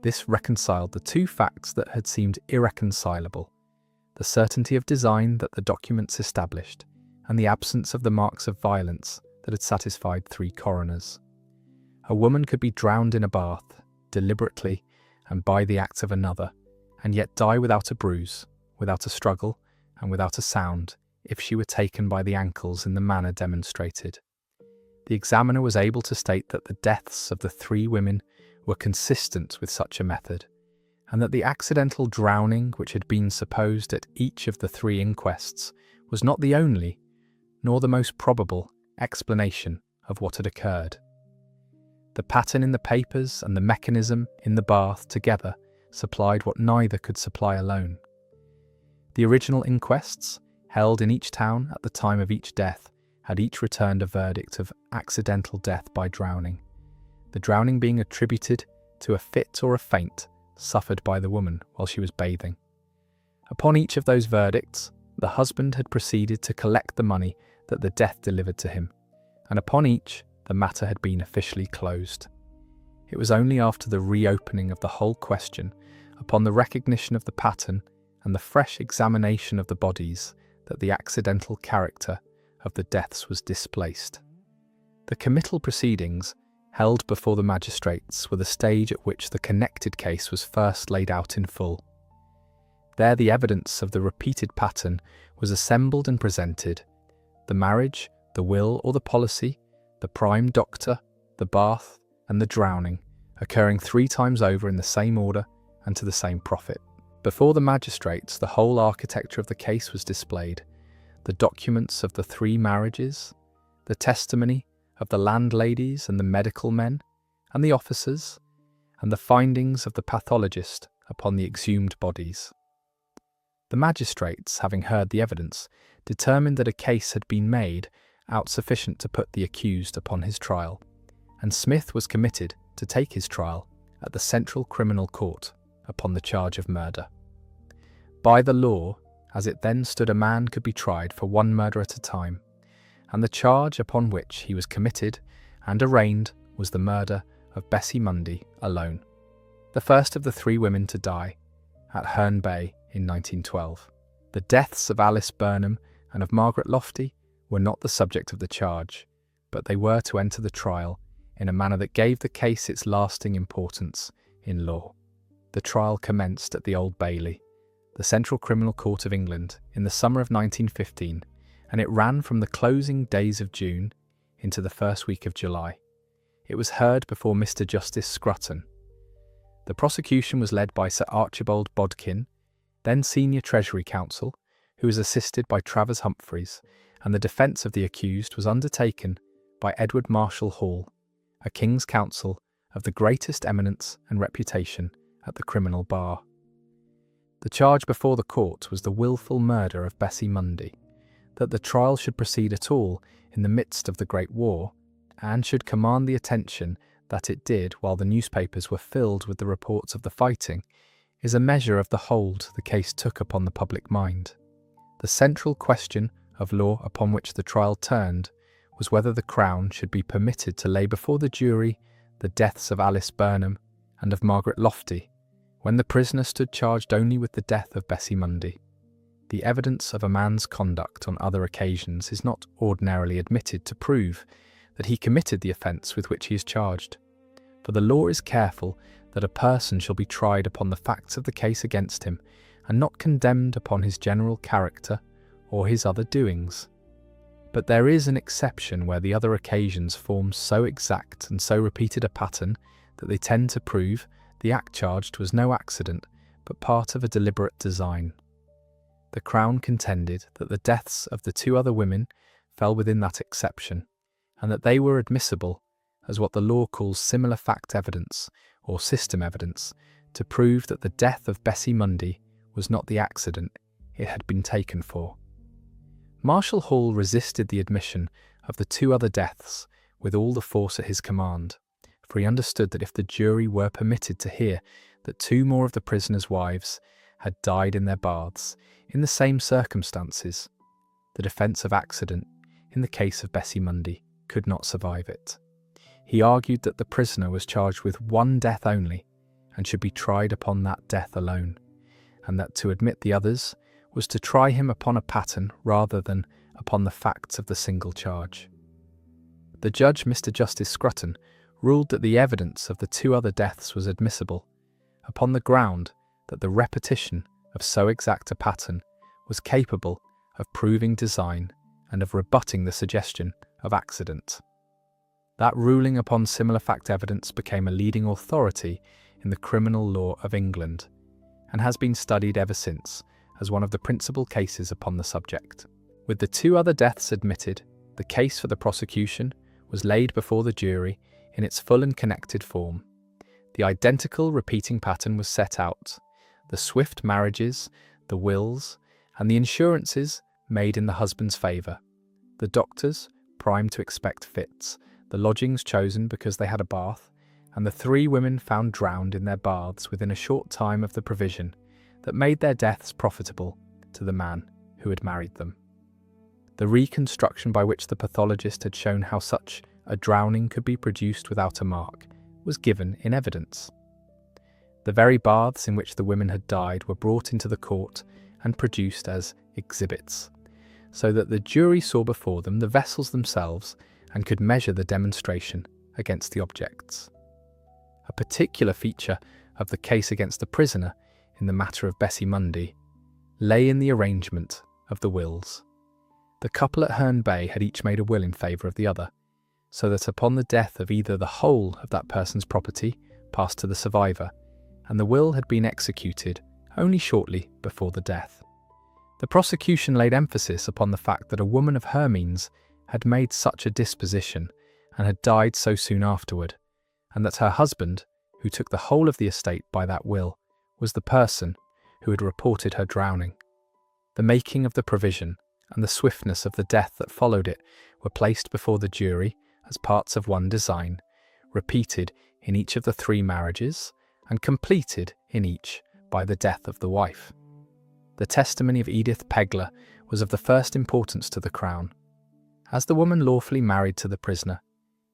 This reconciled the 2 facts that had seemed irreconcilable: the certainty of design that the documents established, and the absence of the marks of violence that had satisfied 3 coroners. A woman could be drowned in a bath, deliberately and by the act of another, and yet die without a bruise, without a struggle, and without a sound, if she were taken by the ankles in the manner demonstrated. The examiner was able to state that the deaths of the 3 women were consistent with such a method, and that the accidental drowning which had been supposed at each of the 3 inquests was not the only, nor the most probable, explanation of what had occurred. The pattern in the papers and the mechanism in the bath together supplied what neither could supply alone. The original inquests, held in each town at the time of each death, had each returned a verdict of accidental death by drowning, the drowning being attributed to a fit or a faint suffered by the woman while she was bathing. Upon each of those verdicts, the husband had proceeded to collect the money that the death delivered to him, and upon each the matter had been officially closed. It was only after the reopening of the whole question, upon the recognition of the pattern and the fresh examination of the bodies, that the accidental character of the deaths was displaced. The committal proceedings, held before the magistrates, were the stage at which the connected case was first laid out in full. There the evidence of the repeated pattern was assembled and presented: the marriage, the will or the policy, the prime doctor, the bath, and the drowning, occurring 3 times over in the same order and to the same profit. Before the magistrates, the whole architecture of the case was displayed: the documents of the 3 marriages, the testimony of the landladies and the medical men and the officers, and the findings of the pathologist upon the exhumed bodies. The magistrates, having heard the evidence, determined that a case had been made out sufficient to put the accused upon his trial, and Smith was committed to take his trial at the Central Criminal Court upon the charge of murder. By the law, as it then stood, a man could be tried for 1 murder at a time, and the charge upon which he was committed and arraigned was the murder of Bessie Mundy alone, the first of the 3 women to die at Herne Bay in 1912. The deaths of Alice Burnham and of Margaret Lofty were not the subject of the charge, but they were to enter the trial in a manner that gave the case its lasting importance in law. The trial commenced at the Old Bailey, the Central Criminal Court of England, in the summer of 1915, and it ran from the closing days of June into the first week of July. It was heard before Mr. Justice Scrutton. The prosecution was led by Sir Archibald Bodkin, then Senior Treasury Counsel, who was assisted by Travers Humphreys, and the defence of the accused was undertaken by Edward Marshall Hall, a King's Counsel of the greatest eminence and reputation at the criminal bar. The charge before the court was the wilful murder of Bessie Mundy. That the trial should proceed at all in the midst of the Great War, and should command the attention that it did while the newspapers were filled with the reports of the fighting, is a measure of the hold the case took upon the public mind. The central question of law upon which the trial turned was whether the Crown should be permitted to lay before the jury the deaths of Alice Burnham and of Margaret Lofty, when the prisoner stood charged only with the death of Bessie Mundy. The evidence of a man's conduct on other occasions is not ordinarily admitted to prove that he committed the offence with which he is charged, for the law is careful that a person shall be tried upon the facts of the case against him, and not condemned upon his general character or his other doings. But there is an exception where the other occasions form so exact and so repeated a pattern that they tend to prove the act charged was no accident, but part of a deliberate design. The Crown contended that the deaths of the 2 other women fell within that exception, and that they were admissible as what the law calls similar fact evidence or system evidence to prove that the death of Bessie Mundy was not the accident it had been taken for. Marshall Hall resisted the admission of the 2 other deaths with all the force at his command, for he understood that if the jury were permitted to hear that 2 more of the prisoners' wives had died in their baths in the same circumstances, the defence of accident in the case of Bessie Mundy could not survive it. He argued that the prisoner was charged with 1 death only and should be tried upon that death alone, and that to admit the others was to try him upon a pattern rather than upon the facts of the single charge. The judge, Mr. Justice Scrutton, ruled that the evidence of the 2 other deaths was admissible, upon the ground that the repetition of so exact a pattern was capable of proving design and of rebutting the suggestion of accident. That ruling upon similar fact evidence became a leading authority in the criminal law of England, and has been studied ever since as one of the principal cases upon the subject. With the 2 other deaths admitted, the case for the prosecution was laid before the jury in its full and connected form. The identical repeating pattern was set out, the swift marriages, the wills, and the insurances made in the husband's favour, the doctors primed to expect fits, the lodgings chosen because they had a bath, and the 3 women found drowned in their baths within a short time of the provision that made their deaths profitable to the man who had married them. The reconstruction by which the pathologist had shown how such a drowning could be produced without a mark was given in evidence. The very baths in which the women had died were brought into the court and produced as exhibits, so that the jury saw before them the vessels themselves and could measure the demonstration against the objects. A particular feature of the case against the prisoner in the matter of Bessie Mundy lay in the arrangement of the wills. The couple at Herne Bay had each made a will in favour of the other, so that upon the death of either the whole of that person's property passed to the survivor, and the will had been executed only shortly before the death. The prosecution laid emphasis upon the fact that a woman of her means had made such a disposition and had died so soon afterward, and that her husband, who took the whole of the estate by that will, was the person who had reported her drowning. The making of the provision and the swiftness of the death that followed it were placed before the jury as parts of one design, repeated in each of the 3 marriages and completed in each by the death of the wife. The testimony of Edith Pegler was of the first importance to the Crown. As the woman lawfully married to the prisoner,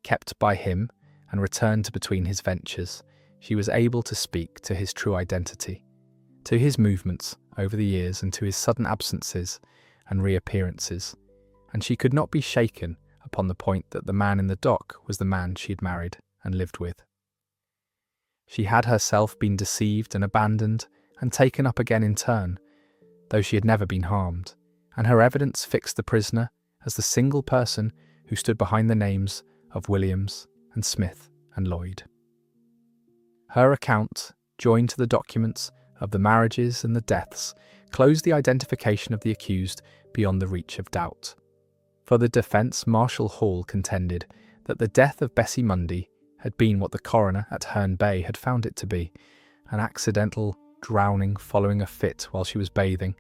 kept by him and returned to between his ventures, she was able to speak to his true identity, to his movements over the years and to his sudden absences and reappearances, and she could not be shaken upon the point that the man in the dock was the man she had married and lived with. She had herself been deceived and abandoned and taken up again in turn, though she had never been harmed, and her evidence fixed the prisoner as the single person who stood behind the names of Williams and Smith and Lloyd. Her account, joined to the documents of the marriages and the deaths, closed the identification of the accused beyond the reach of doubt. For the defence, Marshal Hall contended that the death of Bessie Mundy had been what the coroner at Herne Bay had found it to be, an accidental drowning following a fit while she was bathing,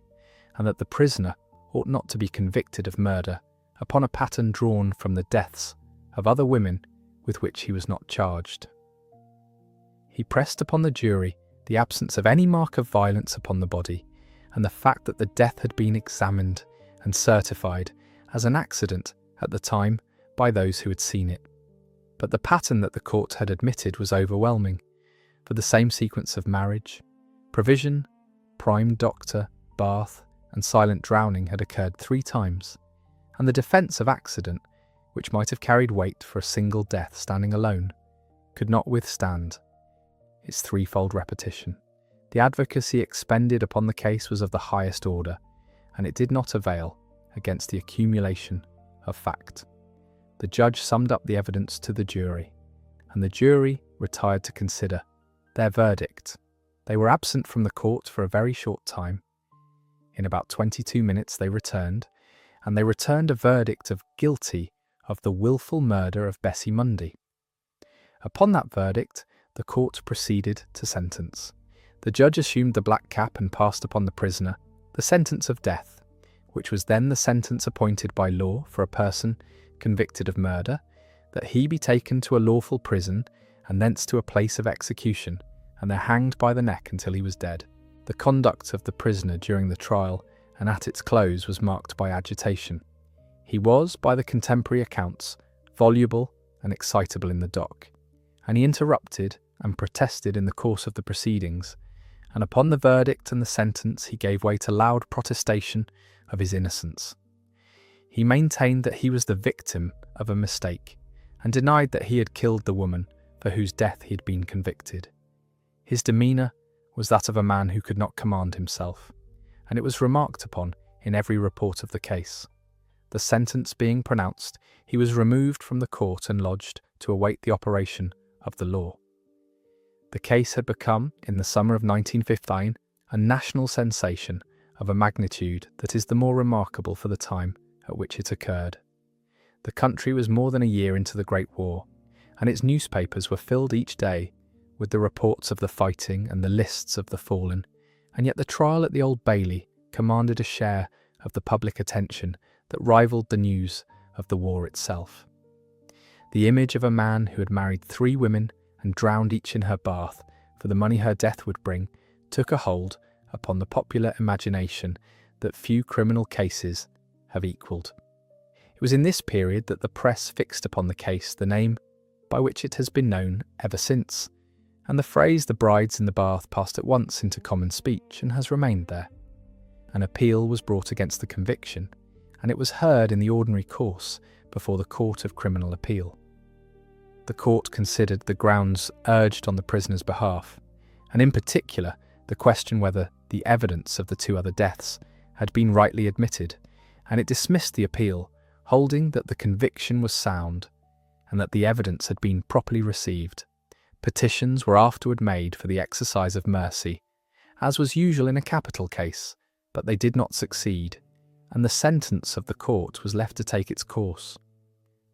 and that the prisoner ought not to be convicted of murder upon a pattern drawn from the deaths of other women with which he was not charged. He pressed upon the jury the absence of any mark of violence upon the body, and the fact that the death had been examined and certified as an accident at the time by those who had seen it. But the pattern that the court had admitted was overwhelming, for the same sequence of marriage, provision, prime doctor, bath, and silent drowning had occurred 3 times, and the defence of accident, which might have carried weight for a single death standing alone, could not withstand its 3-fold repetition. The advocacy expended upon the case was of the highest order, and it did not avail against the accumulation of fact. The judge summed up the evidence to the jury, and the jury retired to consider their verdict. They were absent from the court for a very short time. In about 22 minutes they returned, and they returned a verdict of guilty of the wilful murder of Bessie Mundy. Upon that verdict, the court proceeded to sentence. The judge assumed the black cap and passed upon the prisoner the sentence of death, which was then the sentence appointed by law for a person convicted of murder, that he be taken to a lawful prison and thence to a place of execution, and there hanged by the neck until he was dead. The conduct of the prisoner during the trial and at its close was marked by agitation. He was, by the contemporary accounts, voluble and excitable in the dock, and he interrupted and protested in the course of the proceedings, and upon the verdict and the sentence he gave way to loud protestation of his innocence. He maintained that he was the victim of a mistake, and denied that he had killed the woman for whose death he had been convicted. His demeanour was that of a man who could not command himself, and it was remarked upon in every report of the case. The sentence being pronounced, he was removed from the court and lodged to await the operation of the law. The case had become, in the summer of 1915, a national sensation of a magnitude that is the more remarkable for the time at which it occurred. The country was more than a year into the Great War, and its newspapers were filled each day with the reports of the fighting and the lists of the fallen, and yet the trial at the Old Bailey commanded a share of the public attention that rivalled the news of the war itself. The image of a man who had married 3 women and drowned each in her bath for the money her death would bring took a hold upon the popular imagination that few criminal cases have equalled. It was in this period that the press fixed upon the case the name by which it has been known ever since, and the phrase "the brides in the bath" passed at once into common speech and has remained there. An appeal was brought against the conviction, and it was heard in the ordinary course before the Court of Criminal Appeal. The court considered the grounds urged on the prisoner's behalf, and in particular the question whether the evidence of the 2 other deaths had been rightly admitted, and it dismissed the appeal, holding that the conviction was sound and that the evidence had been properly received. Petitions were afterward made for the exercise of mercy, as was usual in a capital case, but they did not succeed, and the sentence of the court was left to take its course.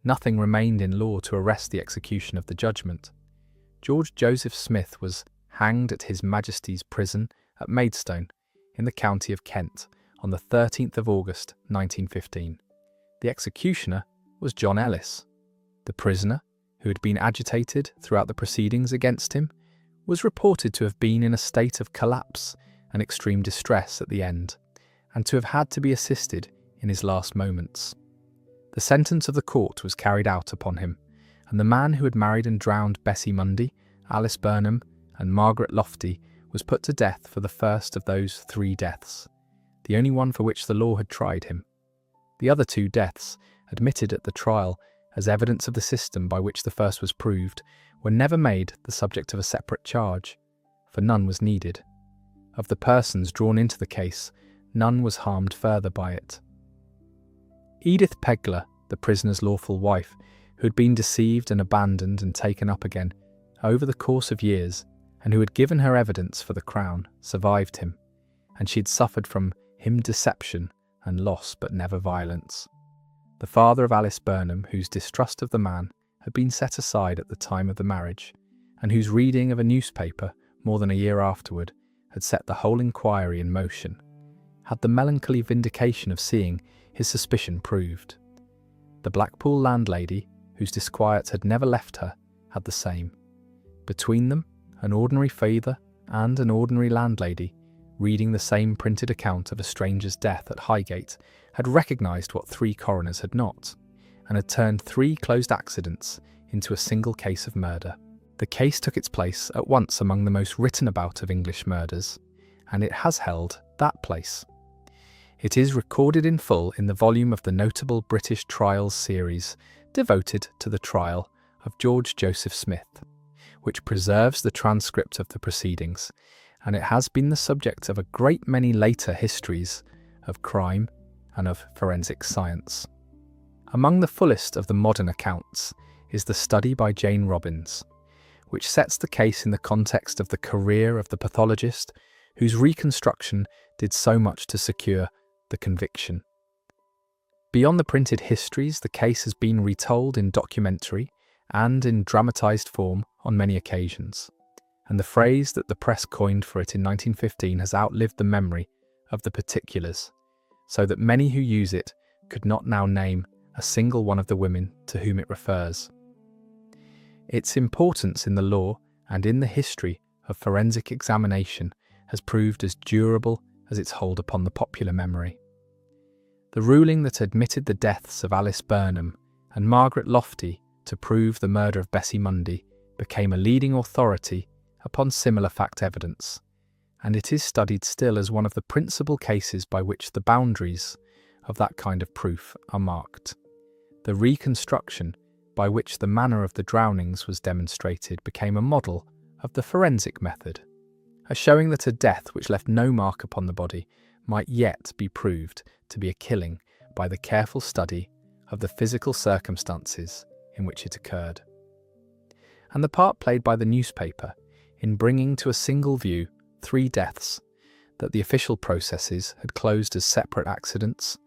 Nothing remained in law to arrest the execution of the judgment. George Joseph Smith was hanged at His Majesty's prison at Maidstone, in the county of Kent, on the 13th of August 1915. The executioner was John Ellis. The prisoner, who had been agitated throughout the proceedings against him, was reported to have been in a state of collapse and extreme distress at the end, and to have had to be assisted in his last moments. The sentence of the court was carried out upon him, and the man who had married and drowned Bessie Mundy, Alice Burnham, and Margaret Lofty was put to death for the first of those 3 deaths, the only one for which the law had tried him. The other 2 deaths, admitted at the trial as evidence of the system by which the first was proved, were never made the subject of a separate charge, for none was needed. Of the persons drawn into the case, none was harmed further by it. Edith Pegler, the prisoner's lawful wife, who had been deceived and abandoned and taken up again over the course of years, and who had given her evidence for the Crown, survived him, and she had suffered from him deception and loss but never violence. The father of Alice Burnham, whose distrust of the man had been set aside at the time of the marriage, and whose reading of a newspaper more than a year afterward had set the whole inquiry in motion, had the melancholy vindication of seeing his suspicion proved. The Blackpool landlady, whose disquiet had never left her, had the same. Between them, an ordinary father and an ordinary landlady, reading the same printed account of a stranger's death at Highgate, had recognised what 3 coroners had not, and had turned 3 closed accidents into a single case of murder. The case took its place at once among the most written about of English murders, and it has held that place. It is recorded in full in the volume of the Notable British Trials series devoted to the trial of George Joseph Smith, which preserves the transcript of the proceedings, and it has been the subject of a great many later histories of crime and of forensic science. Among the fullest of the modern accounts is the study by Jane Robbins, which sets the case in the context of the career of the pathologist whose reconstruction did so much to secure the conviction. Beyond the printed histories, the case has been retold in documentary and in dramatised form on many occasions, and the phrase that the press coined for it in 1915 has outlived the memory of the particulars, so that many who use it could not now name a single one of the women to whom it refers. Its importance in the law and in the history of forensic examination has proved as durable as its hold upon the popular memory. The ruling that admitted the deaths of Alice Burnham and Margaret Lofty to prove the murder of Bessie Mundy became a leading authority upon similar fact evidence, and it is studied still as one of the principal cases by which the boundaries of that kind of proof are marked. The reconstruction by which the manner of the drownings was demonstrated became a model of the forensic method, as showing that a death which left no mark upon the body might yet be proved to be a killing by the careful study of the physical circumstances in which it occurred. And the part played by the newspaper in bringing to a single view 3 deaths that the official processes had closed as separate accidents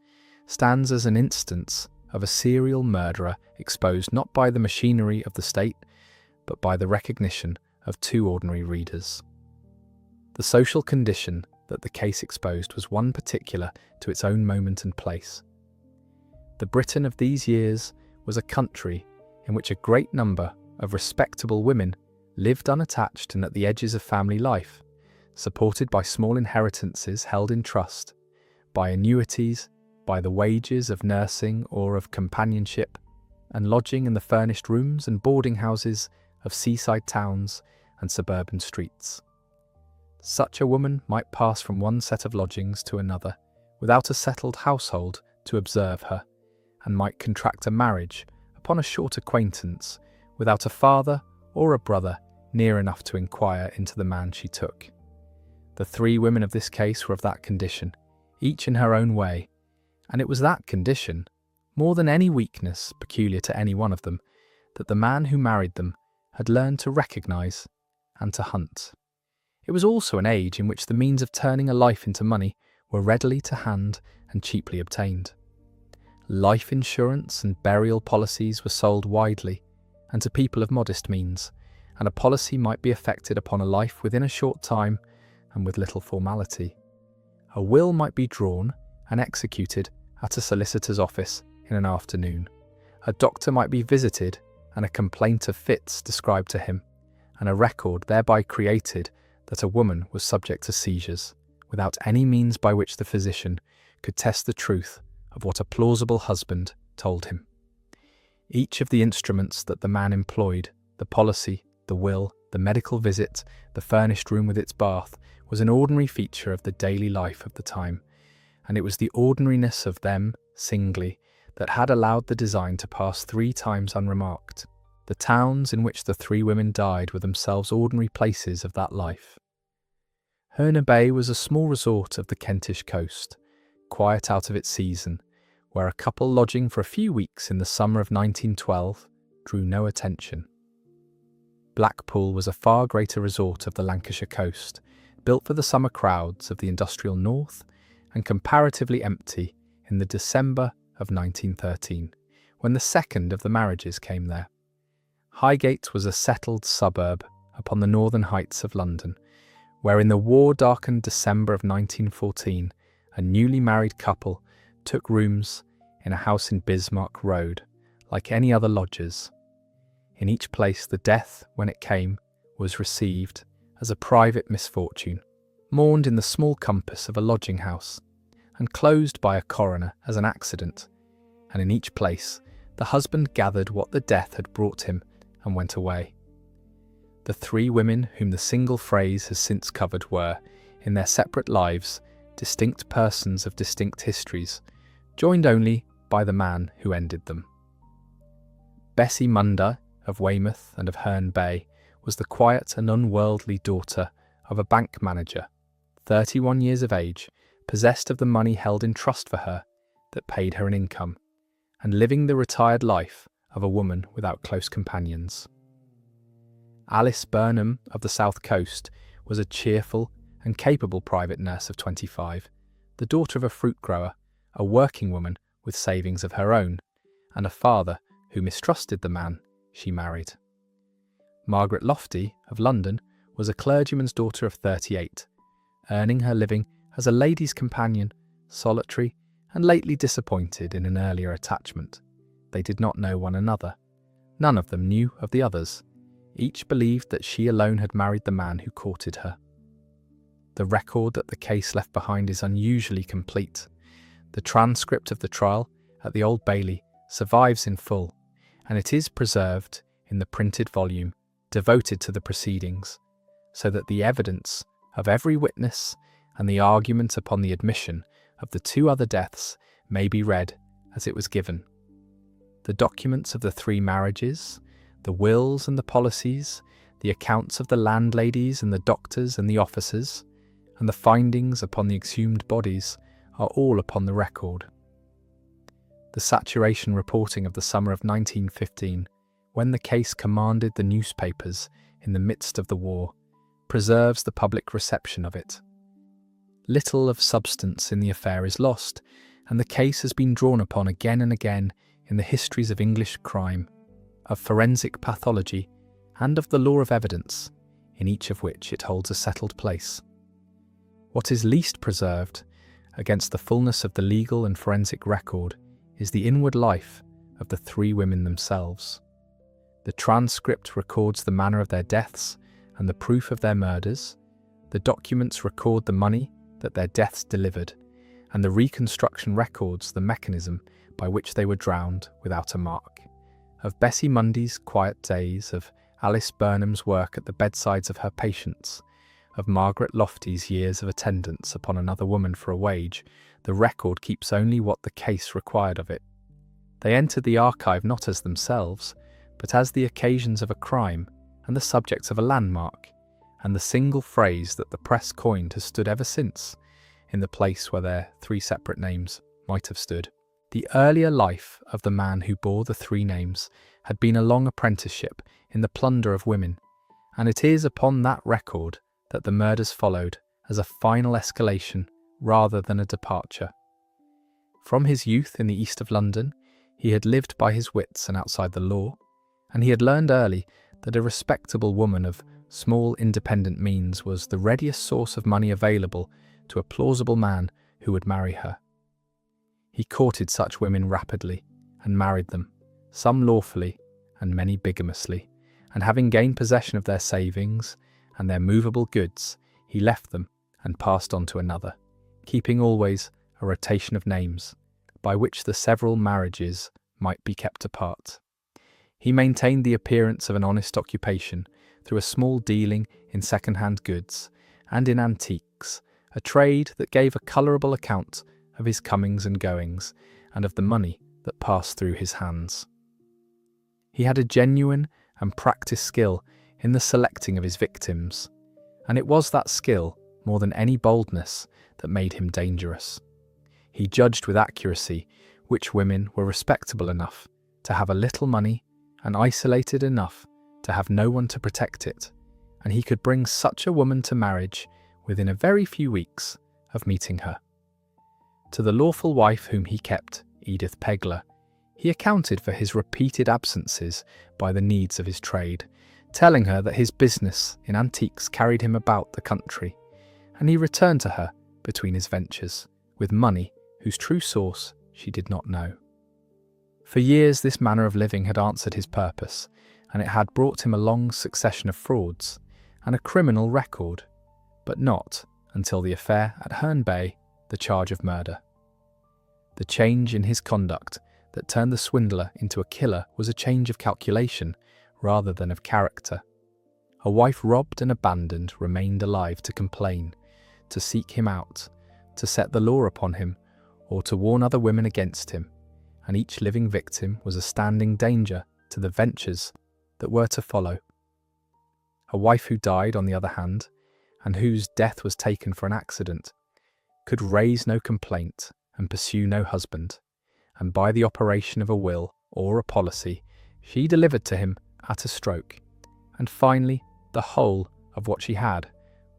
stands as an instance of a serial murderer exposed not by the machinery of the state, but by the recognition of 2 ordinary readers. The social condition that the case exposed was one particular to its own moment and place. The Britain of these years was a country in which a great number of respectable women lived unattached and at the edges of family life, supported by small inheritances held in trust, by annuities, by the wages of nursing or of companionship, and lodging in the furnished rooms and boarding houses of seaside towns and suburban streets. Such a woman might pass from one set of lodgings to another without a settled household to observe her, and might contract a marriage upon a short acquaintance without a father or a brother near enough to inquire into the man she took. The 3 women of this case were of that condition, each in her own way, and it was that condition, more than any weakness peculiar to any one of them, that the man who married them had learned to recognise and to hunt. It was also an age in which the means of turning a life into money were readily to hand and cheaply obtained. Life insurance and burial policies were sold widely and to people of modest means, and a policy might be effected upon a life within a short time and with little formality. A will might be drawn and executed at a solicitor's office in an afternoon. A doctor might be visited and a complaint of fits described to him, and a record thereby created that a woman was subject to seizures, without any means by which the physician could test the truth of what a plausible husband told him. Each of the instruments that the man employed, the policy, the will, the medical visit, the furnished room with its bath, was an ordinary feature of the daily life of the time, and it was the ordinariness of them, singly, that had allowed the design to pass 3 times unremarked. The towns in which the 3 women died were themselves ordinary places of that life. Herne Bay was a small resort of the Kentish coast, quiet out of its season, where a couple lodging for a few weeks in the summer of 1912 drew no attention. Blackpool was a far greater resort of the Lancashire coast, built for the summer crowds of the industrial north, and comparatively empty in the December of 1913, when the second of the marriages came there. Highgate was a settled suburb upon the northern heights of London, where in the war-darkened December of 1914, a newly married couple took rooms in a house in Bismarck Road, like any other lodgers. In each place the death, when it came, was received as a private misfortune, mourned in the small compass of a lodging-house, and closed by a coroner as an accident, and in each place the husband gathered what the death had brought him and went away. The 3 women whom the single phrase has since covered were, in their separate lives, distinct persons of distinct histories, joined only by the man who ended them. Bessie Munda, of Weymouth and of Herne Bay, was the quiet and unworldly daughter of a bank manager, 31 years of age, possessed of the money held in trust for her that paid her an income, and living the retired life of a woman without close companions. Alice Burnham of the south coast was a cheerful and capable private nurse of 25, the daughter of a fruit grower, a working woman with savings of her own, and a father who mistrusted the man she married. Margaret Lofty of London was a clergyman's daughter of 38, earning her living as a lady's companion, solitary and lately disappointed in an earlier attachment. They did not know one another. None of them knew of the others. Each believed that she alone had married the man who courted her. The record that the case left behind is unusually complete. The transcript of the trial at the Old Bailey survives in full, and it is preserved in the printed volume devoted to the proceedings, so that the evidence of every witness and the argument upon the admission of the 2 other deaths may be read as it was given. The documents of the 3 marriages, the wills and the policies, the accounts of the landladies and the doctors and the officers, and the findings upon the exhumed bodies are all upon the record. The saturation reporting of the summer of 1915, when the case commanded the newspapers in the midst of the war, preserves the public reception of it. Little of substance in the affair is lost, and the case has been drawn upon again and again in the histories of English crime, of forensic pathology, and of the law of evidence, in each of which it holds a settled place. What is least preserved, against the fullness of the legal and forensic record, is the inward life of the 3 women themselves. The transcript records the manner of their deaths and the proof of their murders. The documents record the money that their deaths delivered, and the reconstruction records the mechanism by which they were drowned without a mark. Of Bessie Mundy's quiet days, of Alice Burnham's work at the bedsides of her patients, of Margaret Lofty's years of attendance upon another woman for a wage, the record keeps only what the case required of it. They entered the archive not as themselves, but as the occasions of a crime and the subjects of a landmark, and the single phrase that the press coined has stood ever since, in the place where their 3 separate names might have stood. The earlier life of the man who bore the 3 names had been a long apprenticeship in the plunder of women, and it is upon that record that the murders followed as a final escalation rather than a departure. From his youth in the east of London, he had lived by his wits and outside the law, and he had learned early that a respectable woman of small independent means was the readiest source of money available to a plausible man who would marry her. He courted such women rapidly and married them, some lawfully and many bigamously, and having gained possession of their savings and their movable goods, he left them and passed on to another, keeping always a rotation of names, by which the several marriages might be kept apart. He maintained the appearance of an honest occupation through a small dealing in second-hand goods and in antiques, a trade that gave a colourable account of his comings and goings and of the money that passed through his hands. He had a genuine and practiced skill in the selecting of his victims, and it was that skill, more than any boldness, that made him dangerous. He judged with accuracy which women were respectable enough to have a little money and isolated enough to have no one to protect it, and he could bring such a woman to marriage within a very few weeks of meeting her. To the lawful wife whom he kept, Edith Pegler, he accounted for his repeated absences by the needs of his trade, telling her that his business in antiques carried him about the country, and he returned to her between his ventures with money whose true source she did not know. For years this manner of living had answered his purpose, and it had brought him a long succession of frauds and a criminal record, but not until the affair at Herne Bay, the charge of murder. The change in his conduct that turned the swindler into a killer was a change of calculation rather than of character. A wife robbed and abandoned remained alive to complain, to seek him out, to set the law upon him, or to warn other women against him, and each living victim was a standing danger to the ventures that were to follow. A wife who died, on the other hand, and whose death was taken for an accident, could raise no complaint and pursue no husband, and by the operation of a will or a policy, she delivered to him at a stroke, and finally the whole of what she had,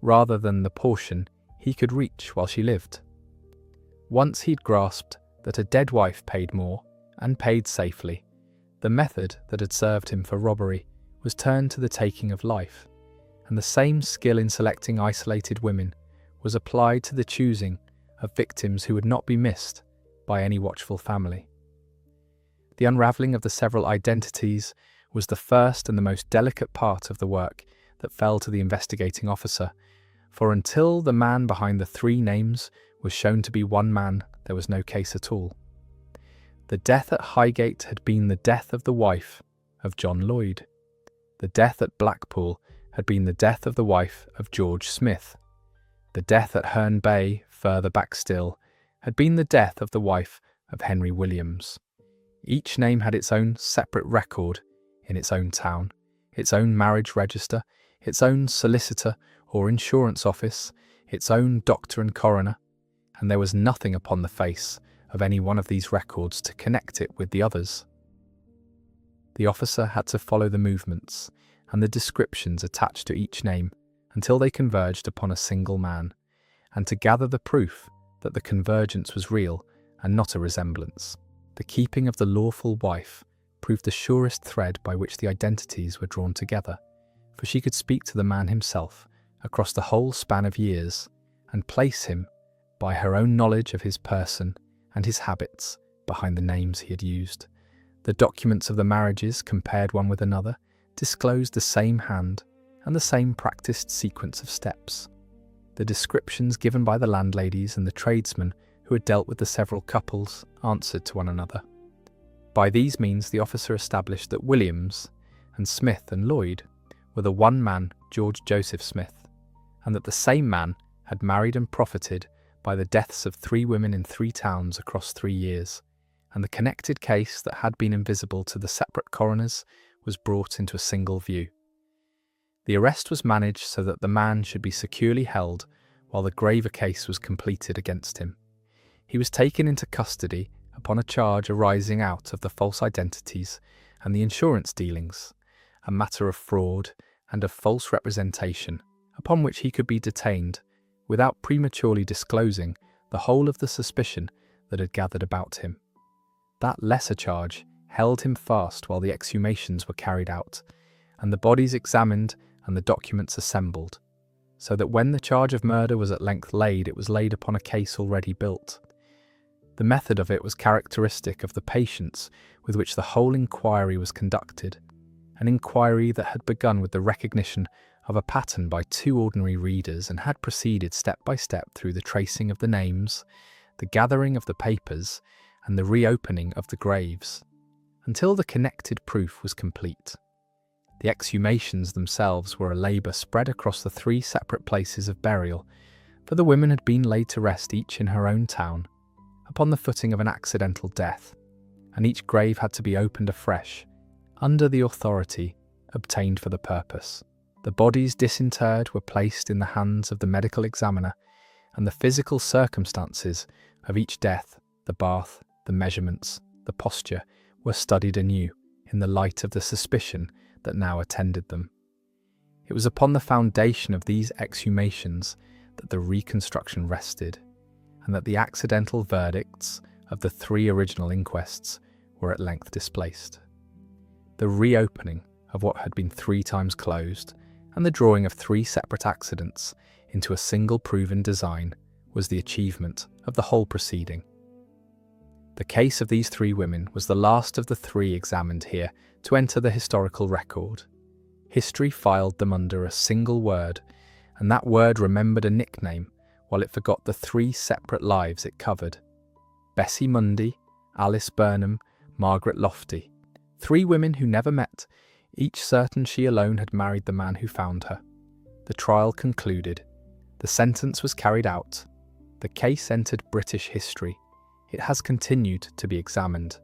rather than the portion he could reach while she lived. Once he'd grasped that a dead wife paid more, and paid safely, the method that had served him for robbery was turned to the taking of life, and the same skill in selecting isolated women was applied to the choosing of victims who would not be missed by any watchful family. The unravelling of the several identities was the first and the most delicate part of the work that fell to the investigating officer, for until the man behind the three names was shown to be one man, there was no case at all. The death at Highgate had been the death of the wife of John Lloyd. The death at Blackpool had been the death of the wife of George Smith. The death at Herne Bay, further back still, had been the death of the wife of Henry Williams. Each name had its own separate record in its own town, its own marriage register, its own solicitor or insurance office, its own doctor and coroner, and there was nothing upon the face of any one of these records to connect it with the others. The officer had to follow the movements and the descriptions attached to each name until they converged upon a single man, and to gather the proof that the convergence was real and not a resemblance. The keeping of the lawful wife proved the surest thread by which the identities were drawn together, for she could speak to the man himself across the whole span of years and place him, by her own knowledge of his person and his habits, behind the names he had used. The documents of the marriages, compared one with another, disclosed the same hand and the same practised sequence of steps. The descriptions given by the landladies and the tradesmen who had dealt with the several couples answered to one another. By these means the officer established that Williams and Smith and Lloyd were the one man, George Joseph Smith, and that the same man had married and profited by the deaths of 3 women in 3 towns across 3 years, and the connected case that had been invisible to the separate coroners was brought into a single view. The arrest was managed so that the man should be securely held while the graver case was completed against him. He was taken into custody upon a charge arising out of the false identities and the insurance dealings, a matter of fraud and of false representation, upon which he could be detained without prematurely disclosing the whole of the suspicion that had gathered about him. That lesser charge held him fast while the exhumations were carried out, and the bodies examined and the documents assembled, so that when the charge of murder was at length laid, it was laid upon a case already built. The method of it was characteristic of the patience with which the whole inquiry was conducted, an inquiry that had begun with the recognition of a pattern by 2 ordinary readers and had proceeded step by step through the tracing of the names, the gathering of the papers, and the reopening of the graves. until the connected proof was complete. The exhumations themselves were a labour spread across the 3 separate places of burial, for the women had been laid to rest each in her own town, upon the footing of an accidental death, and each grave had to be opened afresh, under the authority obtained for the purpose. The bodies disinterred were placed in the hands of the medical examiner, and the physical circumstances of each death, the bath, the measurements, the posture, were studied anew in the light of the suspicion that now attended them. It was upon the foundation of these exhumations that the reconstruction rested, and that the accidental verdicts of the 3 original inquests were at length displaced. The reopening of what had been 3 times closed, and the drawing of 3 separate accidents into a single proven design, was the achievement of the whole proceeding. The case of these 3 women was the last of the 3 examined here to enter the historical record. History filed them under a single word, and that word remembered a nickname while it forgot the 3 separate lives it covered. Bessie Mundy, Alice Burnham, Margaret Lofty. 3 women who never met, each certain she alone had married the man who found her. The trial concluded. The sentence was carried out. The case entered British history. It has continued to be examined.